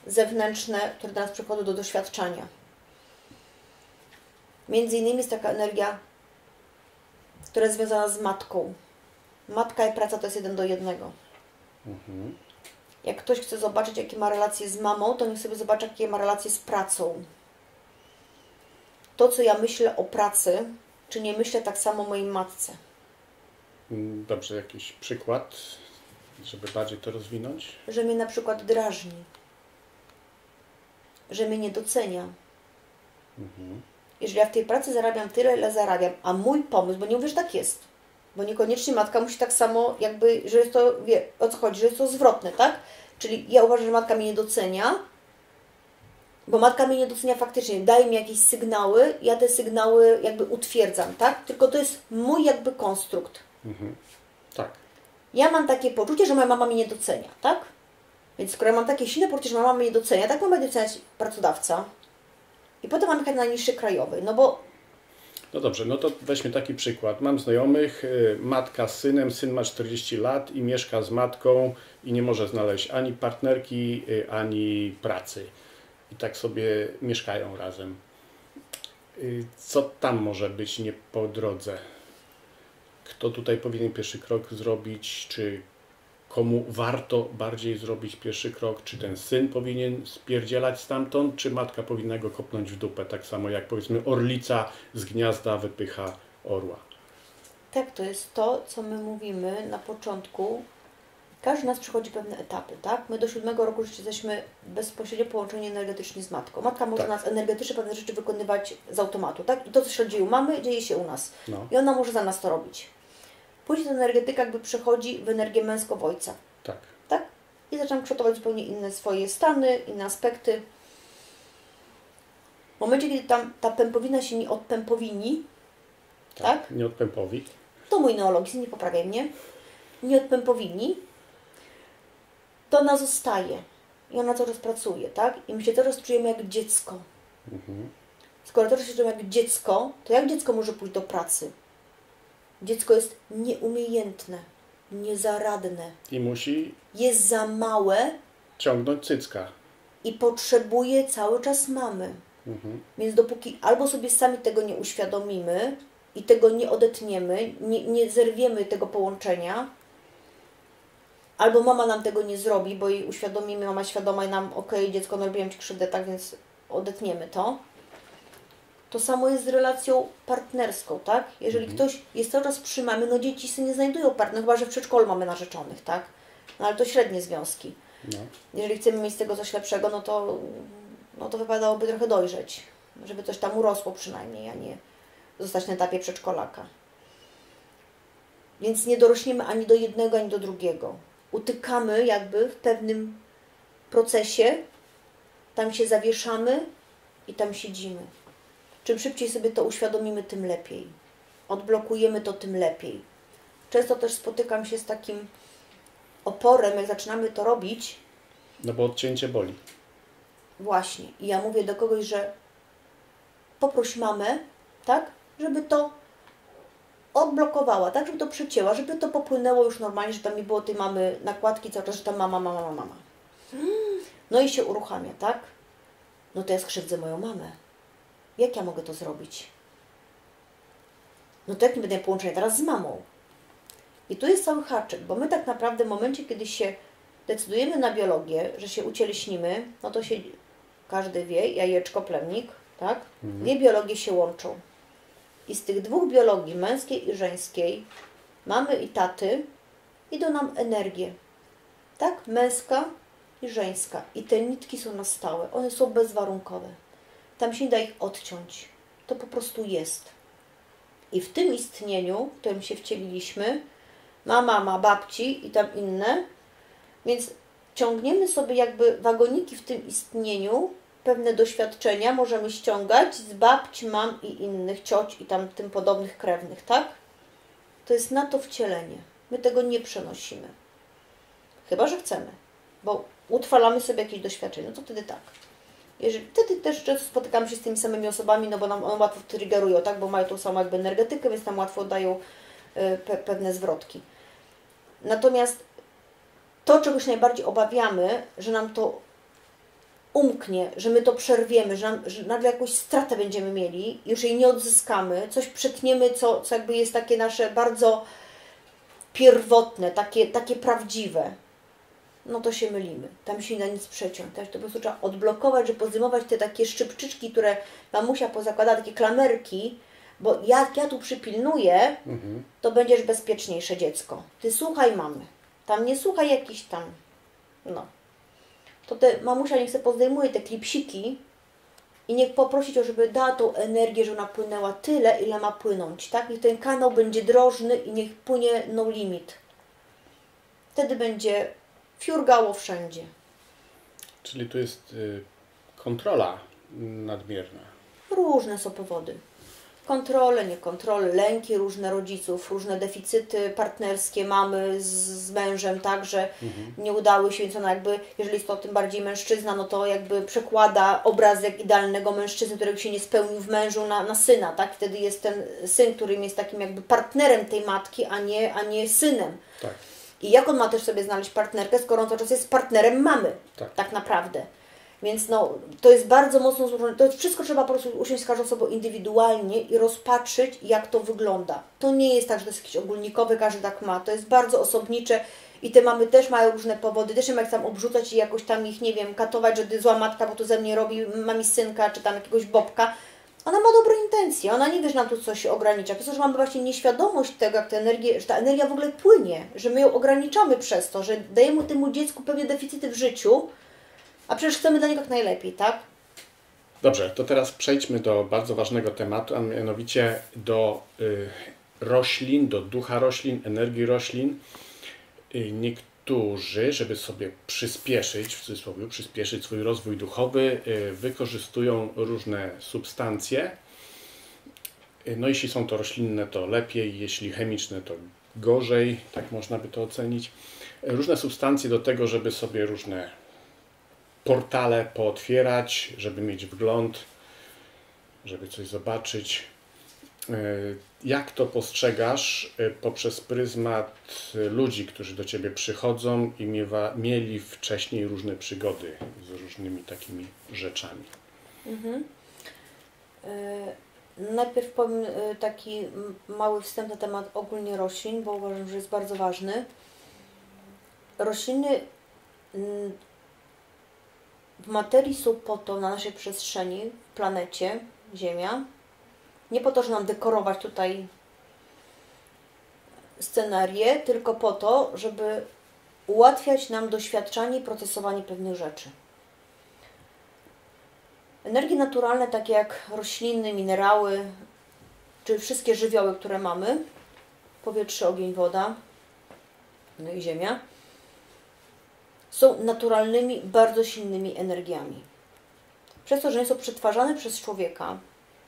zewnętrzne, które do nas przychodzą do doświadczania. Między innymi jest taka energia, która jest związana z matką. Matka i praca to jest 1:1. Jak ktoś chce zobaczyć, jakie ma relacje z mamą, to niech sobie zobaczy, jakie ma relacje z pracą. To, co ja myślę o pracy, czy nie myślę tak samo o mojej matce. Dobrze, jakiś przykład, żeby bardziej to rozwinąć? Że mnie na przykład drażni. Że mnie nie docenia. Jeżeli ja w tej pracy zarabiam tyle, ile zarabiam, a mój pomysł, bo nie mówię, że tak jest, bo niekoniecznie matka musi tak samo jakby, że jest to, wie o co chodzi, że jest to zwrotne, tak? Czyli ja uważam, że matka mnie nie docenia, bo matka mnie nie docenia faktycznie, daje mi jakieś sygnały, ja te sygnały jakby utwierdzam, tak? Tylko to jest mój jakby konstrukt. Tak. Ja mam takie poczucie, że moja mama mnie nie docenia, tak? Więc skoro ja mam takie silne poczucie, że moja mama mnie nie docenia, tak ma będzie doceniać pracodawca. I potem mam jechać na niższy krajowy, no bo... No dobrze, no to weźmy taki przykład. Mam znajomych, matka z synem, syn ma 40 lat i mieszka z matką i nie może znaleźć ani partnerki, ani pracy. I tak sobie mieszkają razem. Co tam może być nie po drodze? Kto tutaj powinien pierwszy krok zrobić? Czy komu warto bardziej zrobić pierwszy krok? Czy ten syn powinien spierdzielać stamtąd, czy matka powinna go kopnąć w dupę? Tak samo jak powiedzmy orlica z gniazda wypycha orła. Tak, to jest to, co my mówimy na początku. Każdy z nas przechodzi pewne etapy, tak? My do 7 roku życia jesteśmy bezpośrednio połączeni energetycznie z matką. Matka może Tak. nas energetycznie pewne rzeczy wykonywać z automatu, tak? I to, co się dzieje u mamy, dzieje się u nas. No, I ona może za nas to robić. Później ta energetyka jakby przechodzi w energię męsko-ojca, tak. tak? I zaczynam kształtować zupełnie inne swoje stany, inne aspekty. W momencie, kiedy tam ta pępowina się nie odpępowini, tak? Nie odpępowi. To mój neologizm, nie poprawiaj mnie. Nie odpępowini, to ona zostaje. I ona cały czas pracuje, tak? I my się cały czas czujemy jak dziecko. Skoro cały czas się czujemy jak dziecko, to jak dziecko może pójść do pracy? Dziecko jest nieumiejętne, niezaradne, I musi jest za małe ciągnąć cycka. i potrzebuje cały czas mamy. Więc dopóki albo sobie sami tego nie uświadomimy i tego nie odetniemy, nie zerwiemy tego połączenia, albo mama nam tego nie zrobi, bo jej uświadomimy, mama świadoma i nam, okej, dziecko, narobiłem Ci krzywdę, tak więc odetniemy to. To samo jest z relacją partnerską, tak? Jeżeli ktoś jest cały czas przy mamie, no dzieci sobie nie znajdują partnerów, chyba że w przedszkolu mamy narzeczonych, tak? No ale to średnie związki. No. Jeżeli chcemy mieć z tego coś lepszego, no to wypadałoby trochę dojrzeć, żeby coś tam urosło przynajmniej, a nie zostać na etapie przedszkolaka. Więc nie dorośniemy ani do jednego, ani do drugiego. Utykamy jakby w pewnym procesie, tam się zawieszamy i tam siedzimy. Czym szybciej sobie to uświadomimy, tym lepiej. Odblokujemy to, tym lepiej. Często też spotykam się z takim oporem, jak zaczynamy to robić. No bo odcięcie boli. Właśnie. I ja mówię do kogoś, że poproś mamę, tak, żeby to odblokowała, tak, żeby to przecięła, żeby to popłynęło już normalnie, że tam nie było tej mamy nakładki cały czas, że tam mama. No i się uruchamia, tak? No to ja skrzywdzę moją mamę. Jak ja mogę to zrobić? No to jak nie będę połączenia teraz z mamą? I tu jest cały haczyk, bo my tak naprawdę w momencie, kiedy się decydujemy na biologię, że się ucieleśnimy, no to się, każdy wie, jajeczko, plemnik, tak? Dwie biologie się łączą. I z tych dwóch biologii, męskiej i żeńskiej, mamy i taty, idą nam energie. Tak? Męska i żeńska. I te nitki są na stałe. One są bezwarunkowe. Tam się nie da ich odciąć. To po prostu jest. I w tym istnieniu, w którym się wcieliliśmy, ma mama, babci i tam inne, więc ciągniemy sobie jakby wagoniki w tym istnieniu, pewne doświadczenia możemy ściągać z babci, mam i innych, cioć i tam tym podobnych krewnych, tak? To jest na to wcielenie. My tego nie przenosimy. Chyba że chcemy, bo utrwalamy sobie jakieś doświadczenie, no to wtedy tak. Wtedy też często spotykamy się z tymi samymi osobami, no bo nam one łatwo triggerują, tak? Bo mają tą samą jakby energetykę, więc nam łatwo dają pewne zwrotki. Natomiast to, czego się najbardziej obawiamy, że nam to umknie, że my to przerwiemy, że nagle jakąś stratę będziemy mieli, już jej nie odzyskamy, coś przetniemy, co jakby jest takie nasze bardzo pierwotne, takie prawdziwe, no to się mylimy. Tam się nie da nic przeciąć. To po prostu trzeba odblokować, żeby pozdejmować te takie szczypczyczki, które mamusia pozakłada, takie klamerki, bo jak ja tu przypilnuję, to będziesz bezpieczniejsze dziecko. Ty słuchaj mamy. Tam nie słuchaj jakiś tam, no. To mamusia niech sobie pozdejmuje te klipsiki i niech poprosić ją, żeby dała tą energię, że ona płynęła tyle, ile ma płynąć, tak? Niech ten kanał będzie drożny i niech płynie no limit. Wtedy będzie fiurgało wszędzie. Czyli tu jest kontrola nadmierna. Różne są powody. Kontrole, niekontrole, lęki różne rodziców, różne deficyty partnerskie mamy z mężem, tak, że nie udały się, więc ona jakby, jeżeli jest to tym bardziej mężczyzna, no to jakby przekłada obrazek idealnego mężczyzny, którego się nie spełnił w mężu na syna, tak? Wtedy jest ten syn, którym jest takim jakby partnerem tej matki, a nie synem. Tak. I jak on ma też sobie znaleźć partnerkę, skoro on cały czas jest partnerem mamy, tak naprawdę. Więc no, to jest bardzo mocno złożone. To wszystko trzeba po prostu usiąść z każdą osobą indywidualnie i rozpatrzyć, jak to wygląda. To nie jest tak, że to jest jakiś ogólnikowy, każdy tak ma. To jest bardzo osobnicze i te mamy też mają różne powody. Też nie ma jak tam obrzucać i jakoś tam ich, nie wiem, katować, że ty zła matka, bo to ze mnie robi, mam synka, czy tam jakiegoś bobka. Ona ma dobre intencje, ona nie wie, że nam tu coś ogranicza. Przez to, że mamy właśnie nieświadomość tego, jak że ta energia w ogóle płynie, że my ją ograniczamy przez to, że dajemy temu dziecku pewne deficyty w życiu, a przecież chcemy dla niego jak najlepiej, tak? Dobrze, to teraz przejdźmy do bardzo ważnego tematu, a mianowicie do roślin, do ducha roślin, energii roślin. Niektórzy, żeby sobie przyspieszyć, w cudzysłowie, przyspieszyć swój rozwój duchowy, wykorzystują różne substancje. No jeśli są to roślinne, to lepiej, jeśli chemiczne, to gorzej, tak można by to ocenić. Różne substancje do tego, żeby sobie różne portale pootwierać, żeby mieć wgląd, żeby coś zobaczyć. Jak to postrzegasz poprzez pryzmat ludzi, którzy do Ciebie przychodzą i mieli wcześniej różne przygody z różnymi takimi rzeczami? Najpierw powiem taki mały wstęp na temat ogólnie roślin, bo uważam, że jest bardzo ważny. Rośliny w materii są po to, na naszej przestrzeni, w planecie Ziemia, nie po to, że nam dekorować tutaj scenarię, tylko po to, żeby ułatwiać nam doświadczanie i procesowanie pewnych rzeczy. Energie naturalne, takie jak rośliny, minerały, czy wszystkie żywioły, które mamy, powietrze, ogień, woda, no i ziemia, są naturalnymi, bardzo silnymi energiami. Przez to, że nie są przetwarzane przez człowieka,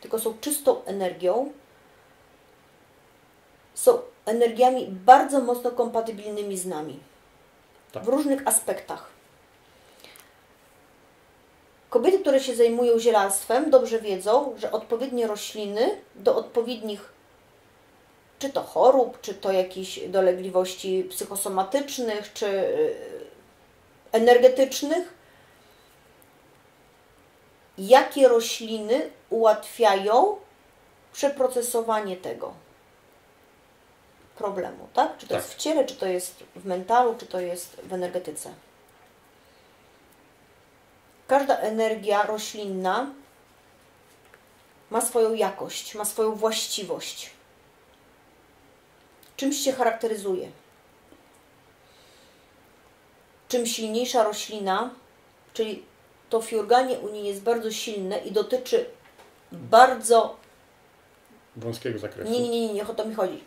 tylko są czystą energią, są energiami bardzo mocno kompatybilnymi z nami. W różnych aspektach. Kobiety, które się zajmują zielarstwem, dobrze wiedzą, że odpowiednie rośliny do odpowiednich czy to chorób, czy to jakichś dolegliwości psychosomatycznych, czy energetycznych, jakie rośliny ułatwiają przeprocesowanie tego problemu, tak? Czy to jest w ciele, czy to jest w mentalu, czy to jest w energetyce. Każda energia roślinna ma swoją jakość, ma swoją właściwość. Czymś się charakteryzuje. Czym silniejsza roślina, czyli to fiurganie u niej jest bardzo silne i dotyczy bardzo wąskiego zakresu. Nie, o to mi chodzi.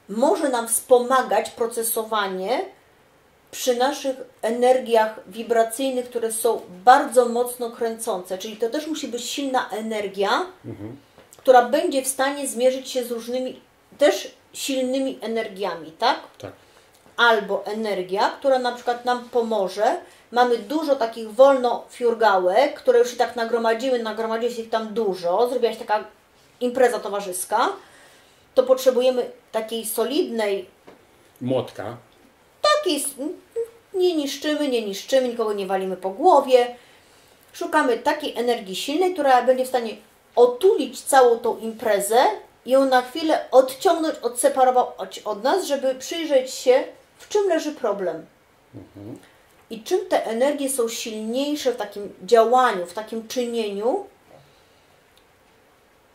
Może nam wspomagać procesowanie przy naszych energiach wibracyjnych, które są bardzo mocno kręcące. Czyli to też musi być silna energia, która będzie w stanie zmierzyć się z różnymi też silnymi energiami, tak? Tak. Albo energia, która na przykład nam pomoże. Mamy dużo takich wolnofiurgałek, które już się tak nagromadziły się ich tam dużo, zrobiła się taka impreza towarzyska, to potrzebujemy takiej solidnej młotka. Takiej, nie niszczymy, nikogo nie walimy po głowie. Szukamy takiej energii silnej, która będzie w stanie otulić całą tą imprezę i ją na chwilę odciągnąć, odseparować od nas, żeby przyjrzeć się, w czym leży problem. I czym te energie są silniejsze w takim działaniu, w takim czynieniu,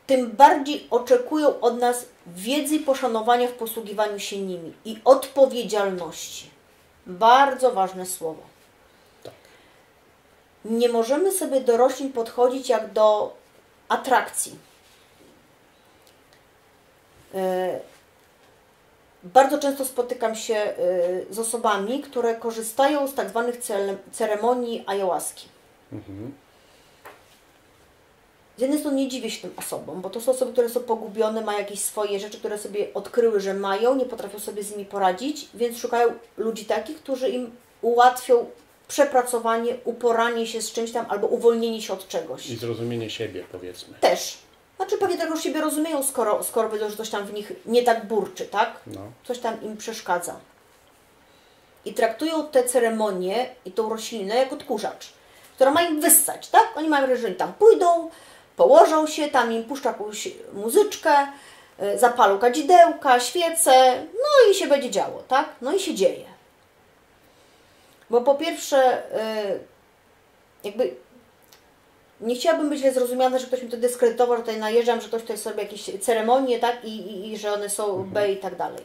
tym bardziej oczekują od nas wiedzy i poszanowania w posługiwaniu się nimi i odpowiedzialności. Bardzo ważne słowo. Tak. Nie możemy sobie do roślin podchodzić jak do atrakcji. Bardzo często spotykam się z osobami, które korzystają z tak zwanych ceremonii ayahuaski. Z jednej strony nie dziwię się tym osobom, bo to są osoby, które są pogubione, mają jakieś swoje rzeczy, które sobie odkryły, że mają, nie potrafią sobie z nimi poradzić, więc szukają ludzi takich, którzy im ułatwią przepracowanie, uporanie się z czymś tam albo uwolnienie się od czegoś. I zrozumienie siebie, powiedzmy. Też. Znaczy pewnie tego siebie rozumieją, skoro wiedzą, że coś tam w nich nie tak burczy, tak? No. Coś tam im przeszkadza. I traktują te ceremonie i tą roślinę jak odkurzacz, która ma im wyssać, tak? Oni mają wrażenie, że oni tam pójdą, położą się, tam im puszcza jakąś muzyczkę, zapalą kadzidełka, świece, no i się będzie działo, tak? No i się dzieje. Bo po pierwsze, jakby nie chciałabym być źle zrozumiana, że ktoś mi to dyskredytował, że tutaj najeżdżam, że ktoś tutaj sobie jakieś ceremonie, tak? I że one są B i tak dalej.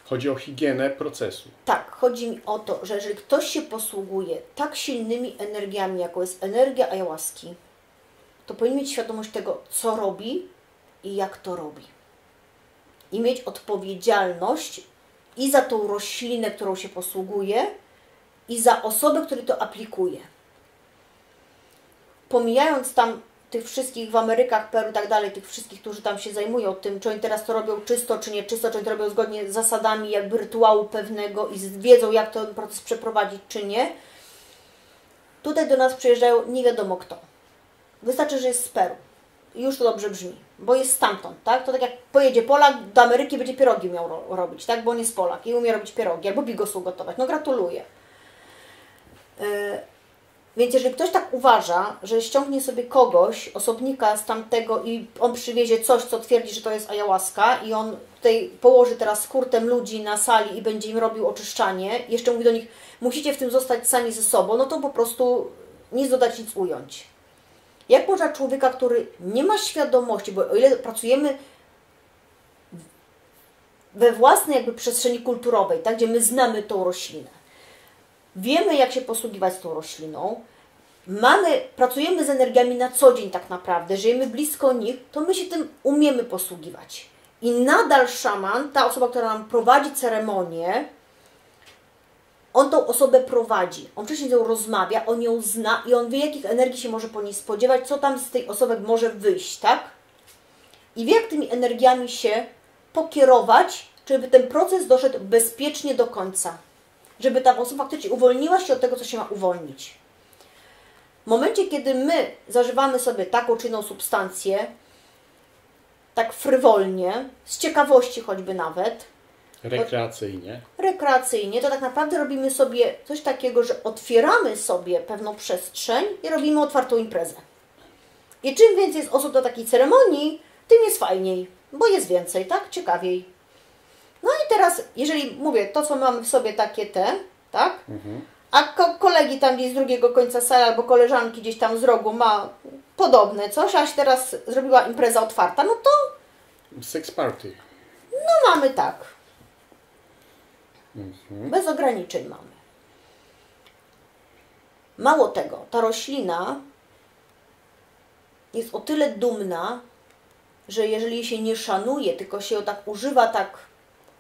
Chodzi o higienę procesu. Tak, chodzi mi o to, że jeżeli ktoś się posługuje tak silnymi energiami, jaką jest energia ayahuaski, to powinien mieć świadomość tego, co robi i jak to robi. I mieć odpowiedzialność i za tą roślinę, którą się posługuje, i za osobę, która to aplikuje. Pomijając tam tych wszystkich w Amerykach, Peru i tak dalej, tych wszystkich, którzy tam się zajmują tym, czy oni teraz to robią czysto, czy nieczysto, czy oni to robią zgodnie z zasadami jakby rytuału pewnego i wiedzą, jak ten proces przeprowadzić, czy nie. Tutaj do nas przyjeżdżają nie wiadomo kto. Wystarczy, że jest z Peru. I już to dobrze brzmi, bo jest stamtąd, tak? To tak jak pojedzie Polak do Ameryki, będzie pierogi miał robić, tak? Bo on jest Polak i umie robić pierogi, albo bigosу gotować. No gratuluję. Więc jeżeli ktoś tak uważa, że ściągnie sobie kogoś, osobnika z tamtego i on przywiezie coś, co twierdzi, że to jest ayahuasca i on tutaj położy teraz hurtem ludzi na sali i będzie im robił oczyszczanie, jeszcze mówi do nich, musicie w tym zostać sami ze sobą, no to po prostu nic dodać, nic ująć. Jak można człowieka, który nie ma świadomości, bo o ile pracujemy we własnej jakby przestrzeni kulturowej, tak, gdzie my znamy tą roślinę, wiemy, jak się posługiwać tą rośliną, pracujemy z energiami na co dzień tak naprawdę, żyjemy blisko nich, to my się tym umiemy posługiwać. I nadal szaman, ta osoba, która nam prowadzi ceremonię, on tą osobę prowadzi. On wcześniej z nią rozmawia, on ją zna i on wie, jakich energii się może po niej spodziewać, co tam z tej osoby może wyjść, tak? I wie, jak tymi energiami się pokierować, żeby ten proces doszedł bezpiecznie do końca. Żeby ta osoba faktycznie uwolniła się od tego, co się ma uwolnić. W momencie, kiedy my zażywamy sobie taką czy inną substancję, tak frywolnie, z ciekawości choćby nawet, rekreacyjnie, to tak naprawdę robimy sobie coś takiego, że otwieramy sobie pewną przestrzeń i robimy otwartą imprezę. I czym więcej jest osób do takiej ceremonii, tym jest fajniej, bo jest więcej, tak? Ciekawiej. No i teraz, jeżeli mówię, to co mamy w sobie takie tak? A kolegi tam gdzieś z drugiego końca sali albo koleżanki gdzieś tam z rogu ma podobne coś, aż teraz zrobiła impreza otwarta, no to... Sex party. No mamy tak. Bez ograniczeń mamy. Mało tego, ta roślina jest o tyle dumna, że jeżeli jej się nie szanuje, tylko się ją tak używa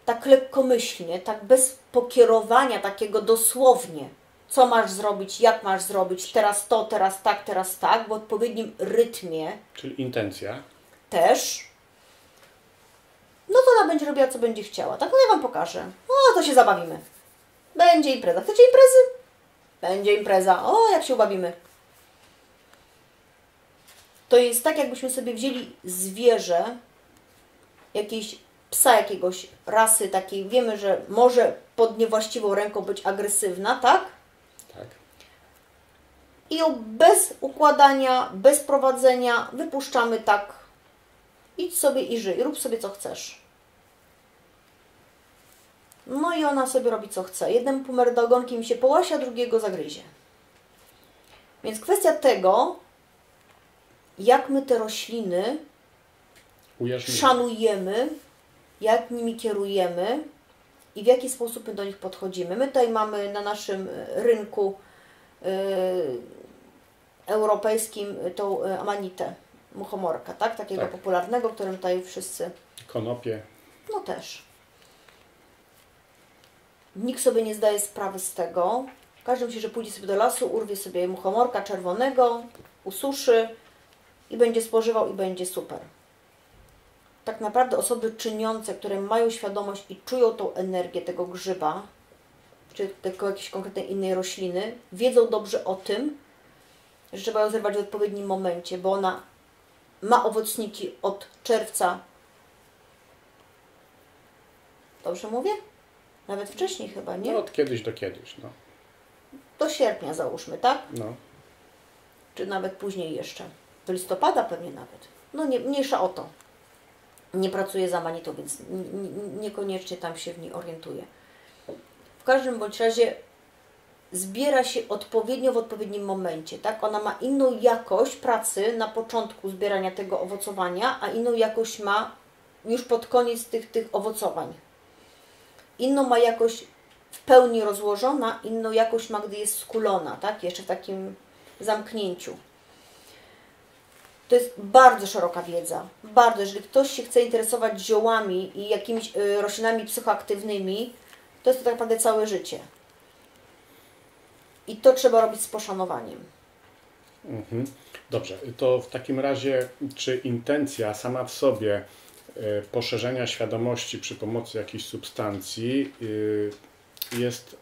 tak lekkomyślnie, tak bez pokierowania takiego dosłownie, co masz zrobić, jak masz zrobić, teraz to, teraz tak, w odpowiednim rytmie. Czyli intencja. Też. No to ona będzie robiła, co będzie chciała. Tak, no ja Wam pokażę. O, to się zabawimy. Będzie impreza. Chcecie imprezy? Będzie impreza. O, jak się ubawimy. To jest tak, jakbyśmy sobie wzięli zwierzę, psa jakiegoś rasy takiej, wiemy, że może pod niewłaściwą ręką być agresywna, tak? Tak. I ją bez układania, bez prowadzenia wypuszczamy tak. Idź sobie i żyj, rób sobie co chcesz. No i ona sobie robi co chce. Jednemu pomerda ogonkiem się połasia, drugiego zagryzie. Więc kwestia tego, jak my te rośliny szanujemy, jak nimi kierujemy i w jaki sposób my do nich podchodzimy. My tutaj mamy na naszym rynku europejskim tą amanitę, muchomorka, tak? Takiego popularnego, którym tutaj wszyscy... Konopie. No też. Nikt sobie nie zdaje sprawy z tego. Każdy myśli, że pójdzie sobie do lasu, urwie sobie muchomorka czerwonego, ususzy i będzie spożywał i będzie super. Tak naprawdę osoby czyniące, które mają świadomość i czują tą energię tego grzyba, czy tego jakiejś konkretnej innej rośliny, wiedzą dobrze o tym, że trzeba ją zerwać w odpowiednim momencie, bo ona ma owocniki od czerwca. Dobrze mówię? Nawet wcześniej chyba, nie? No od kiedyś do kiedyś, no. Do sierpnia załóżmy, tak? No. Czy nawet później jeszcze. Do listopada pewnie nawet. No nie, mniejsza o to. Nie pracuję za Manitą, więc niekoniecznie tam się w niej orientuję. W każdym bądź razie zbiera się odpowiednio w odpowiednim momencie, tak? Ona ma inną jakość pracy na początku zbierania tego owocowania, a inną jakość ma już pod koniec tych owocowań. Inną ma jakość w pełni rozłożona, inną jakość ma, gdy jest skulona, tak? Jeszcze w takim zamknięciu. To jest bardzo szeroka wiedza. Bardzo. Jeżeli ktoś się chce interesować ziołami i jakimiś roślinami psychoaktywnymi, to jest to tak naprawdę całe życie. I to trzeba robić z poszanowaniem. Mhm. Dobrze, to w takim razie, czy intencja sama w sobie poszerzenia świadomości przy pomocy jakiejś substancji jest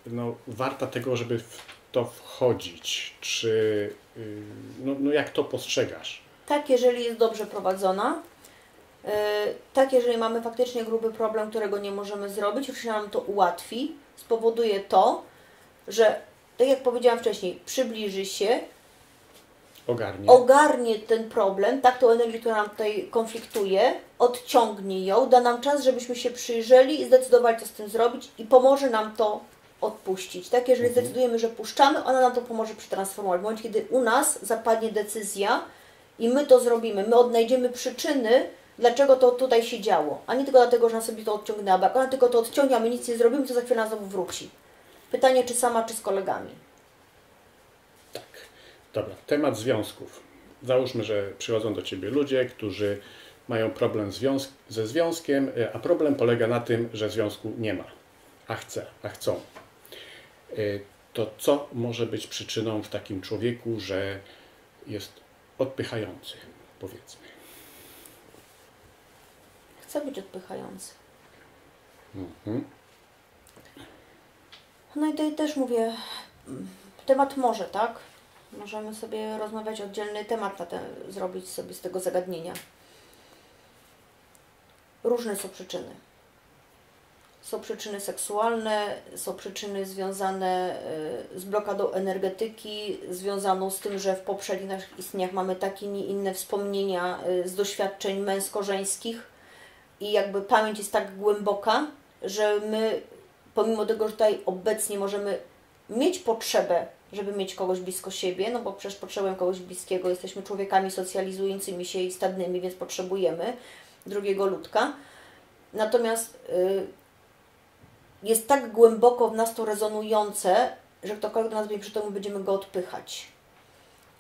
warta tego, żeby w to wchodzić? Czy jak to postrzegasz? Tak, jeżeli jest dobrze prowadzona. Tak, jeżeli mamy faktycznie gruby problem, którego nie możemy zrobić, już nam to ułatwi, spowoduje to, że, tak jak powiedziałam wcześniej, przybliży się, ogarnie ten problem, tak, tą energię, która nam tutaj konfliktuje, odciągnie ją, da nam czas, żebyśmy się przyjrzeli i zdecydowali, co z tym zrobić i pomoże nam to odpuścić. Tak, jeżeli zdecydujemy, że puszczamy, ona nam to pomoże przetransformować. W momencie, kiedy u nas zapadnie decyzja i my to zrobimy, my odnajdziemy przyczyny, dlaczego to tutaj się działo, a nie tylko dlatego, że ona sobie to odciągnęła, bo jak ona tylko to odciągnie, a my nic nie zrobimy, to za chwilę nas znowu wróci. Pytanie, czy sama, czy z kolegami. Tak. Dobra, temat związków. Załóżmy, że przychodzą do Ciebie ludzie, którzy mają problem ze związkiem, a problem polega na tym, że związku nie ma, a chcą. To co może być przyczyną w takim człowieku, że jest odpychający, powiedzmy? Chce być odpychający. Mhm. No i tutaj też mówię, temat może, tak? Możemy sobie rozmawiać oddzielny temat, zrobić sobie z tego zagadnienia. Różne są przyczyny. Są przyczyny seksualne, są przyczyny związane z blokadą energetyki, związaną z tym, że w poprzednich naszych istnieniach mamy takie, nie inne wspomnienia z doświadczeń męsko-żeńskich i jakby pamięć jest tak głęboka, że my, pomimo tego, że tutaj obecnie możemy mieć potrzebę, żeby mieć kogoś blisko siebie, no bo przecież potrzebujemy kogoś bliskiego, jesteśmy człowiekami socjalizującymi się i stadnymi, więc potrzebujemy drugiego ludka. Natomiast jest tak głęboko w nas to rezonujące, że ktokolwiek do nas będzie przytomny, będziemy go odpychać.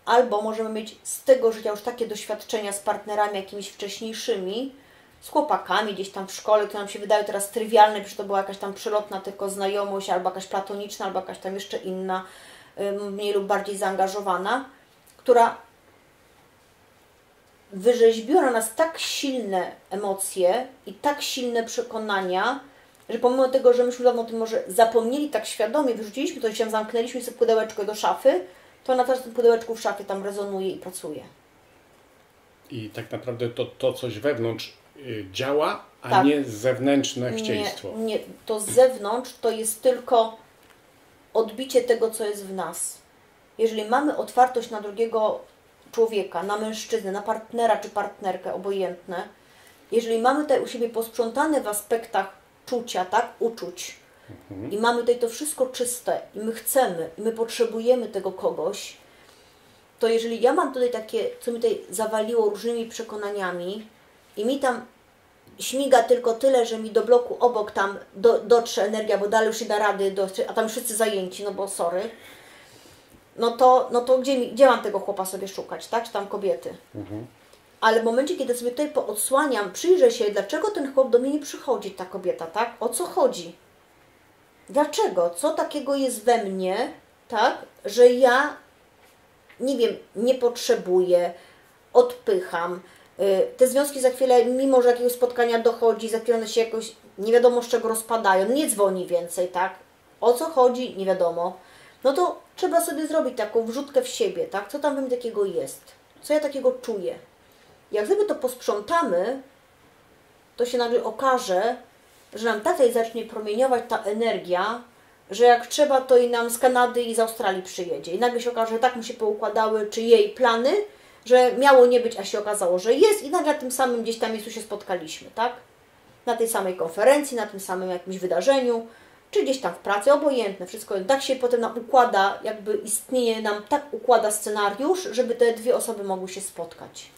Albo możemy mieć z tego życia już takie doświadczenia z partnerami jakimiś wcześniejszymi, z chłopakami gdzieś tam w szkole, które nam się wydają teraz trywialne, że to była jakaś tam przelotna tylko znajomość, albo jakaś platoniczna, albo jakaś tam jeszcze inna, mniej lub bardziej zaangażowana, która wyrzeźbiła na nas tak silne emocje i tak silne przekonania, że pomimo tego, że myśmy dawno o tym może zapomnieli tak świadomie, wyrzuciliśmy to się, zamknęliśmy sobie pudełeczko do szafy, to ona też w tym pudełeczku w szafie tam rezonuje i pracuje. I tak naprawdę to coś wewnątrz działa, a tak. nie zewnętrzne chcieństwo. Nie, to z zewnątrz to jest tylko odbicie tego, co jest w nas. Jeżeli mamy otwartość na drugiego człowieka, na mężczyznę, na partnera czy partnerkę, obojętne, jeżeli mamy tutaj u siebie posprzątane w aspektach czucia, tak, uczuć i mamy tutaj to wszystko czyste i my chcemy, i my potrzebujemy tego kogoś, to jeżeli ja mam tutaj takie, co mi tutaj zawaliło różnymi przekonaniami i mi tam śmiga tylko tyle, że mi do bloku obok tam dotrze energia, bo dalej już się da rady dotrzeć, a tam wszyscy zajęci, no bo sorry, no to gdzie mam tego chłopa sobie szukać, tak? Czy tam kobiety? Ale w momencie, kiedy sobie tutaj poodsłaniam, przyjrzę się, dlaczego ten chłop do mnie nie przychodzi, ta kobieta, tak? O co chodzi? Dlaczego? Co takiego jest we mnie, tak? Że ja, nie wiem, nie potrzebuję, odpycham. Te związki za chwilę, mimo że jakiegoś spotkania dochodzi, za chwilę one się jakoś nie wiadomo z czego rozpadają, nie dzwoni więcej, tak? O co chodzi? Nie wiadomo. No to trzeba sobie zrobić taką wrzutkę w siebie, tak? Co tam we mnie takiego jest? Co ja takiego czuję? Jak sobie to posprzątamy, to się nagle okaże, że nam tak tutaj zacznie promieniować ta energia, że jak trzeba, to i nam z Kanady i z Australii przyjedzie. I nagle się okaże, że tak mu się poukładały, czy jej plany, że miało nie być, a się okazało, że jest i nagle tym samym gdzieś tam miejscu się spotkaliśmy, tak? Na tej samej konferencji, na tym samym jakimś wydarzeniu, czy gdzieś tam w pracy, obojętne, wszystko. Tak się potem nam układa, jakby istnieje nam, tak układa scenariusz, żeby te dwie osoby mogły się spotkać.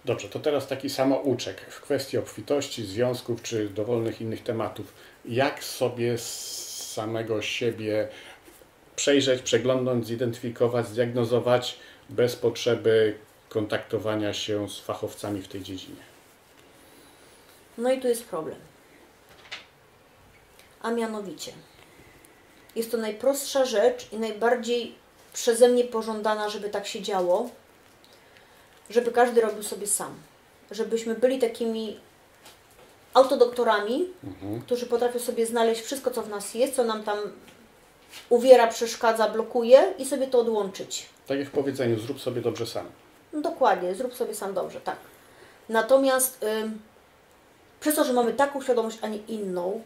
Dobrze, to teraz taki samouczek w kwestii obfitości, związków czy dowolnych innych tematów. Jak sobie z samego siebie przejrzeć, przeglądnąć, zidentyfikować, zdiagnozować bez potrzeby kontaktowania się z fachowcami w tej dziedzinie? No i tu jest problem. A mianowicie, jest to najprostsza rzecz i najbardziej przeze mnie pożądana, żeby tak się działo, żeby każdy robił sobie sam. Żebyśmy byli takimi autodoktorami, którzy potrafią sobie znaleźć wszystko, co w nas jest, co nam tam uwiera, przeszkadza, blokuje i sobie to odłączyć. Tak jak w powiedzeniu, zrób sobie dobrze sam. No dokładnie, zrób sobie sam dobrze, tak. Natomiast przez to, że mamy taką świadomość, a nie inną,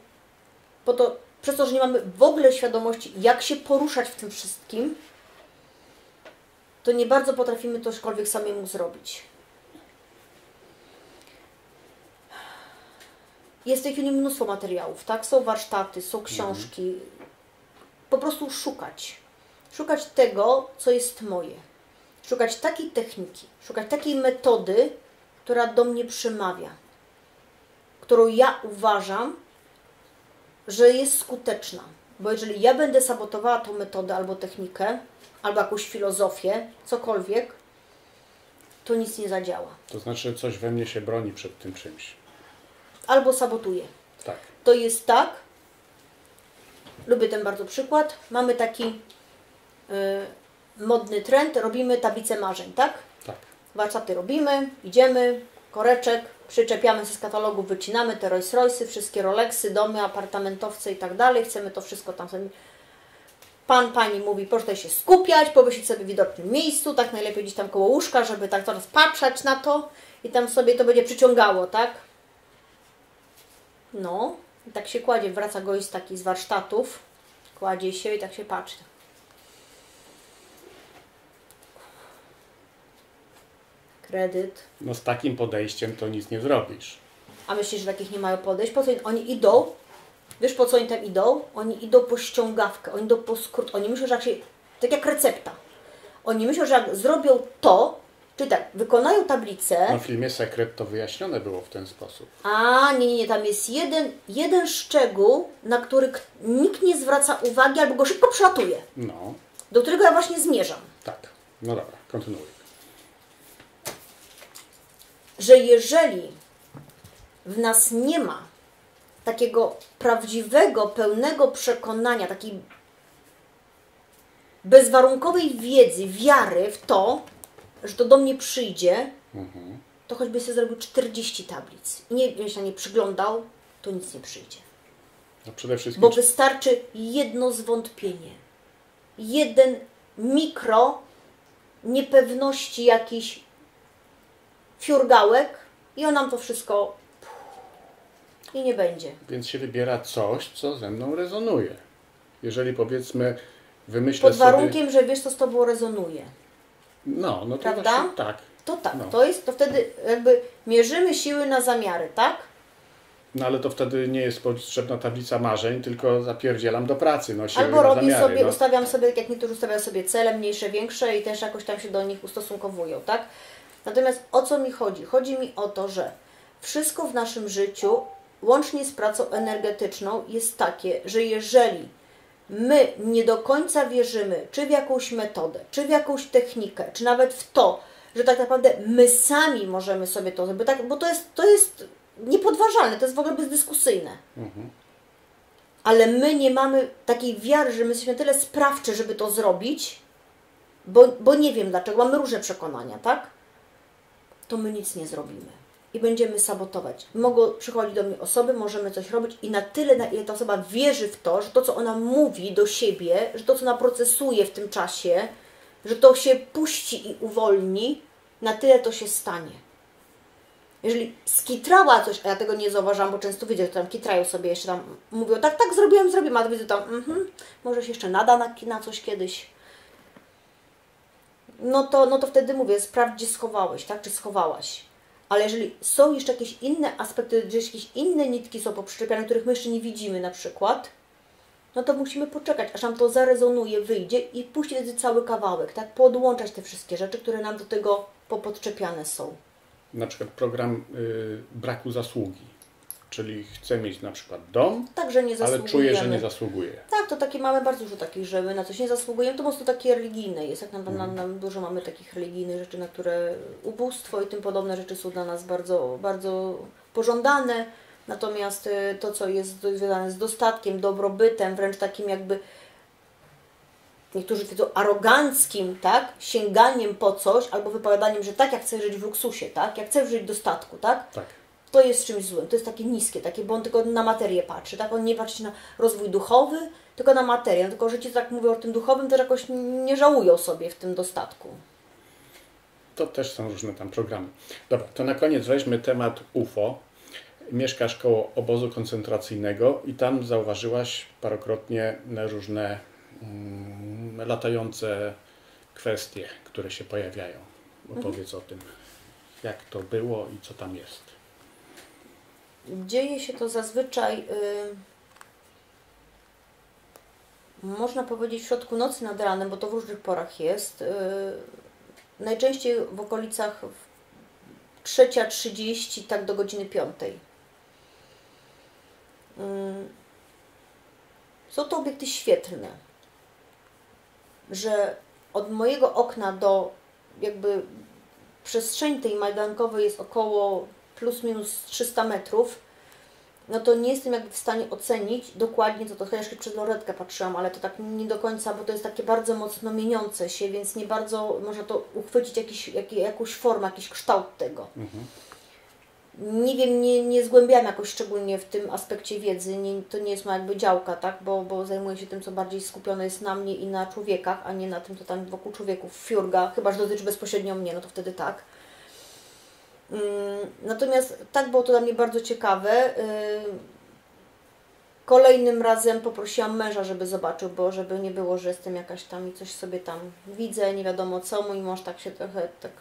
przez to, że nie mamy w ogóle świadomości, jak się poruszać w tym wszystkim, to nie bardzo potrafimy cośkolwiek samemu zrobić. Jest w tej chwili mnóstwo materiałów, tak? Są warsztaty, są książki. Po prostu szukać. Szukać tego, co jest moje. Szukać takiej techniki, szukać takiej metody, która do mnie przemawia. Którą ja uważam, że jest skuteczna. Bo jeżeli ja będę sabotowała tą metodę albo technikę, albo jakąś filozofię, cokolwiek, to nic nie zadziała. To znaczy, coś we mnie się broni przed tym czymś. Albo sabotuje. Tak. To jest tak, lubię ten bardzo przykład, mamy taki modny trend, robimy tablicę marzeń, tak? Tak. Warsztaty robimy, idziemy, koreczek, przyczepiamy się z katalogu, wycinamy te Rolls Royce'y, wszystkie Rolexy, domy, apartamentowce i tak dalej, chcemy to wszystko tam sobie... Pani mówi, proszę tutaj się skupiać, powiesić sobie w widocznym miejscu, tak najlepiej gdzieś tam koło łóżka, żeby tak zaraz patrzeć na to i tam sobie to będzie przyciągało, tak? No, i tak się kładzie, wraca gość taki z warsztatów, kładzie się i tak się patrzy. Kredyt. No z takim podejściem to nic nie zrobisz. A myślisz, że takich nie mają podejść? Po co oni idą? Wiesz, po co oni tam idą? Oni idą po ściągawkę, oni idą po skrót. Oni myślą, że jak się... Tak jak recepta. Oni myślą, że jak zrobią to, czyli tak, wykonają tablicę... No w filmie Sekret to wyjaśnione było w ten sposób. A, nie, tam jest jeden szczegół, na który nikt nie zwraca uwagi, albo go szybko przelatuje. No. Do którego ja właśnie zmierzam. Tak. No dobra, kontynuuj. Że jeżeli w nas nie ma takiego prawdziwego, pełnego przekonania, takiej bezwarunkowej wiedzy, wiary w to, że to do mnie przyjdzie, to choćby sobie zrobił 40 tablic i nie się nie przyglądał, to nic nie przyjdzie. No przede wszystkim... Bo wystarczy jedno zwątpienie. Jeden mikro niepewności jakiś fiurgałek i on nam to wszystko i nie będzie. Więc się wybiera coś, co ze mną rezonuje. Jeżeli powiedzmy wymyślę Pod warunkiem, sobie... że wiesz, co z tobą rezonuje. No to prawda? właśnie tak. To tak, No. to wtedy jakby mierzymy siły na zamiary, tak? No ale to wtedy nie jest potrzebna tablica marzeń, tylko zapierdzielam do pracy. No, siły Albo na robię zamiary, sobie, no. ustawiam sobie, jak niektórzy ustawiają sobie cele mniejsze, większe i też jakoś tam się do nich ustosunkowują, tak? Natomiast o co mi chodzi? Chodzi mi o to, że wszystko w naszym życiu, łącznie z pracą energetyczną, jest takie, że jeżeli my nie do końca wierzymy, czy w jakąś metodę, czy w jakąś technikę, czy nawet w to, że tak naprawdę my sami możemy sobie to zrobić, tak, bo to jest niepodważalne, to jest w ogóle bezdyskusyjne. Ale my nie mamy takiej wiary, że my jesteśmy tyle sprawczy, żeby to zrobić, bo nie wiem dlaczego, mamy różne przekonania, tak? To my nic nie zrobimy. i będziemy sabotować. Mogą przychodzić do mnie osoby, możemy coś robić i na tyle, na ile ta osoba wierzy w to, że to, co ona mówi do siebie, że to, co ona procesuje w tym czasie, że to się puści i uwolni, na tyle to się stanie. Jeżeli skitrała coś, a ja tego nie zauważam, bo często widzę, że tam kitrają sobie, jeszcze tam mówią, tak, zrobiłem, a widzę tam, może się jeszcze nada na coś kiedyś. No to wtedy mówię, sprawdź, gdzie schowałeś, tak, czy schowałaś. Ale jeżeli są jeszcze jakieś inne aspekty, gdzie jakieś inne nitki są poprzyczepiane, których my jeszcze nie widzimy na przykład, no to musimy poczekać, aż nam to zarezonuje, wyjdzie i puścić wtedy cały kawałek, tak, podłączać te wszystkie rzeczy, które nam do tego popodczepiane są. Na przykład program braku zasługi, czyli chcę mieć na przykład dom, tak, że nie ale czuję, że nie zasługuję. Tak, to takie mamy bardzo dużo takich, że my na coś nie zasługujemy, to po prostu takie religijne jest, jak nam dużo mamy takich religijnych rzeczy, na które ubóstwo i tym podobne rzeczy są dla nas bardzo, bardzo pożądane, natomiast to, co jest związane z dostatkiem, dobrobytem, wręcz takim jakby niektórzy twierdzą aroganckim, tak, sięganiem po coś, albo wypowiadaniem, że tak, jak chcę żyć w luksusie, tak, jak chcę żyć w dostatku, tak, to jest czymś złym, to jest takie niskie, takie, bo on tylko na materię patrzy, tak, on nie patrzy na rozwój duchowy, tylko na materię, tylko że ci tak mówią o tym duchowym, też jakoś nie żałują sobie w tym dostatku. To też są różne tam programy. Dobra, to na koniec weźmy temat UFO. Mieszkasz koło obozu koncentracyjnego i tam zauważyłaś parokrotnie różne latające kwestie, które się pojawiają. Opowiedz o tym, jak to było i co tam jest. Dzieje się to zazwyczaj, można powiedzieć, w środku nocy nad ranem, bo to w różnych porach jest. Najczęściej w okolicach 3:30, tak do godziny 5. Są to obiekty świetlne, że od mojego okna do jakby przestrzeni tej majdankowej jest około plus minus 300 metrów, no to nie jestem jakby w stanie ocenić dokładnie co to, chociaż przez lornetkę patrzyłam, ale to tak nie do końca, bo to jest takie bardzo mocno mieniące się, więc nie bardzo można to uchwycić jakąś formę, jakiś kształt tego. Nie wiem, nie zgłębiałam jakoś szczególnie w tym aspekcie wiedzy, to nie jest moja jakby działka, tak, bo zajmuję się tym, co bardziej skupione jest na mnie i na człowiekach, a nie na tym, co tam wokół człowieków, fiurga, chyba że dotyczy bezpośrednio mnie, no to wtedy tak. Natomiast tak było to dla mnie bardzo ciekawe. Kolejnym razem poprosiłam męża, żeby zobaczył, bo żeby nie było, że jestem jakaś tam i coś sobie tam widzę, nie wiadomo co. Mój mąż tak się trochę tak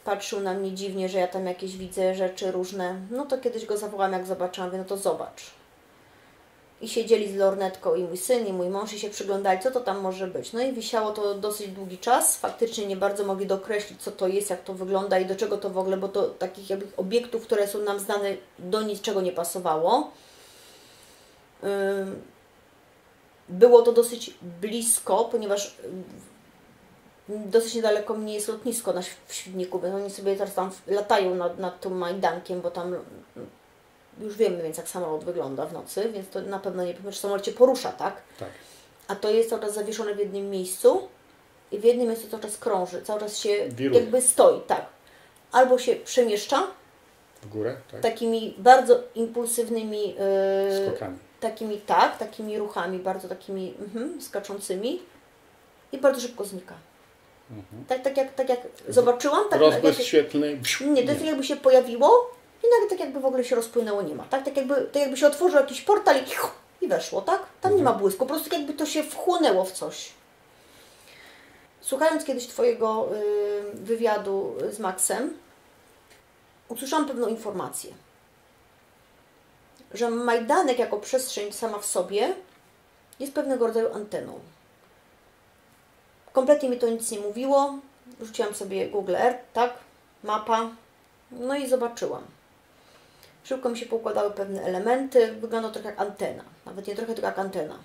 patrzył na mnie dziwnie, że ja tam jakieś widzę rzeczy różne. No to kiedyś go zawołałam, jak zobaczyłam, mówię, no to zobacz. I siedzieli z lornetką i mój syn, i mój mąż i się przyglądali, co to tam może być. No i wisiało to dosyć długi czas. Faktycznie nie bardzo mogli dokreślić, co to jest, jak to wygląda i do czego to w ogóle, bo to takich jakby obiektów, które są nam znane, do niczego nie pasowało. Było to dosyć blisko, ponieważ dosyć niedaleko mnie jest lotnisko w Świdniku, więc oni sobie teraz tam latają nad tym Majdankiem, bo tam już wiemy, więc jak samolot wygląda w nocy, więc to na pewno nie powiem, że samolot się porusza, tak? Tak. A to jest cały czas zawieszone w jednym miejscu i w jednym miejscu cały czas krąży, cały czas się wiruje. Jakby stoi, tak. Albo się przemieszcza w górę, tak? Takimi bardzo impulsywnymi skokami. Takimi ruchami, bardzo takimi skaczącymi i bardzo szybko znika. Tak jak zobaczyłam, tak rozbłysk świetlny. Nie, to jest jakby się pojawiło i nagle tak jakby w ogóle się rozpłynęło, nie ma. Tak jakby się otworzył jakiś portal i weszło, tak? Tam nie ma błysku, po prostu jakby to się wchłonęło w coś. Słuchając kiedyś Twojego wywiadu z Maxem, usłyszałam pewną informację, że Majdanek jako przestrzeń sama w sobie jest pewnego rodzaju anteną. Kompletnie mi to nic nie mówiło. Rzuciłam sobie Google Earth, tak? Mapa. No i zobaczyłam. Szybko mi się poukładały pewne elementy. Wygląda trochę jak antena. Nawet nie trochę, tylko jak antena.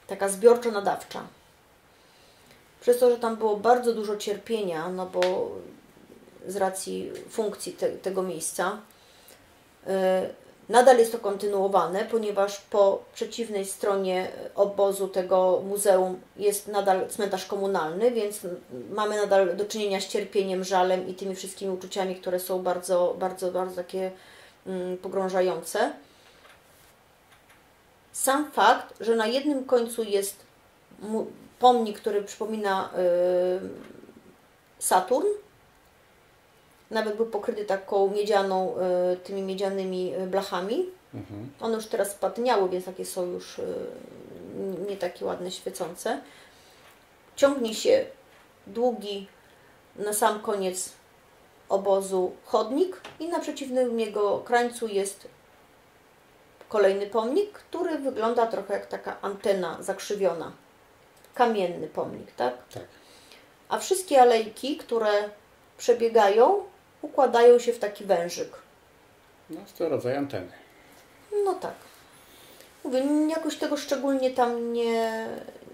Taka zbiorczo-nadawcza. Przez to, że tam było bardzo dużo cierpienia, no bo z racji funkcji tego miejsca, Nadal jest to kontynuowane, ponieważ po przeciwnej stronie obozu tego muzeum jest nadal cmentarz komunalny, więc mamy nadal do czynienia z cierpieniem, żalem i tymi wszystkimi uczuciami, które są bardzo, bardzo, bardzo takie pogrążające. Sam fakt, że na jednym końcu jest pomnik, który przypomina Saturn, nawet był pokryty taką miedzianą, tymi miedzianymi blachami. One już teraz spadniały, więc takie są już nie takie ładne, świecące. Ciągnie się długi na sam koniec obozu chodnik i na przeciwnym jego krańcu jest kolejny pomnik, który wygląda trochę jak taka antena zakrzywiona. Kamienny pomnik, tak? Tak. A wszystkie alejki, które przebiegają, układają się w taki wężyk. No, jest to rodzaj anteny. No tak. Mówię, jakoś tego szczególnie tam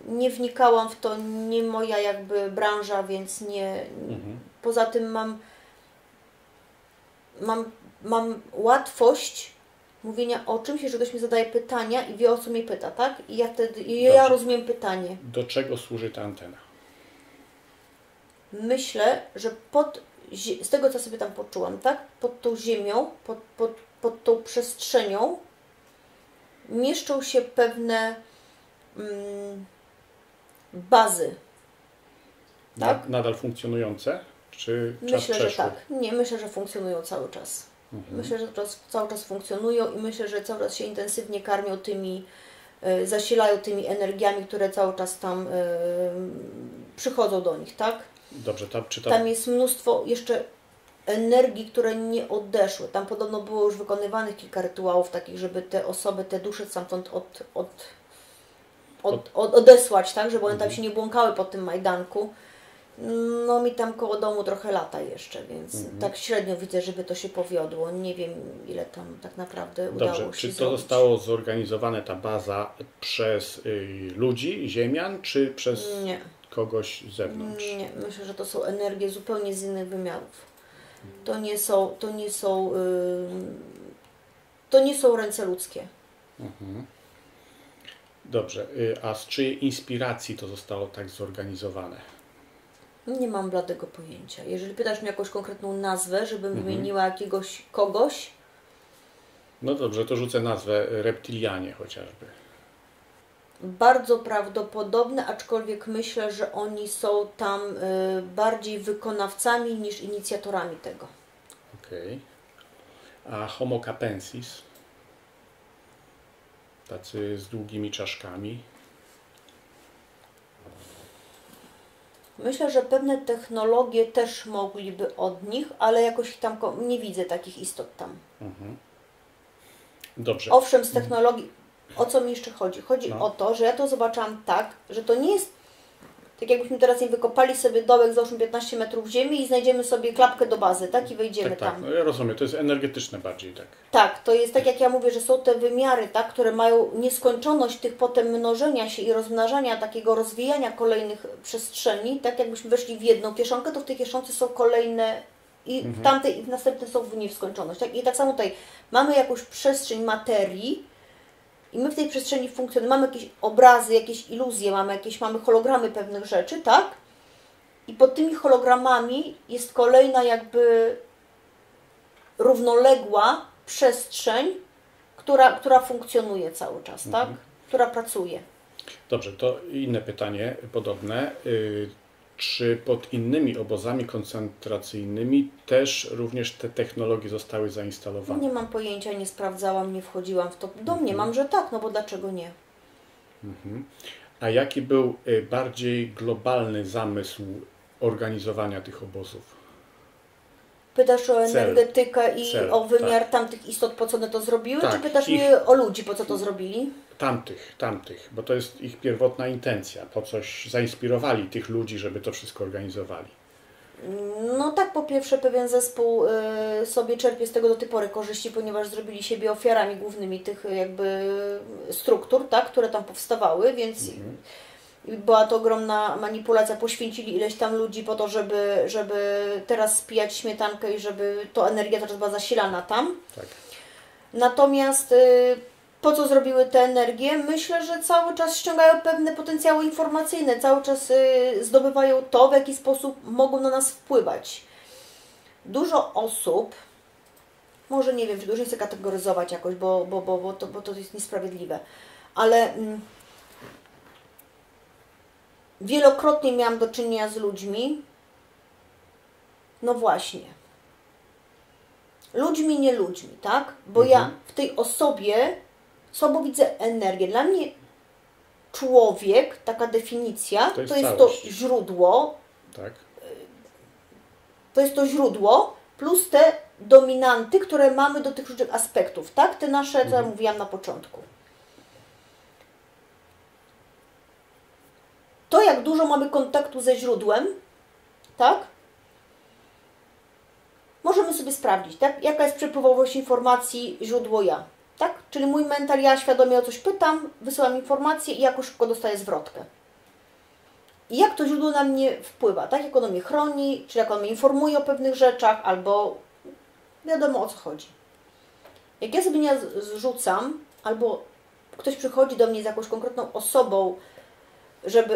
nie wnikałam w to, nie moja jakby branża, więc nie. Poza tym mam łatwość mówienia o czymś, że ktoś mi zadaje pytania i wie, o co mnie pyta, tak? I ja wtedy, ja rozumiem pytanie. Do czego służy ta antena? Myślę, że z tego, co sobie tam poczułam, tak? Pod tą ziemią, pod tą przestrzenią mieszczą się pewne bazy. Tak? Nadal funkcjonujące? Czy czas Myślę, przeszły? że tak. Nie, myślę, że funkcjonują cały czas. Myślę, że cały czas funkcjonują i myślę, że cały czas się intensywnie karmią tymi, zasilają tymi energiami, które cały czas tam przychodzą do nich, tak? Dobrze, tam jest mnóstwo jeszcze energii, które nie odeszły. Tam podobno było już wykonywanych kilka rytuałów takich, żeby te osoby, te dusze stamtąd odesłać, tak? Żeby one tam się nie błąkały po tym Majdanku. No mi tam koło domu trochę lata jeszcze, więc tak średnio widzę, żeby to się powiodło. Nie wiem, ile tam tak naprawdę udało się Czy to zrobić. zostało zorganizowane, ta baza, przez ludzi, ziemian, czy przez kogoś z zewnątrz? Nie, myślę, że to są energie zupełnie z innych wymiarów. To nie są ręce ludzkie. Dobrze, a z czyjej inspiracji to zostało tak zorganizowane? Nie mam bladego pojęcia. Jeżeli pytasz mnie jakąś konkretną nazwę, żebym wymieniła jakiegoś kogoś... No dobrze, to rzucę nazwę reptilianie chociażby. Bardzo prawdopodobne, aczkolwiek myślę, że oni są tam bardziej wykonawcami niż inicjatorami tego. Okej. A Homo capensis? Tacy z długimi czaszkami. Myślę, że pewne technologie też mogliby od nich, ale jakoś tam nie widzę takich istot tam. Dobrze. Owszem, z technologii... O co mi jeszcze chodzi? Chodzi o to, że ja to zobaczyłam tak, że to nie jest tak jakbyśmy teraz nie wykopali sobie dołek, załóżmy 15 metrów ziemi i znajdziemy sobie klapkę do bazy, tak? I wejdziemy tam. Tak, no ja rozumiem, to jest energetyczne bardziej, tak. Tak, to jest tak jak ja mówię, że są te wymiary, tak, które mają nieskończoność tych potem mnożenia się i rozmnażania, takiego rozwijania kolejnych przestrzeni, tak jakbyśmy weszli w jedną kieszonkę, to w tej kieszonce są kolejne i w tamtej i w następnej są w nieskończoność. Tak? I tak samo tutaj mamy jakąś przestrzeń materii, i my w tej przestrzeni funkcjonujemy, mamy jakieś obrazy, jakieś iluzje, mamy hologramy pewnych rzeczy, tak? I pod tymi hologramami jest kolejna jakby równoległa przestrzeń, która funkcjonuje cały czas, tak? Która pracuje. Dobrze, to inne pytanie podobne. Czy pod innymi obozami koncentracyjnymi też również te technologie zostały zainstalowane? Nie mam pojęcia, nie sprawdzałam, nie wchodziłam w to. Domniemam, że tak, no bo dlaczego nie? A jaki był bardziej globalny zamysł organizowania tych obozów? Pytasz o energetykę i o wymiar tamtych istot, po co one to zrobiły? Czy pytasz mnie o ludzi, po co to zrobili? Tamtych, bo to jest ich pierwotna intencja, po coś zainspirowali tych ludzi, żeby to wszystko organizowali. No tak, po pierwsze pewien zespół sobie czerpie z tego do tej pory korzyści, ponieważ zrobili siebie ofiarami głównymi tych jakby struktur, tak, które tam powstawały, więc była to ogromna manipulacja, poświęcili ileś tam ludzi po to, żeby teraz spijać śmietankę i żeby to energia teraz była zasilana tam. Tak. Natomiast po co zrobiły te energie? Myślę, że cały czas ściągają pewne potencjały informacyjne, cały czas zdobywają to, w jaki sposób mogą na nas wpływać. Dużo osób, może nie wiem, czy dużo nie chcę kategoryzować jakoś, bo to jest niesprawiedliwe, ale wielokrotnie miałam do czynienia z ludźmi, no właśnie, ludźmi, nie ludźmi, tak? Bo ja w tej osobie słabo widzę energię. Dla mnie człowiek, taka definicja, to jest to źródło, tak. To jest to źródło plus te dominanty, które mamy do tych różnych aspektów, tak? Te nasze, co ja mówiłam na początku. To, jak dużo mamy kontaktu ze źródłem, tak? Możemy sobie sprawdzić, tak? Jaka jest przepływowość informacji źródło ja, tak? Czyli mój mental, ja świadomie o coś pytam, wysyłam informację i jakoś szybko dostaję zwrotkę. I jak to źródło na mnie wpływa, tak? Jak ono mnie chroni, czy jak ono mnie informuje o pewnych rzeczach, albo wiadomo o co chodzi. Jak ja sobie nie zrzucam, albo ktoś przychodzi do mnie z jakąś konkretną osobą,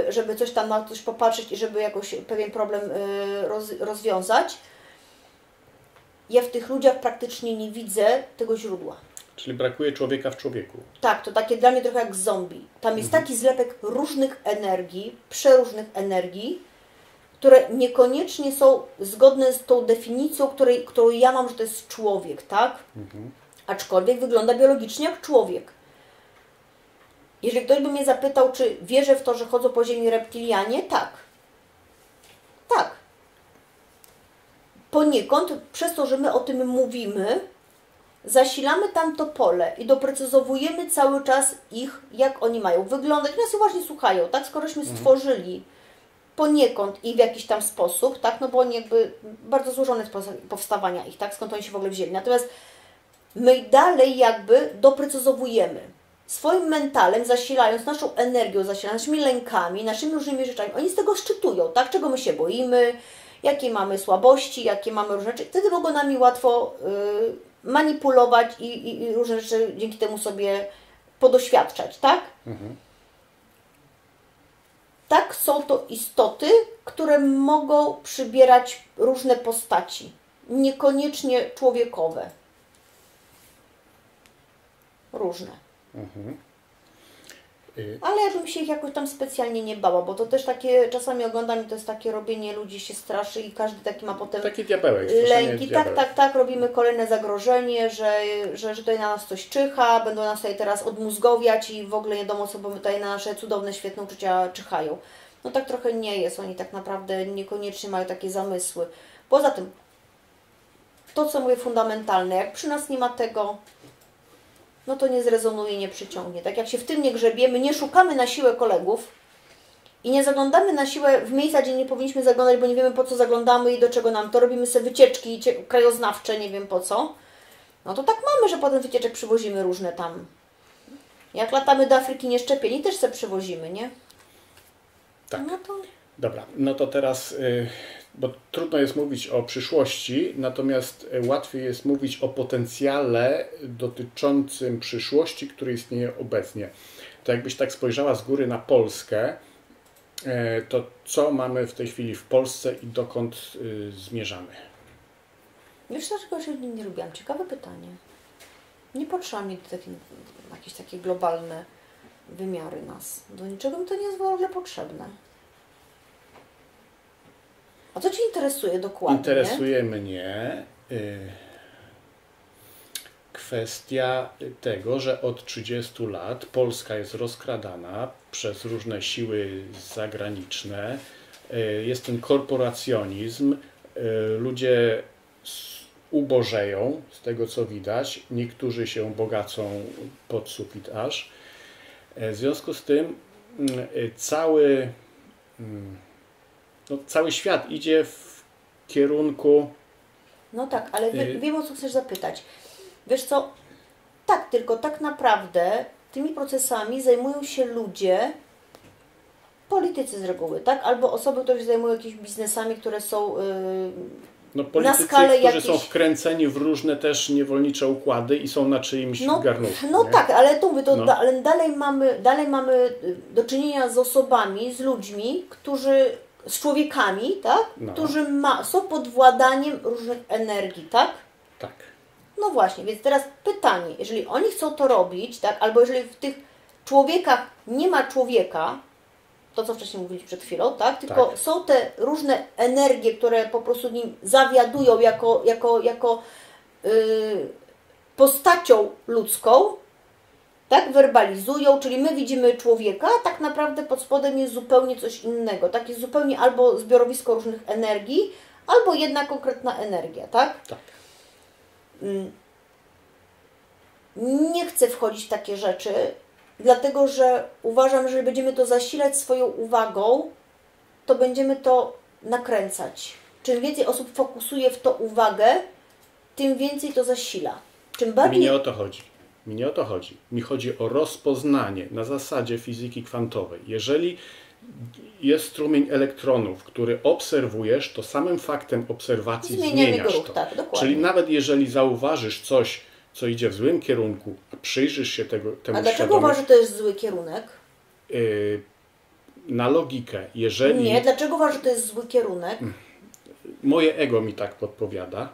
żeby coś tam na coś popatrzeć i żeby jakoś pewien problem rozwiązać, ja w tych ludziach praktycznie nie widzę tego źródła. Czyli brakuje człowieka w człowieku. Tak, to takie dla mnie trochę jak zombie. Tam jest taki zlepek różnych energii, przeróżnych energii, które niekoniecznie są zgodne z tą definicją, którą ja mam, że to jest człowiek, tak? Aczkolwiek wygląda biologicznie jak człowiek. Jeżeli ktoś by mnie zapytał, czy wierzę w to, że chodzą po ziemi reptilianie, tak. Tak. Poniekąd, przez to, że my o tym mówimy, zasilamy tamto pole i doprecyzowujemy cały czas ich, jak oni mają wyglądać. Nas uważnie słuchają, tak? Skorośmy stworzyli poniekąd ich w jakiś tam sposób, tak? No bo oni jakby bardzo złożony sposób powstawania ich, tak? Skąd oni się w ogóle wzięli. Natomiast my dalej jakby doprecyzowujemy. Swoim mentalem, zasilając naszą energią, zasilając naszymi lękami, naszymi różnymi rzeczami. Oni z tego szczytują, tak? Czego my się boimy, jakie mamy słabości, jakie mamy różne rzeczy. Wtedy mogą nami łatwo manipulować i różne rzeczy dzięki temu sobie podoświadczać, tak? Tak, są to istoty, które mogą przybierać różne postaci, niekoniecznie człowiekowe. Różne. Ale ja bym się ich jakoś tam specjalnie nie bała, bo to też takie, czasami oglądam i to jest takie robienie, ludzi się straszy i każdy taki ma potem taki diabełek, lęki. Tak, robimy kolejne zagrożenie, że tutaj na nas coś czyha, będą nas tutaj teraz odmózgowiać i w ogóle nie wiadomo co, bo tutaj na nasze cudowne, świetne uczucia czyhają. No tak trochę nie jest, oni tak naprawdę niekoniecznie mają takie zamysły. Poza tym, to co mówię fundamentalne, jak przy nas nie ma tego, no to nie zrezonuje, nie przyciągnie. Tak jak się w tym nie grzebiemy, nie szukamy na siłę kolegów i nie zaglądamy na siłę w miejsca, gdzie nie powinniśmy zaglądać, bo nie wiemy po co zaglądamy i do czego nam to. Robimy sobie wycieczki krajoznawcze, nie wiem po co. No to tak mamy, że potem wycieczek przywozimy różne tam. Jak latamy do Afryki nieszczepieni, też sobie przywozimy, nie? Tak. No to... Dobra, no to teraz, bo trudno jest mówić o przyszłości, natomiast łatwiej jest mówić o potencjale dotyczącym przyszłości, który istnieje obecnie. To jakbyś tak spojrzała z góry na Polskę, to co mamy w tej chwili w Polsce i dokąd zmierzamy? Wiesz, dlaczego się nie lubiłam? Ciekawe pytanie. Nie potrzeba mi jakieś takie globalne wymiary nas. Do niczego mi to nie jest w ogóle potrzebne. A co Cię interesuje dokładnie? Interesuje mnie kwestia tego, że od 30 lat Polska jest rozkradana przez różne siły zagraniczne. Jest ten korporacjonizm. Ludzie ubożeją, z tego co widać. Niektórzy się bogacą pod sufit aż. W związku z tym cały świat idzie w kierunku... No tak, ale wiem o co chcesz zapytać. Wiesz co, tak, tylko tak naprawdę tymi procesami zajmują się ludzie, politycy z reguły, tak? Albo osoby, które się zajmują jakimiś biznesami, które są No politycy, skalę którzy jakiejś... są wkręceni w różne też niewolnicze układy i są na czyimś garnusku. No nie? tak, ale tu mówię, No. ale dalej mamy do czynienia z osobami, z ludźmi, z człowiekami, tak? No. Którzy są pod władaniem różnych energii, tak? Tak. No właśnie, więc teraz pytanie, jeżeli oni chcą to robić, tak? Albo jeżeli w tych człowiekach nie ma człowieka, to co wcześniej mówiliśmy przed chwilą, tak? Tylko Tak. są te różne energie, które po prostu nim zawiadują jako postacią ludzką, tak? Werbalizują, czyli my widzimy człowieka, a tak naprawdę pod spodem jest zupełnie coś innego, tak? Jest zupełnie albo zbiorowisko różnych energii, albo jedna konkretna energia, tak? Tak. Nie chcę wchodzić w takie rzeczy, dlatego że uważam, że jeżeli będziemy to zasilać swoją uwagą, to będziemy to nakręcać. Czym więcej osób fokusuje w to uwagę, tym więcej to zasila. Czym bardziej... Mi nie o to chodzi. Mi chodzi o rozpoznanie na zasadzie fizyki kwantowej. Jeżeli jest strumień elektronów, który obserwujesz, to samym faktem obserwacji zmieniasz ruch, to. tak, dokładnie. Czyli nawet jeżeli zauważysz coś, co idzie w złym kierunku, a przyjrzysz się temu A dlaczego świadomie, uważasz, że to jest zły kierunek? Na logikę, jeżeli... Nie, dlaczego uważasz, że to jest zły kierunek? Moje ego mi tak podpowiada,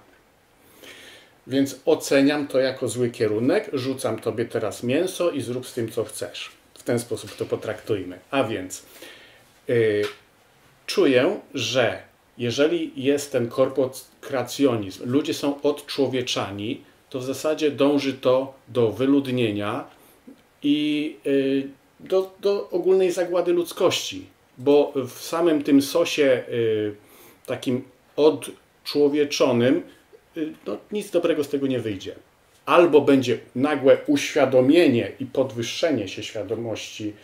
więc oceniam to jako zły kierunek, rzucam tobie teraz mięso i zrób z tym, co chcesz. W ten sposób to potraktujmy. A więc czuję, że jeżeli jest ten korporacjonizm, ludzie są odczłowieczani, to w zasadzie dąży to do wyludnienia i do ogólnej zagłady ludzkości. Bo w samym tym sosie takim odczłowieczonym no, nic dobrego z tego nie wyjdzie. Albo będzie nagłe uświadomienie i podwyższenie się świadomości,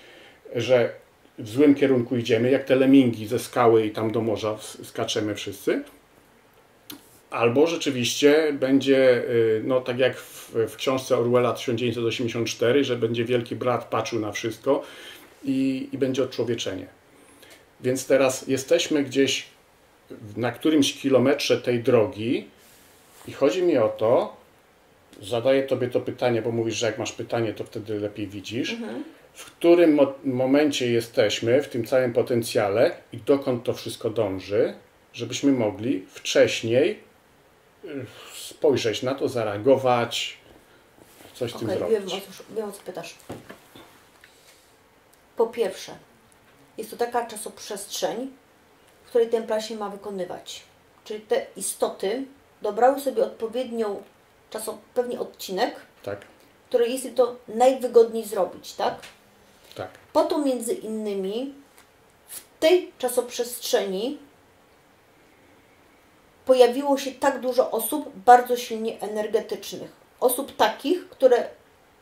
że w złym kierunku idziemy, jak te lemingi ze skały i tam do morza skaczemy wszyscy. Albo rzeczywiście będzie, no tak jak w książce Orwella 1984, że będzie wielki brat patrzył na wszystko i będzie odczłowieczenie. Więc teraz jesteśmy gdzieś na którymś kilometrze tej drogi i chodzi mi o to, zadaję tobie to pytanie, bo mówisz, że jak masz pytanie, to wtedy lepiej widzisz, w którym momencie jesteśmy w tym całym potencjale i dokąd to wszystko dąży, żebyśmy mogli wcześniej spojrzeć na to, zareagować, coś z tym zrobić. Wiem, o co pytasz. Po pierwsze, jest to taka czasoprzestrzeń, w której ten plan się ma wykonywać. Czyli te istoty dobrały sobie odpowiednią pewnie odcinek, tak, który jest im to najwygodniej zrobić, tak? Tak. Po to między innymi w tej czasoprzestrzeni pojawiło się tak dużo osób bardzo silnie energetycznych. Osób takich, które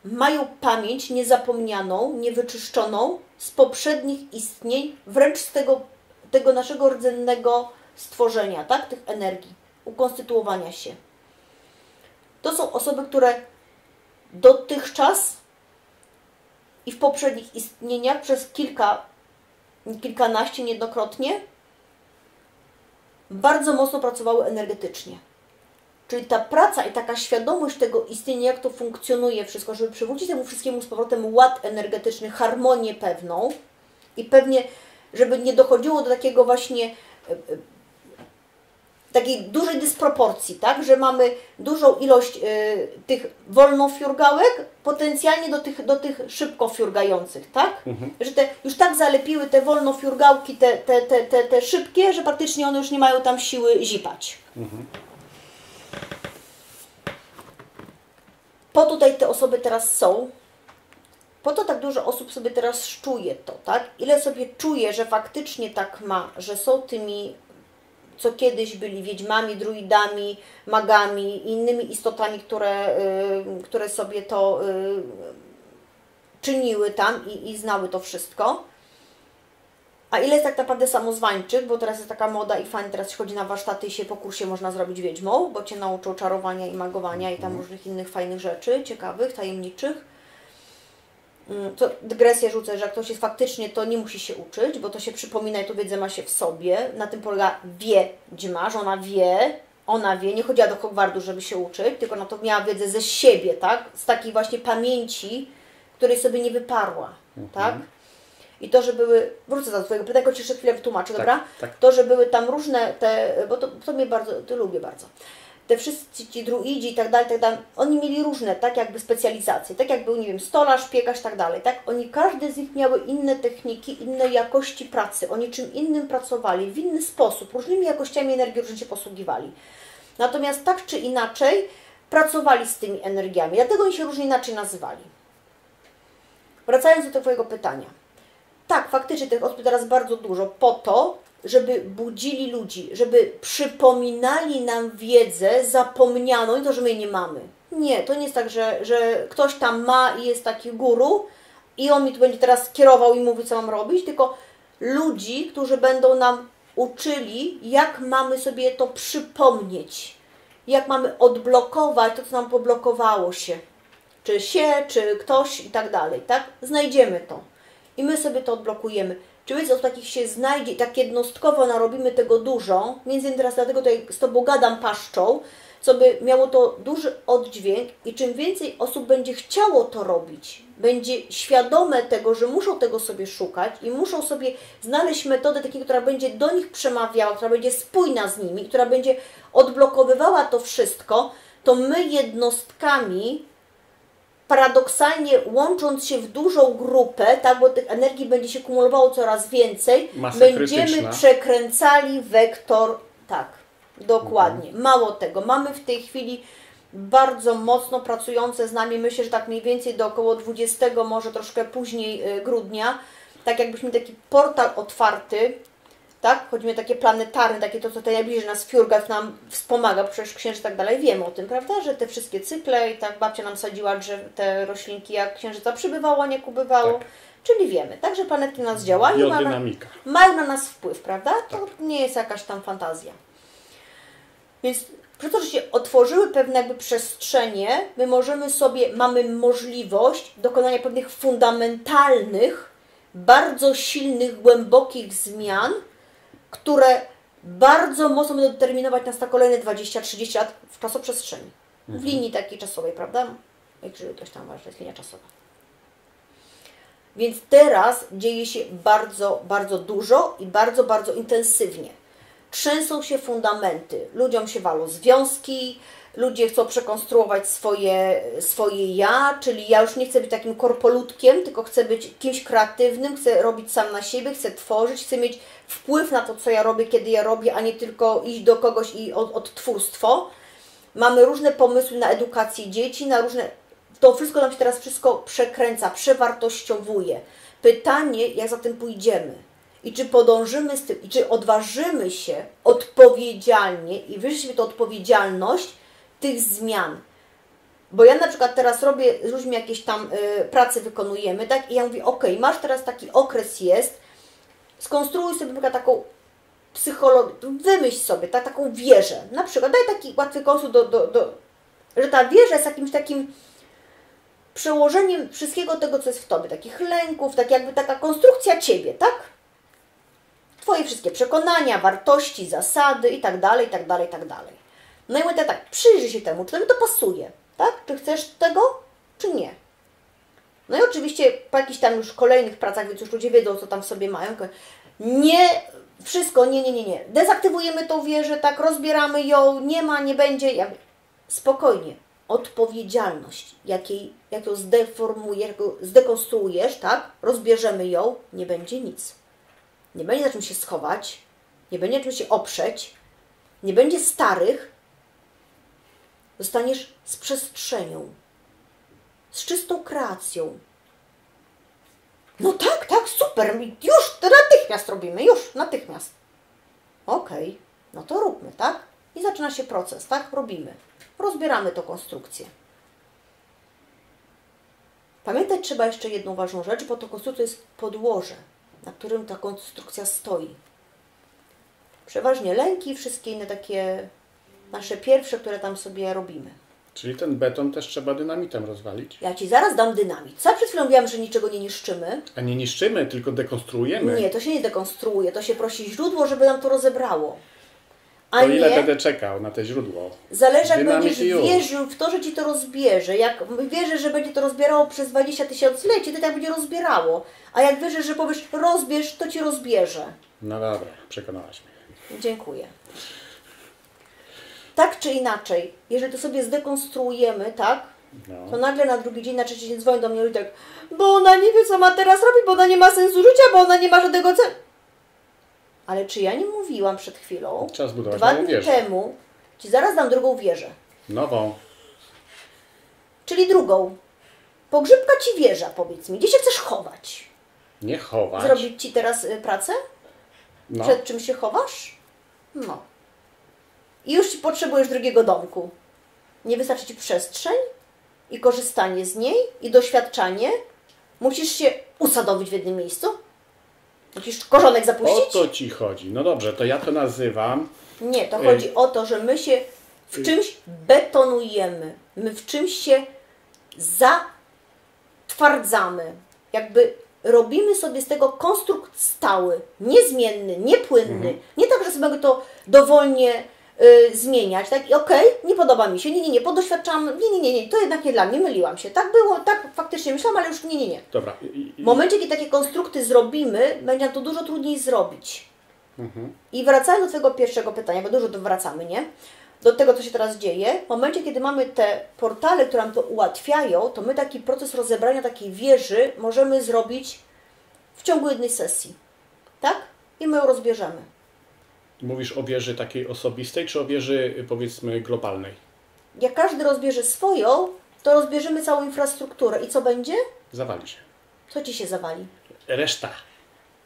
mają pamięć niezapomnianą, niewyczyszczoną z poprzednich istnień, wręcz z tego naszego rdzennego stworzenia, tak? Tych energii, ukonstytuowania się. To są osoby, które dotychczas i w poprzednich istnieniach przez kilkanaście niejednokrotnie bardzo mocno pracowały energetycznie. Czyli ta praca i taka świadomość tego istnienia, jak to funkcjonuje wszystko, żeby przywrócić temu wszystkiemu z powrotem ład energetyczny, harmonię pewną i pewnie, żeby nie dochodziło do takiego właśnie takiej dużej dysproporcji, tak? Że mamy dużą ilość tych wolnofiurgałek potencjalnie do tych szybko fiurgających, tak? Że już tak zalepiły te wolnofiurgałki, te szybkie, że praktycznie one już nie mają tam siły zipać. Po tutaj te osoby teraz są, po to tak dużo osób sobie teraz czuje to, tak? Ile sobie czuje, że faktycznie tak ma, że są tymi, co kiedyś byli wiedźmami, druidami, magami i innymi istotami, które sobie to czyniły tam i znały to wszystko. A ile jest tak naprawdę samozwańczych, bo teraz jest taka moda i fajnie, teraz się chodzi na warsztaty i się po kursie można zrobić wiedźmą, bo Cię nauczą czarowania i magowania i tam różnych innych fajnych rzeczy, ciekawych, tajemniczych. To dygresję rzucę, że jak ktoś jest faktycznie, to nie musi się uczyć, bo to się przypomina i to wiedzę ma się w sobie. Na tym polega wiedźma, że ona wie, ona wie, nie chodziła do Hogwartu, żeby się uczyć, tylko na to miała wiedzę ze siebie, tak? Z takiej właśnie pamięci, której sobie nie wyparła, tak? I to, że były, wrócę do Twojego pytania, Ci jeszcze chwilę wytłumaczę, tak, dobra? Tak. To, że były tam różne te, bo to mnie bardzo, to lubię bardzo. Te wszyscy ci druidzi i tak dalej, oni mieli różne, tak jakby specjalizacje, tak jak był, nie wiem, stolarz, piekarz, tak dalej, tak? Oni, każdy z nich miały inne techniki, inne jakości pracy, oni czym innym pracowali, w inny sposób, różnymi jakościami energii różnie się posługiwali. Natomiast tak czy inaczej pracowali z tymi energiami, dlatego oni się różnie inaczej nazywali. Wracając do Twojego pytania. Tak, faktycznie tych osób teraz bardzo dużo po to, żeby budzili ludzi, żeby przypominali nam wiedzę zapomnianą i to, że my jej nie mamy. Nie, to nie jest tak, że ktoś tam ma i jest taki guru i on mi tu będzie teraz kierował i mówi, co mam robić, tylko ludzi, którzy będą nam uczyli, jak mamy sobie to przypomnieć, jak mamy odblokować to, co nam poblokowało się. Czy ktoś i tak dalej, tak? Znajdziemy to. I my sobie to odblokujemy. Czy wiecie, od takich się znajdzie i tak jednostkowo narobimy tego dużo, między innymi teraz dlatego tutaj z Tobą gadam paszczą, co by miało to duży oddźwięk i czym więcej osób będzie chciało to robić, będzie świadome tego, że muszą tego sobie szukać i muszą sobie znaleźć metodę takiej, która będzie do nich przemawiała, która będzie spójna z nimi, która będzie odblokowywała to wszystko, to my jednostkami paradoksalnie łącząc się w dużą grupę, tak, bo tych energii będzie się kumulowało coraz więcej, będziemy przekręcali wektor, tak, dokładnie. Mało tego, mamy w tej chwili bardzo mocno pracujące z nami, myślę, że tak mniej więcej do około 20, może troszkę później grudnia, tak jakbyśmy taki portal otwarty, tak? Chodzi mi o takie planetarne, takie to, co tutaj najbliżej nas Fjurgat nam wspomaga, przecież księżyc i tak dalej, wiemy o tym, prawda? Że te wszystkie cykle i tak babcia nam sadziła te roślinki, jak księżyca przybywało, a nie kubywało, tak. Czyli wiemy, tak? Że planety nas działają, mają na nas wpływ, prawda? To nie jest jakaś tam fantazja. Więc przez to, że się otworzyły pewne jakby przestrzenie, my możemy sobie, mamy możliwość dokonania pewnych fundamentalnych, bardzo silnych, głębokich zmian, które bardzo mocno będą determinować nas na kolejne 20-30 lat w czasoprzestrzeni. W linii takiej czasowej, prawda? Jak żyje ktoś tam ważny, jest linia czasowa. Więc teraz dzieje się bardzo, bardzo dużo i bardzo, bardzo intensywnie. Trzęsą się fundamenty, ludziom się walą związki, ludzie chcą przekonstruować swoje ja, czyli ja już nie chcę być takim korpoludkiem, tylko chcę być kimś kreatywnym, chcę robić sam na siebie, chcę tworzyć, chcę mieć wpływ na to, co ja robię, kiedy ja robię, a nie tylko iść do kogoś i odtwórstwo. Mamy różne pomysły na edukację dzieci, na różne... To wszystko nam się teraz przekręca, przewartościowuje. Pytanie, jak za tym pójdziemy. I czy podążymy z tym, i czy odważymy się odpowiedzialnie i wyszliśmy tę odpowiedzialność tych zmian. Bo ja na przykład teraz robię z ludźmi jakieś tam prace wykonujemy, tak? I ja mówię, ok, masz teraz taki okres jest, skonstruuj sobie na przykład taką psychologię, wymyśl sobie taką wieżę. Na przykład daj taki łatwy konstrukt, że ta wieża jest jakimś takim przełożeniem wszystkiego tego, co jest w Tobie, takich lęków, tak jakby taka konstrukcja Ciebie, tak? Twoje wszystkie przekonania, wartości, zasady i tak dalej, i tak dalej, i tak dalej. No i mówię tak, przyjrzyj się temu, czy Tobie to pasuje, tak? Czy chcesz tego, czy nie? No i oczywiście po jakichś tam już kolejnych pracach, więc już ludzie wiedzą, co tam w sobie mają. Nie, wszystko, nie. Dezaktywujemy tą wieżę, tak, rozbieramy ją, nie ma, nie będzie. Spokojnie. Odpowiedzialność, jak ją zdeformujesz, jak ją zdekonstruujesz, tak, rozbierzemy ją, nie będzie nic. Nie będzie na czym się schować, nie będzie na czym się oprzeć, nie będzie starych. Zostaniesz z przestrzenią, z czystą kreacją. No tak, super, już to natychmiast robimy, już, natychmiast. Okej, no to róbmy, tak? I zaczyna się proces, tak? Robimy. Rozbieramy tą konstrukcję. Pamiętać trzeba jeszcze jedną ważną rzecz, bo to konstrukcja jest podłoże, na którym ta konstrukcja stoi. Przeważnie lęki, wszystkie inne takie nasze pierwsze, które tam sobie robimy. Czyli ten beton też trzeba dynamitem rozwalić? Ja Ci zaraz dam dynamit. Co ja przed chwilą mówiłam, że niczego nie niszczymy? A nie niszczymy, tylko dekonstruujemy. Nie, to się nie dekonstruuje. To się prosi źródło, żeby nam to rozebrało. A To ile nie, będę czekał na te źródło? zależy jak Dynamit będziesz już. wierzył w to, że Ci to rozbierze. Jak wierzysz, że będzie to rozbierało przez 20 tysiącleci, to tak będzie rozbierało. A jak wierzysz, że powiesz rozbierz, to Ci rozbierze. No dobra, przekonałaś mnie. Dziękuję. Tak czy inaczej, jeżeli to sobie zdekonstruujemy, tak, No. to nagle na drugi dzień, na trzeci dzień dzwoni do mnie i tak, bo ona nie wie, co ma teraz robić, bo ona nie ma sensu życia, bo ona nie ma żadnego celu. Ale czy ja nie mówiłam przed chwilą, Trzeba zbudować 2 nową dni wieżę. temu, Ci zaraz dam drugą wieżę, Nową. czyli drugą. Pogrzebka Ci wieża, powiedz mi, gdzie się chcesz chować? Nie chować. Zrobić Ci teraz pracę? No. Przed czym się chowasz? No. I już Ci potrzebujesz drugiego domku. Nie wystarczy Ci przestrzeń i korzystanie z niej i doświadczanie. Musisz się usadowić w jednym miejscu? Musisz korzonek O zapuścić? to ci chodzi. No dobrze, to ja to nazywam. Nie, to chodzi o to, że my się w czymś betonujemy. My w czymś się zatwardzamy. Jakby robimy sobie z tego konstrukt stały, niezmienny, niepłynny. Nie tak, że sobie to dowolnie zmieniać, tak? I okej, nie podoba mi się, nie, podoświadczam, nie, to jednak nie dla mnie, myliłam się. Tak było, tak faktycznie myślałam, ale już nie. Dobra. W momencie, kiedy takie konstrukty zrobimy, będzie nam to dużo trudniej zrobić. I wracając do Twojego pierwszego pytania, bo dużo to wracamy, nie? Do tego, co się teraz dzieje. W momencie, kiedy mamy te portale, które nam to ułatwiają, to my taki proces rozebrania takiej wieży możemy zrobić w ciągu jednej sesji. Tak? I my ją rozbierzemy. Mówisz o wieży takiej osobistej, czy o wieży, powiedzmy, globalnej? Jak każdy rozbierze swoją, to rozbierzemy całą infrastrukturę. I co będzie? Zawali się. Co Ci się zawali? Reszta.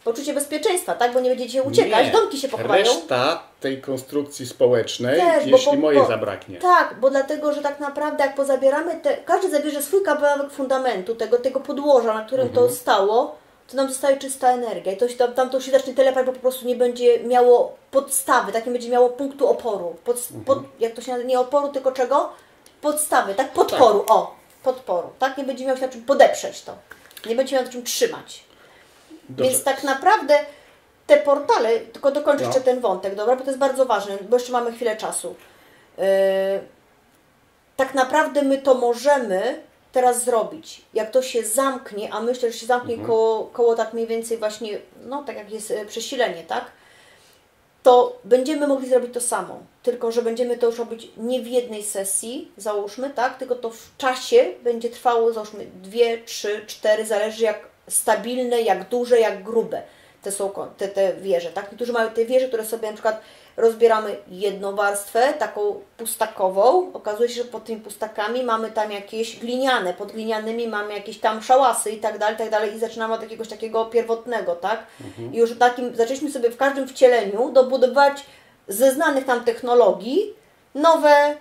Poczucie bezpieczeństwa, tak? Bo nie będziecie uciekać, Nie. domki się pochowają. Reszta tej konstrukcji społecznej, Też, bo jeśli mojej zabraknie. Tak, bo dlatego, że tak naprawdę jak pozabieramy każdy zabierze swój kawałek fundamentu, tego podłoża, na którym to stało, to nam zostaje czysta energia. I to się tam to się zacznie telepać, bo po prostu nie będzie miało podstawy, tak, nie będzie miało punktu oporu. Jak to się nazywa? Nie oporu, tylko czego? Podstawy, tak? Podporu, podporu. Tak? Nie będzie miał się na czym podeprzeć to. Nie będzie miał na czym trzymać. Dobrze. Więc tak naprawdę te portale, tylko dokończę jeszcze ten wątek, dobra? Bo to jest bardzo ważne, bo jeszcze mamy chwilę czasu. Tak naprawdę my to możemy teraz zrobić. Jak to się zamknie, a myślę, że się zamknie koło tak mniej więcej właśnie, no tak jak jest przesilenie, tak? To będziemy mogli zrobić to samo. Tylko że będziemy to już robić nie w jednej sesji, załóżmy, tak? Tylko to w czasie będzie trwało, załóżmy 2, 3, 4, zależy jak stabilne, jak duże, jak grube te są te wieże, tak? Niektórzy mają te wieże, które sobie na przykład rozbieramy jedną warstwę, taką pustakową. Okazuje się, że pod tymi pustakami mamy tam jakieś gliniane, pod glinianymi mamy jakieś tam szałasy i tak dalej, i zaczynamy od jakiegoś takiego pierwotnego, tak? I już zaczęliśmy sobie w każdym wcieleniu dobudować ze znanych tam technologii nowe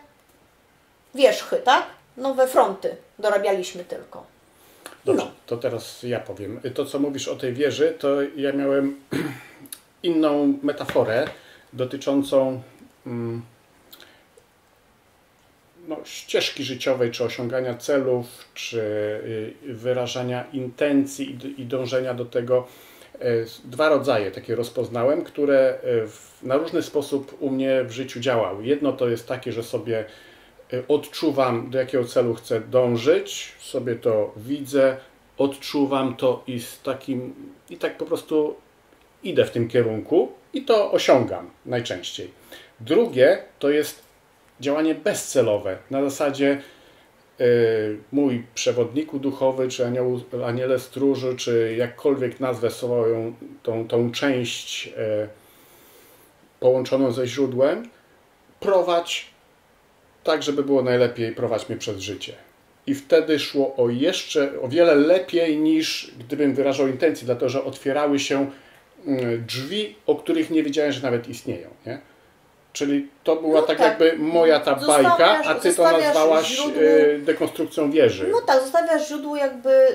wierzchy, tak? Nowe fronty dorabialiśmy tylko. Dobrze, to teraz ja powiem. To, co mówisz o tej wieży, to ja miałem inną metaforę dotyczącą ścieżki życiowej, czy osiągania celów, czy wyrażania intencji i dążenia do tego. 2 rodzaje takie rozpoznałem, które na różny sposób u mnie w życiu działały. Jedno to jest takie, że sobie odczuwam, do jakiego celu chcę dążyć, sobie to widzę, odczuwam to i tak po prostu idę w tym kierunku i to osiągam najczęściej. Drugie to jest działanie bezcelowe, na zasadzie mój przewodniku duchowy, czy aniele stróży, czy jakkolwiek nazwę swoją tą część połączoną ze źródłem, prowadź tak, żeby było najlepiej, prowadź mnie przez życie. I wtedy szło o wiele lepiej, niż gdybym wyrażał intencje, dlatego że otwierały się drzwi, o których nie wiedziałem, że nawet istnieją. Nie? Czyli to była tak jakby moja ta bajka, a ty to nazwałaś dekonstrukcją wieży. No tak, zostawiasz źródło jakby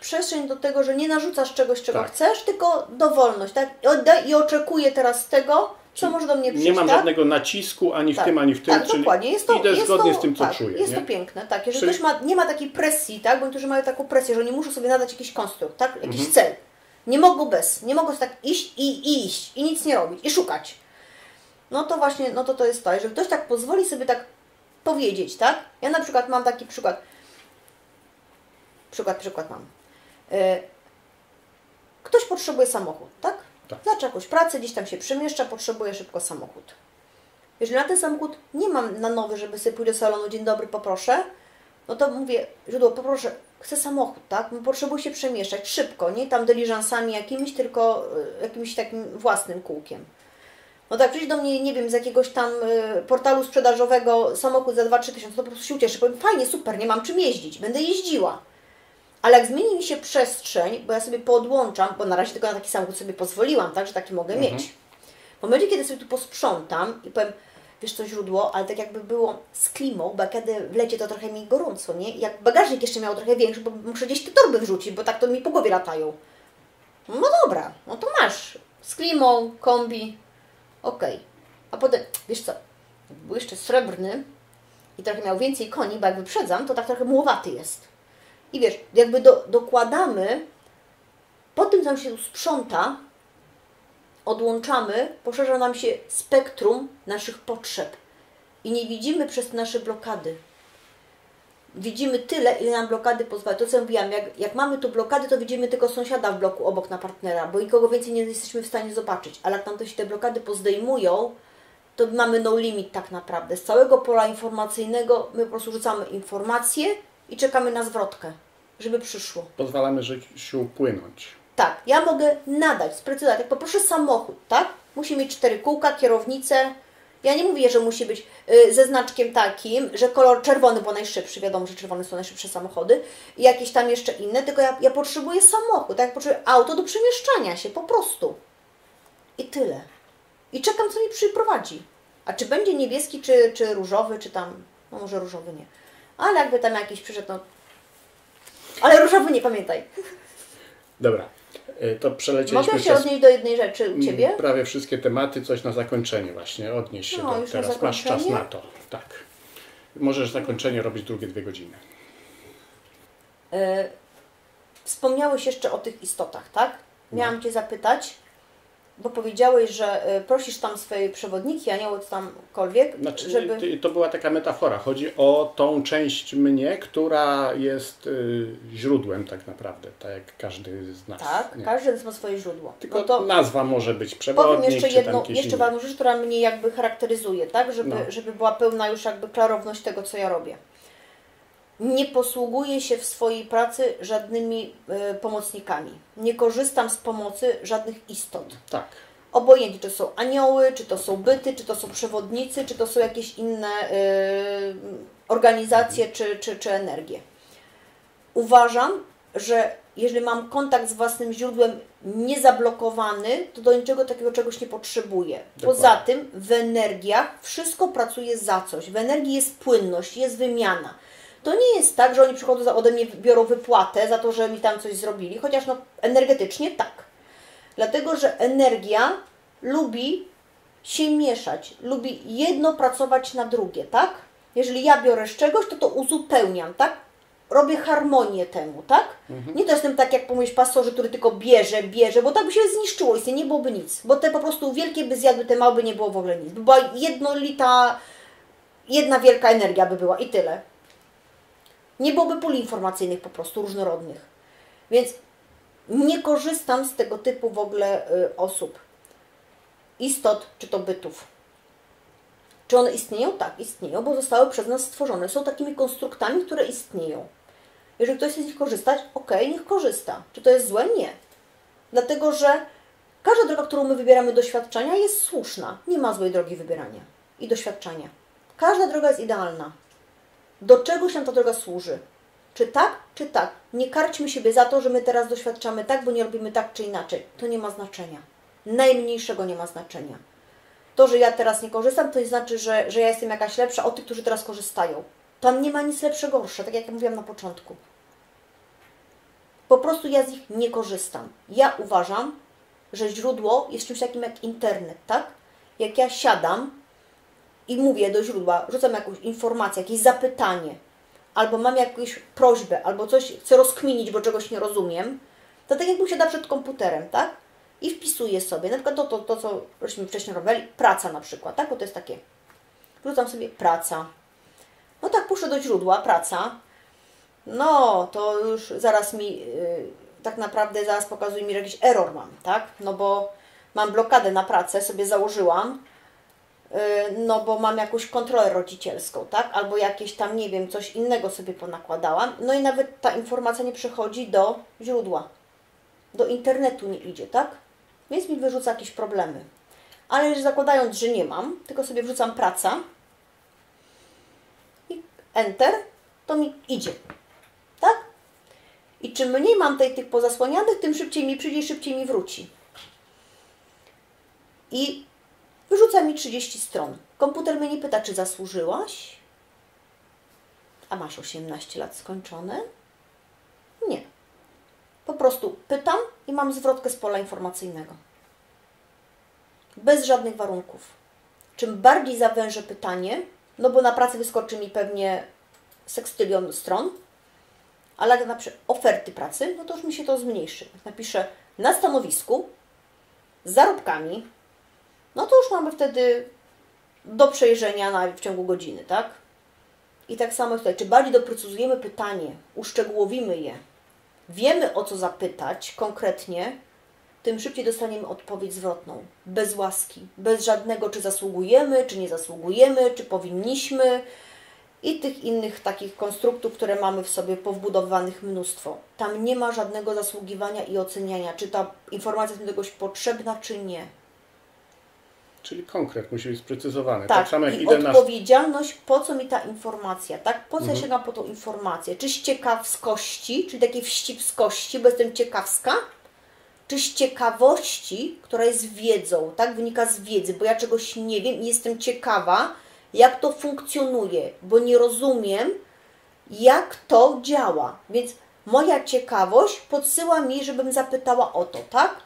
przestrzeń do tego, że nie narzucasz czegoś, czego chcesz, tylko dowolność, tak? I oczekuję teraz tego, co może do mnie przyjść. Nie mam żadnego nacisku ani w tym, ani w tym, czyli dokładnie. idę zgodnie z tym, co czuję. Jest to piękne, tak. Jeżeli ktoś nie ma takiej presji, tak? Bo niektórzy mają taką presję, że oni muszą sobie nadać jakiś konstrukt, tak? Jakiś cel. Nie mogą tak iść i nic nie robić i szukać. no to właśnie, no to jest to, jeżeli ktoś tak pozwoli sobie tak powiedzieć, tak? Ja na przykład mam taki przykład mam. Ktoś potrzebuje samochód, tak? Tak. Zaczął jakąś pracę, gdzieś tam się przemieszcza, potrzebuje szybko samochód. Jeżeli na ten samochód nie mam na nowy, żeby sobie pójść do salonu, dzień dobry, poproszę, no to mówię, źródło, poproszę, chcę samochód, tak? Potrzebuję się przemieszczać szybko, nie tam dyliżansami jakimiś, tylko jakimś takim własnym kółkiem. No tak, przyjść do mnie, nie wiem, z jakiegoś tam portalu sprzedażowego samochód za 2-3 tysiące, to po prostu się ucieszę. Powiem, fajnie, super, nie mam czym jeździć, będę jeździła. Ale jak zmieni mi się przestrzeń, bo ja sobie podłączam, bo na razie tylko na taki samochód sobie pozwoliłam, tak, że taki mogę mieć. W momencie, kiedy sobie tu posprzątam i powiem, wiesz co, źródło, ale tak jakby było z klimą, bo kiedy w lecie to trochę mi gorąco, nie? Jak bagażnik jeszcze miał trochę większy, bo muszę gdzieś te torby wrzucić, bo tak to mi po głowie latają. No dobra, no to masz. Z klimą, kombi, okej. A potem, wiesz co, był jeszcze srebrny i trochę miał więcej koni, bo jak wyprzedzam, to tak trochę mułowaty jest. I wiesz, jakby dokładamy, po tym tam się sprząta, odłączamy, poszerza nam się spektrum naszych potrzeb i nie widzimy przez te nasze blokady. Widzimy tyle, ile nam blokady pozwalają. To co mówiłam, jak mamy tu blokady, to widzimy tylko sąsiada w bloku obok na partnera, bo nikogo więcej nie jesteśmy w stanie zobaczyć. Ale jak nam to się te blokady pozdejmują, to mamy no limit tak naprawdę. Z całego pola informacyjnego my po prostu rzucamy informacje i czekamy na zwrotkę, żeby przyszło. Pozwalamy życiu płynąć. Tak, ja mogę nadać, sprecyzować. Jak poproszę samochód, tak? Musi mieć 4 kółka, kierownicę. Ja nie mówię, że musi być ze znaczkiem takim, że kolor czerwony, bo najszybszy, wiadomo, że czerwone są najszybsze samochody i jakieś tam jeszcze inne, tylko ja potrzebuję samochód, tak? Potrzebuję auto do przemieszczania się, po prostu. I tyle. I czekam, co mi przyprowadzi. A czy będzie niebieski, czy różowy, czy tam, no może różowy nie. Ale jakby tam jakiś przyszedł, no... Ale różowy nie, pamiętaj. Dobra, to przeleciliśmy Mogę się odnieść do jednej rzeczy u Ciebie? prawie wszystkie tematy, coś na zakończenie właśnie, odnieść się do już teraz. Masz czas na to, tak. Możesz zakończenie robić drugie 2 godziny. Wspomniałeś jeszcze o tych istotach, tak? Miałam Cię zapytać, bo powiedziałeś, że prosisz tam swoje przewodniki, anioły, tamkolwiek, Znaczy, żeby... to była taka metafora. Chodzi o tą część mnie, która jest źródłem tak naprawdę, tak jak każdy z nas. Tak, Nie. każdy z nas ma swoje źródło. Tylko no to nazwa może być przewodnik, powiem jeszcze czy tam jedną, jakieś jeszcze inne. ważną rzecz, która mnie jakby charakteryzuje, tak? No. Żeby była pełna już jakby klarowność tego, co ja robię. Nie posługuję się w swojej pracy żadnymi pomocnikami. Nie korzystam z pomocy żadnych istot. Tak. Obojętnie, czy to są anioły, czy to są byty, czy to są przewodnicy, czy to są jakieś inne organizacje, czy energie. Uważam, że jeżeli mam kontakt z własnym źródłem niezablokowany, to do niczego takiego czegoś nie potrzebuję. Dokładnie. Poza tym w energiach wszystko pracuje za coś. W energii jest płynność, jest wymiana. To nie jest tak, że oni przychodzą ode mnie, biorą wypłatę za to, że mi tam coś zrobili, chociaż no, energetycznie tak. Dlatego, że energia lubi się mieszać, lubi jedno pracować na drugie, tak? Jeżeli ja biorę z czegoś, to uzupełniam, tak? Robię harmonię temu, tak? Nie to jestem tak, jak pomyśl pastorzy, który tylko bierze, bo tak by się zniszczyło, istnieje, nie byłoby nic. Bo te po prostu wielkie by zjadły te małe, by nie było w ogóle nic. By była jedna wielka energia by była i tyle. Nie byłoby pól informacyjnych po prostu, różnorodnych. Więc nie korzystam z tego typu w ogóle osób, istot, czy to bytów. Czy one istnieją? Tak, istnieją, bo zostały przez nas stworzone. Są takimi konstruktami, które istnieją. Jeżeli ktoś chce z nich korzystać, okej, niech korzysta. Czy to jest złe? Nie. Dlatego, że każda droga, którą my wybieramy doświadczenia, jest słuszna. Nie ma złej drogi wybierania i doświadczenia. Każda droga jest idealna. Do czegoś nam ta droga służy. Czy tak, czy tak. Nie karćmy siebie za to, że my teraz doświadczamy tak, bo nie robimy tak czy inaczej. To nie ma znaczenia. Najmniejszego nie ma znaczenia. To, że ja teraz nie korzystam, to nie znaczy, że ja jestem jakaś lepsza od tych, którzy teraz korzystają. Tam nie ma nic lepsze, gorsze, tak jak mówiłam na początku. Po prostu ja z nich nie korzystam. Ja uważam, że źródło jest czymś takim jak internet, tak? Jak ja siadam i mówię do źródła, rzucam jakąś informację, jakieś zapytanie, albo mam jakąś prośbę, albo coś chcę rozkminić, bo czegoś nie rozumiem, to tak jakbym siadała przed komputerem, tak? i wpisuję sobie, na przykład to co żeśmy wcześniej robili, praca na przykład, tak? Bo to jest takie, wrzucam sobie praca. No tak, puszczę do źródła, praca. No, to już zaraz mi, tak naprawdę zaraz pokazuje mi, że jakiś error mam, tak? No bo mam blokadę na pracę, sobie założyłam, no bo mam jakąś kontrolę rodzicielską, tak? Albo jakieś tam, nie wiem, coś innego sobie ponakładałam. No i nawet ta informacja nie przechodzi do źródła. Do internetu nie idzie, tak? Więc mi wyrzuca jakieś problemy. Ale już zakładając, że nie mam, tylko sobie wrzucam praca i Enter, to mi idzie, tak? I czym mniej mam tych pozasłanianych, tym szybciej mi przyjdzie, szybciej mi wróci. I wyrzuca mi 30 stron. Komputer mnie nie pyta, czy zasłużyłaś? A masz 18 lat skończone? Nie. Po prostu pytam i mam zwrotkę z pola informacyjnego. Bez żadnych warunków. Czym bardziej zawężę pytanie, no bo na pracy wyskoczy mi pewnie sekstylion stron, ale jak napiszę oferty pracy, no to już mi się to zmniejszy. Jak napiszę na stanowisku, z zarobkami, no to już mamy wtedy do przejrzenia w ciągu godziny, tak? I tak samo tutaj, czy bardziej doprecyzujemy pytanie, uszczegółowimy je, wiemy o co zapytać konkretnie, tym szybciej dostaniemy odpowiedź zwrotną. Bez łaski, bez żadnego, czy zasługujemy, czy nie zasługujemy, czy powinniśmy i tych innych takich konstruktów, które mamy w sobie powbudowanych mnóstwo. Tam nie ma żadnego zasługiwania i oceniania, czy ta informacja jest do czegoś potrzebna, czy nie. Czyli konkret musi być sprecyzowany. Tak, samo jak i idę odpowiedzialność, po co mi ta informacja, tak? Po co ja sięgam po tą informację? Czy z ciekawskości, czyli takiej wścibskości, bo jestem ciekawska? Czy z ciekawości, która jest wiedzą, tak? Wynika z wiedzy, bo ja czegoś nie wiem i jestem ciekawa, jak to funkcjonuje, bo nie rozumiem, jak to działa. Więc moja ciekawość podsyła mi, żebym zapytała o to, tak?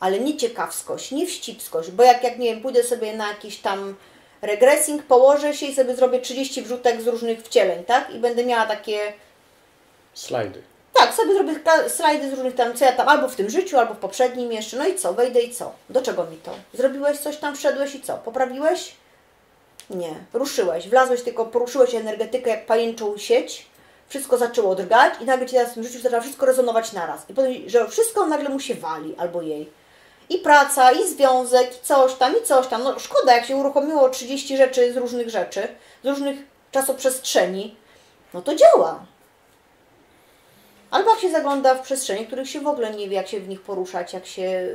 Ale nie ciekawskość, nie wścibskość, bo jak nie wiem, pójdę sobie na jakiś tam regressing, położę się i sobie zrobię 30 wrzutek z różnych wcieleń, tak? I będę miała takie slajdy. Tak, sobie zrobię slajdy z różnych tam, co ja tam, albo w tym życiu, albo w poprzednim jeszcze, no i co, wejdę i co? Do czego mi to? Zrobiłeś coś tam, wszedłeś i co? Poprawiłeś? Nie. Ruszyłeś, wlazłeś, tylko poruszyłeś energetykę jak pajęczą sieć, wszystko zaczęło drgać i nagle Ci teraz w tym życiu zaczęło wszystko rezonować naraz. I potem, że wszystko nagle mu się wali, albo jej. I praca, i związek, i coś tam. No szkoda, jak się uruchomiło 30 rzeczy, z różnych czasoprzestrzeni, no to działa. Albo jak się zagląda w przestrzenie, których się w ogóle nie wie, jak się w nich poruszać, jak się...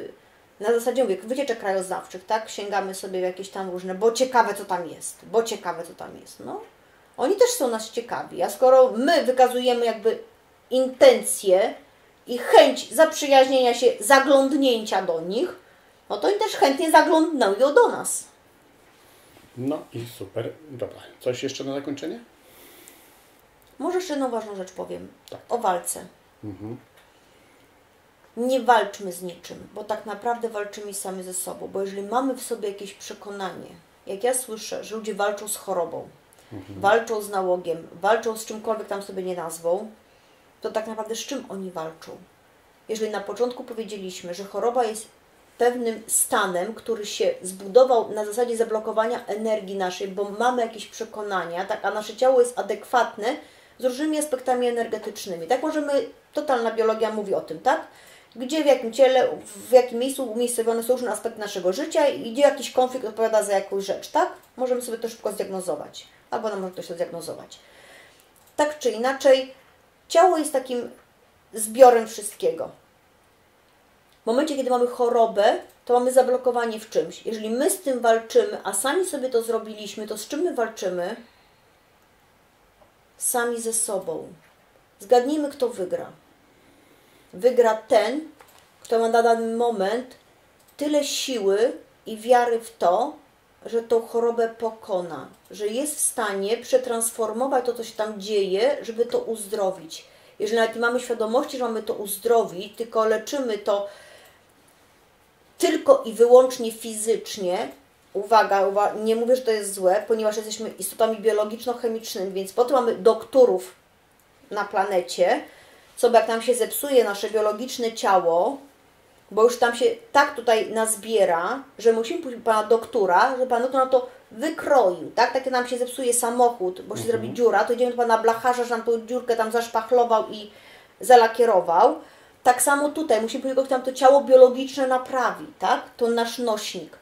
Na zasadzie mówię, wycieczek krajoznawczych, tak? Sięgamy sobie w jakieś tam różne, bo ciekawe co tam jest, no. Oni też są nas ciekawi, a skoro my wykazujemy jakby intencje i chęć zaprzyjaźnienia się, zaglądnięcia do nich, no to oni też chętnie zaglądną do nas. No i super. Dobra. Coś jeszcze na zakończenie? Może jeszcze jedną ważną rzecz powiem. Tak. O walce. Mhm. Nie walczmy z niczym, bo tak naprawdę walczymy sami ze sobą. Bo jeżeli mamy w sobie jakieś przekonanie, jak ja słyszę, że ludzie walczą z chorobą, walczą z nałogiem, walczą z czymkolwiek tam sobie nie nazwą, to tak naprawdę z czym oni walczą? Jeżeli na początku powiedzieliśmy, że choroba jest pewnym stanem, który się zbudował na zasadzie zablokowania energii naszej, bo mamy jakieś przekonania, tak, a nasze ciało jest adekwatne z różnymi aspektami energetycznymi. Tak możemy, totalna biologia mówi o tym, tak? Gdzie, w jakim ciele, w jakim miejscu umiejscowione są różne aspekty naszego życia i gdzie jakiś konflikt odpowiada za jakąś rzecz, tak? Możemy sobie to szybko zdiagnozować. Albo nam może ktoś to zdiagnozować. Tak czy inaczej, ciało jest takim zbiorem wszystkiego. W momencie, kiedy mamy chorobę, to mamy zablokowanie w czymś. Jeżeli my z tym walczymy, a sami sobie to zrobiliśmy, to z czym my walczymy? Sami ze sobą. Zgadnijmy, kto wygra. Wygra ten, kto ma na dany moment tyle siły i wiary w to, że tą chorobę pokona, że jest w stanie przetransformować to, co się tam dzieje, żeby to uzdrowić. Jeżeli nawet nie mamy świadomości, że mamy to uzdrowić, tylko leczymy to tylko i wyłącznie fizycznie, uwaga, nie mówię, że to jest złe, ponieważ jesteśmy istotami biologiczno-chemicznymi, więc po to mamy doktorów na planecie, co jak nam się zepsuje nasze biologiczne ciało, bo już tam się tak tutaj nazbiera, że musimy pójść do pana doktora, żeby pan doktor nam to wykroił, tak? Tak jak nam się zepsuje samochód, bo się zrobi dziura, to idziemy do pana blacharza, że nam tą dziurkę tam zaszpachlował i zalakierował. Tak samo tutaj musimy pójść do kogoś, kto nam to ciało biologiczne naprawi, tak? To nasz nośnik.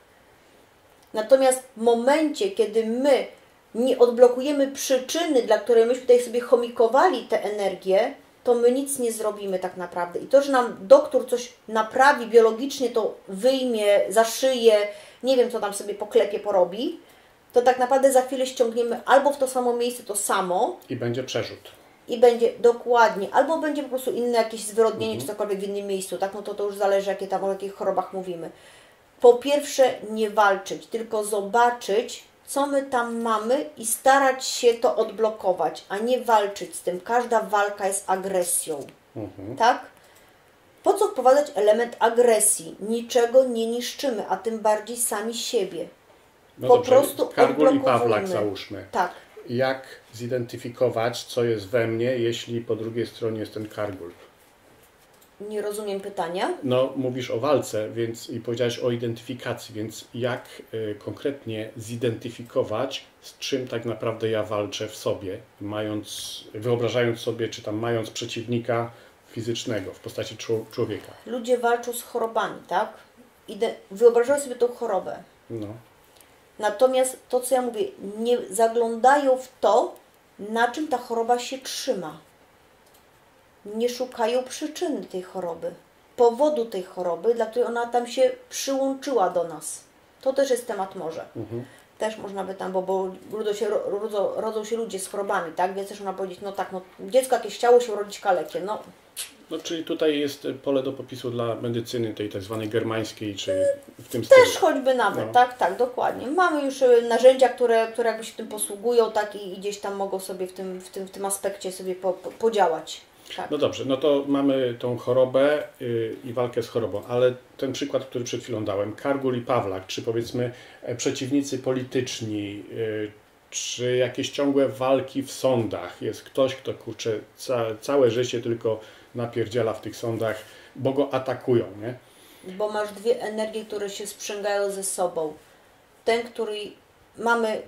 Natomiast w momencie, kiedy my nie odblokujemy przyczyny, dla której myśmy tutaj sobie chomikowali tę energię, to my nic nie zrobimy tak naprawdę. I to, że nam doktor coś naprawi biologicznie, to wyjmie, zaszyje, nie wiem co tam sobie poklepie, porobi, to tak naprawdę za chwilę ściągniemy albo w to samo miejsce to samo. I będzie przerzut. I będzie dokładnie, albo będzie po prostu inne jakieś zwyrodnienie, czy cokolwiek w innym miejscu, tak? No to już zależy, jakie tam, o jakich chorobach mówimy. Po pierwsze, nie walczyć, tylko zobaczyć, co my tam mamy i starać się to odblokować, a nie walczyć z tym. Każda walka jest agresją, tak? Po co wprowadzać element agresji? Niczego nie niszczymy, a tym bardziej sami siebie. No po dobrze, prostu Kargul i Pawlak odblokowujmy. załóżmy. Tak. Jak zidentyfikować, co jest we mnie, jeśli po drugiej stronie jest ten Kargul? Nie rozumiem pytania. No, mówisz o walce, więc i powiedziałeś o identyfikacji, więc jak konkretnie zidentyfikować, z czym tak naprawdę ja walczę w sobie, wyobrażając sobie, czy tam mając przeciwnika fizycznego w postaci człowieka? Ludzie walczą z chorobami, tak? Wyobrażają sobie tą chorobę. No. Natomiast to, co ja mówię, nie zaglądają w to, na czym ta choroba się trzyma. Nie szukają przyczyny tej choroby, powodu tej choroby, dla której ona tam się przyłączyła do nas. To też jest temat morza. Też można by tam, bo rodzą się ludzie z chorobami, tak? Więc też można powiedzieć, no tak, no dziecko jakieś chciało się urodzić kalekiem, no. No, czyli tutaj jest pole do popisu dla medycyny tej tak zwanej germańskiej, czy w tym stylu. Też choćby nawet, No. tak, dokładnie. Mamy już narzędzia, które jakby się tym posługują, tak, i gdzieś tam mogą sobie w tym aspekcie sobie podziałać. Tak. No dobrze, no to mamy tą chorobę i walkę z chorobą, ale ten przykład, który przed chwilą dałem, Kargul i Pawlak, czy powiedzmy przeciwnicy polityczni, czy jakieś ciągłe walki w sądach, jest ktoś, kto kurczę całe życie tylko napierdziela w tych sądach, bo go atakują, nie? Bo masz dwie energie, które się sprzęgają ze sobą. Ten, który mamy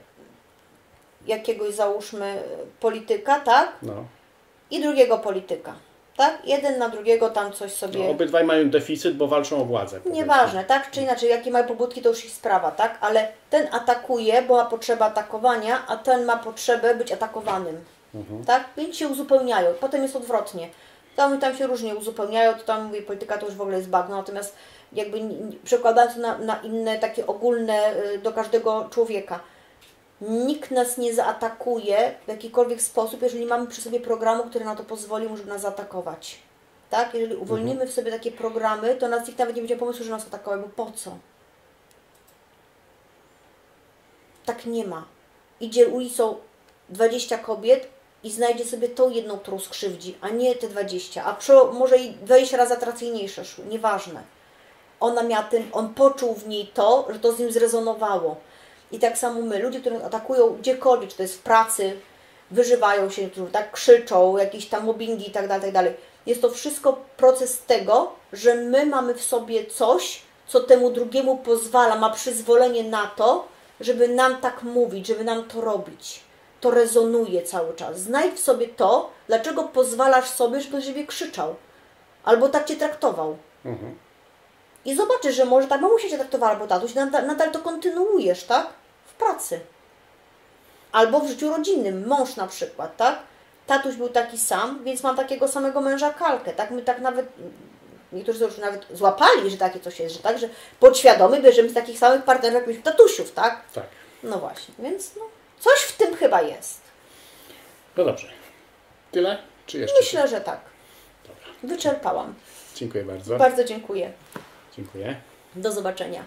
jakiegoś, załóżmy, polityka, tak? No. I drugiego polityka, tak? Jeden na drugiego tam coś sobie... No, obydwaj mają deficyt, bo walczą o władzę. Nieważne, tak? Czy inaczej, jakie mają pobudki, to już ich sprawa, tak? Ale ten atakuje, bo ma potrzebę atakowania, a ten ma potrzebę być atakowanym, tak? Więc się uzupełniają. Potem jest odwrotnie. Tam się różnie uzupełniają, to tam mówię, polityka to już w ogóle jest bagno, natomiast jakby przekładając to na inne, takie ogólne do każdego człowieka. Nikt nas nie zaatakuje w jakikolwiek sposób, jeżeli mamy przy sobie programu, który na to pozwolił, żeby nas zaatakować. Tak? Jeżeli uwolnimy w sobie takie programy, to nas nikt nawet nie będzie pomysłu, że nas atakował, bo po co? Tak nie ma. Idzie ulicą 20 kobiet i znajdzie sobie tą jedną, którą skrzywdzi, a nie te 20, a może i 20 razy atrakcyjniejsze szły, nieważne. Ona miała on poczuł w niej to, że to z nim zrezonowało. I tak samo my, ludzie, którzy atakują gdziekolwiek, czy to jest w pracy, wyżywają się, którzy tak krzyczą, jakieś tam mobbingi i tak dalej. Jest to wszystko proces tego, że my mamy w sobie coś, co temu drugiemu pozwala, ma przyzwolenie na to, żeby nam tak mówić, żeby nam to robić. To rezonuje cały czas. Znajdź w sobie to, dlaczego pozwalasz sobie, żeby do siebie krzyczał. Albo tak Cię traktował. I zobaczysz, że może tak mamusia Cię traktowała, albo tatuś, nadal to kontynuujesz, tak? W pracy. Albo w życiu rodzinnym. Mąż na przykład, tak? Tatuś był taki sam, więc mam takiego samego męża kalkę, tak? My tak nawet, niektórzy już nawet złapali, że takie coś jest, że tak, że podświadomie bierzemy z takich samych partnerów, jak myśmy tatusiów, tak? Tak. No właśnie, więc no, coś w tym chyba jest. No dobrze. Tyle? Czy jeszcze? Myślę, że tak. Dobra. Wyczerpałam. Dziękuję bardzo. Bardzo dziękuję. Dziękuję. Do zobaczenia.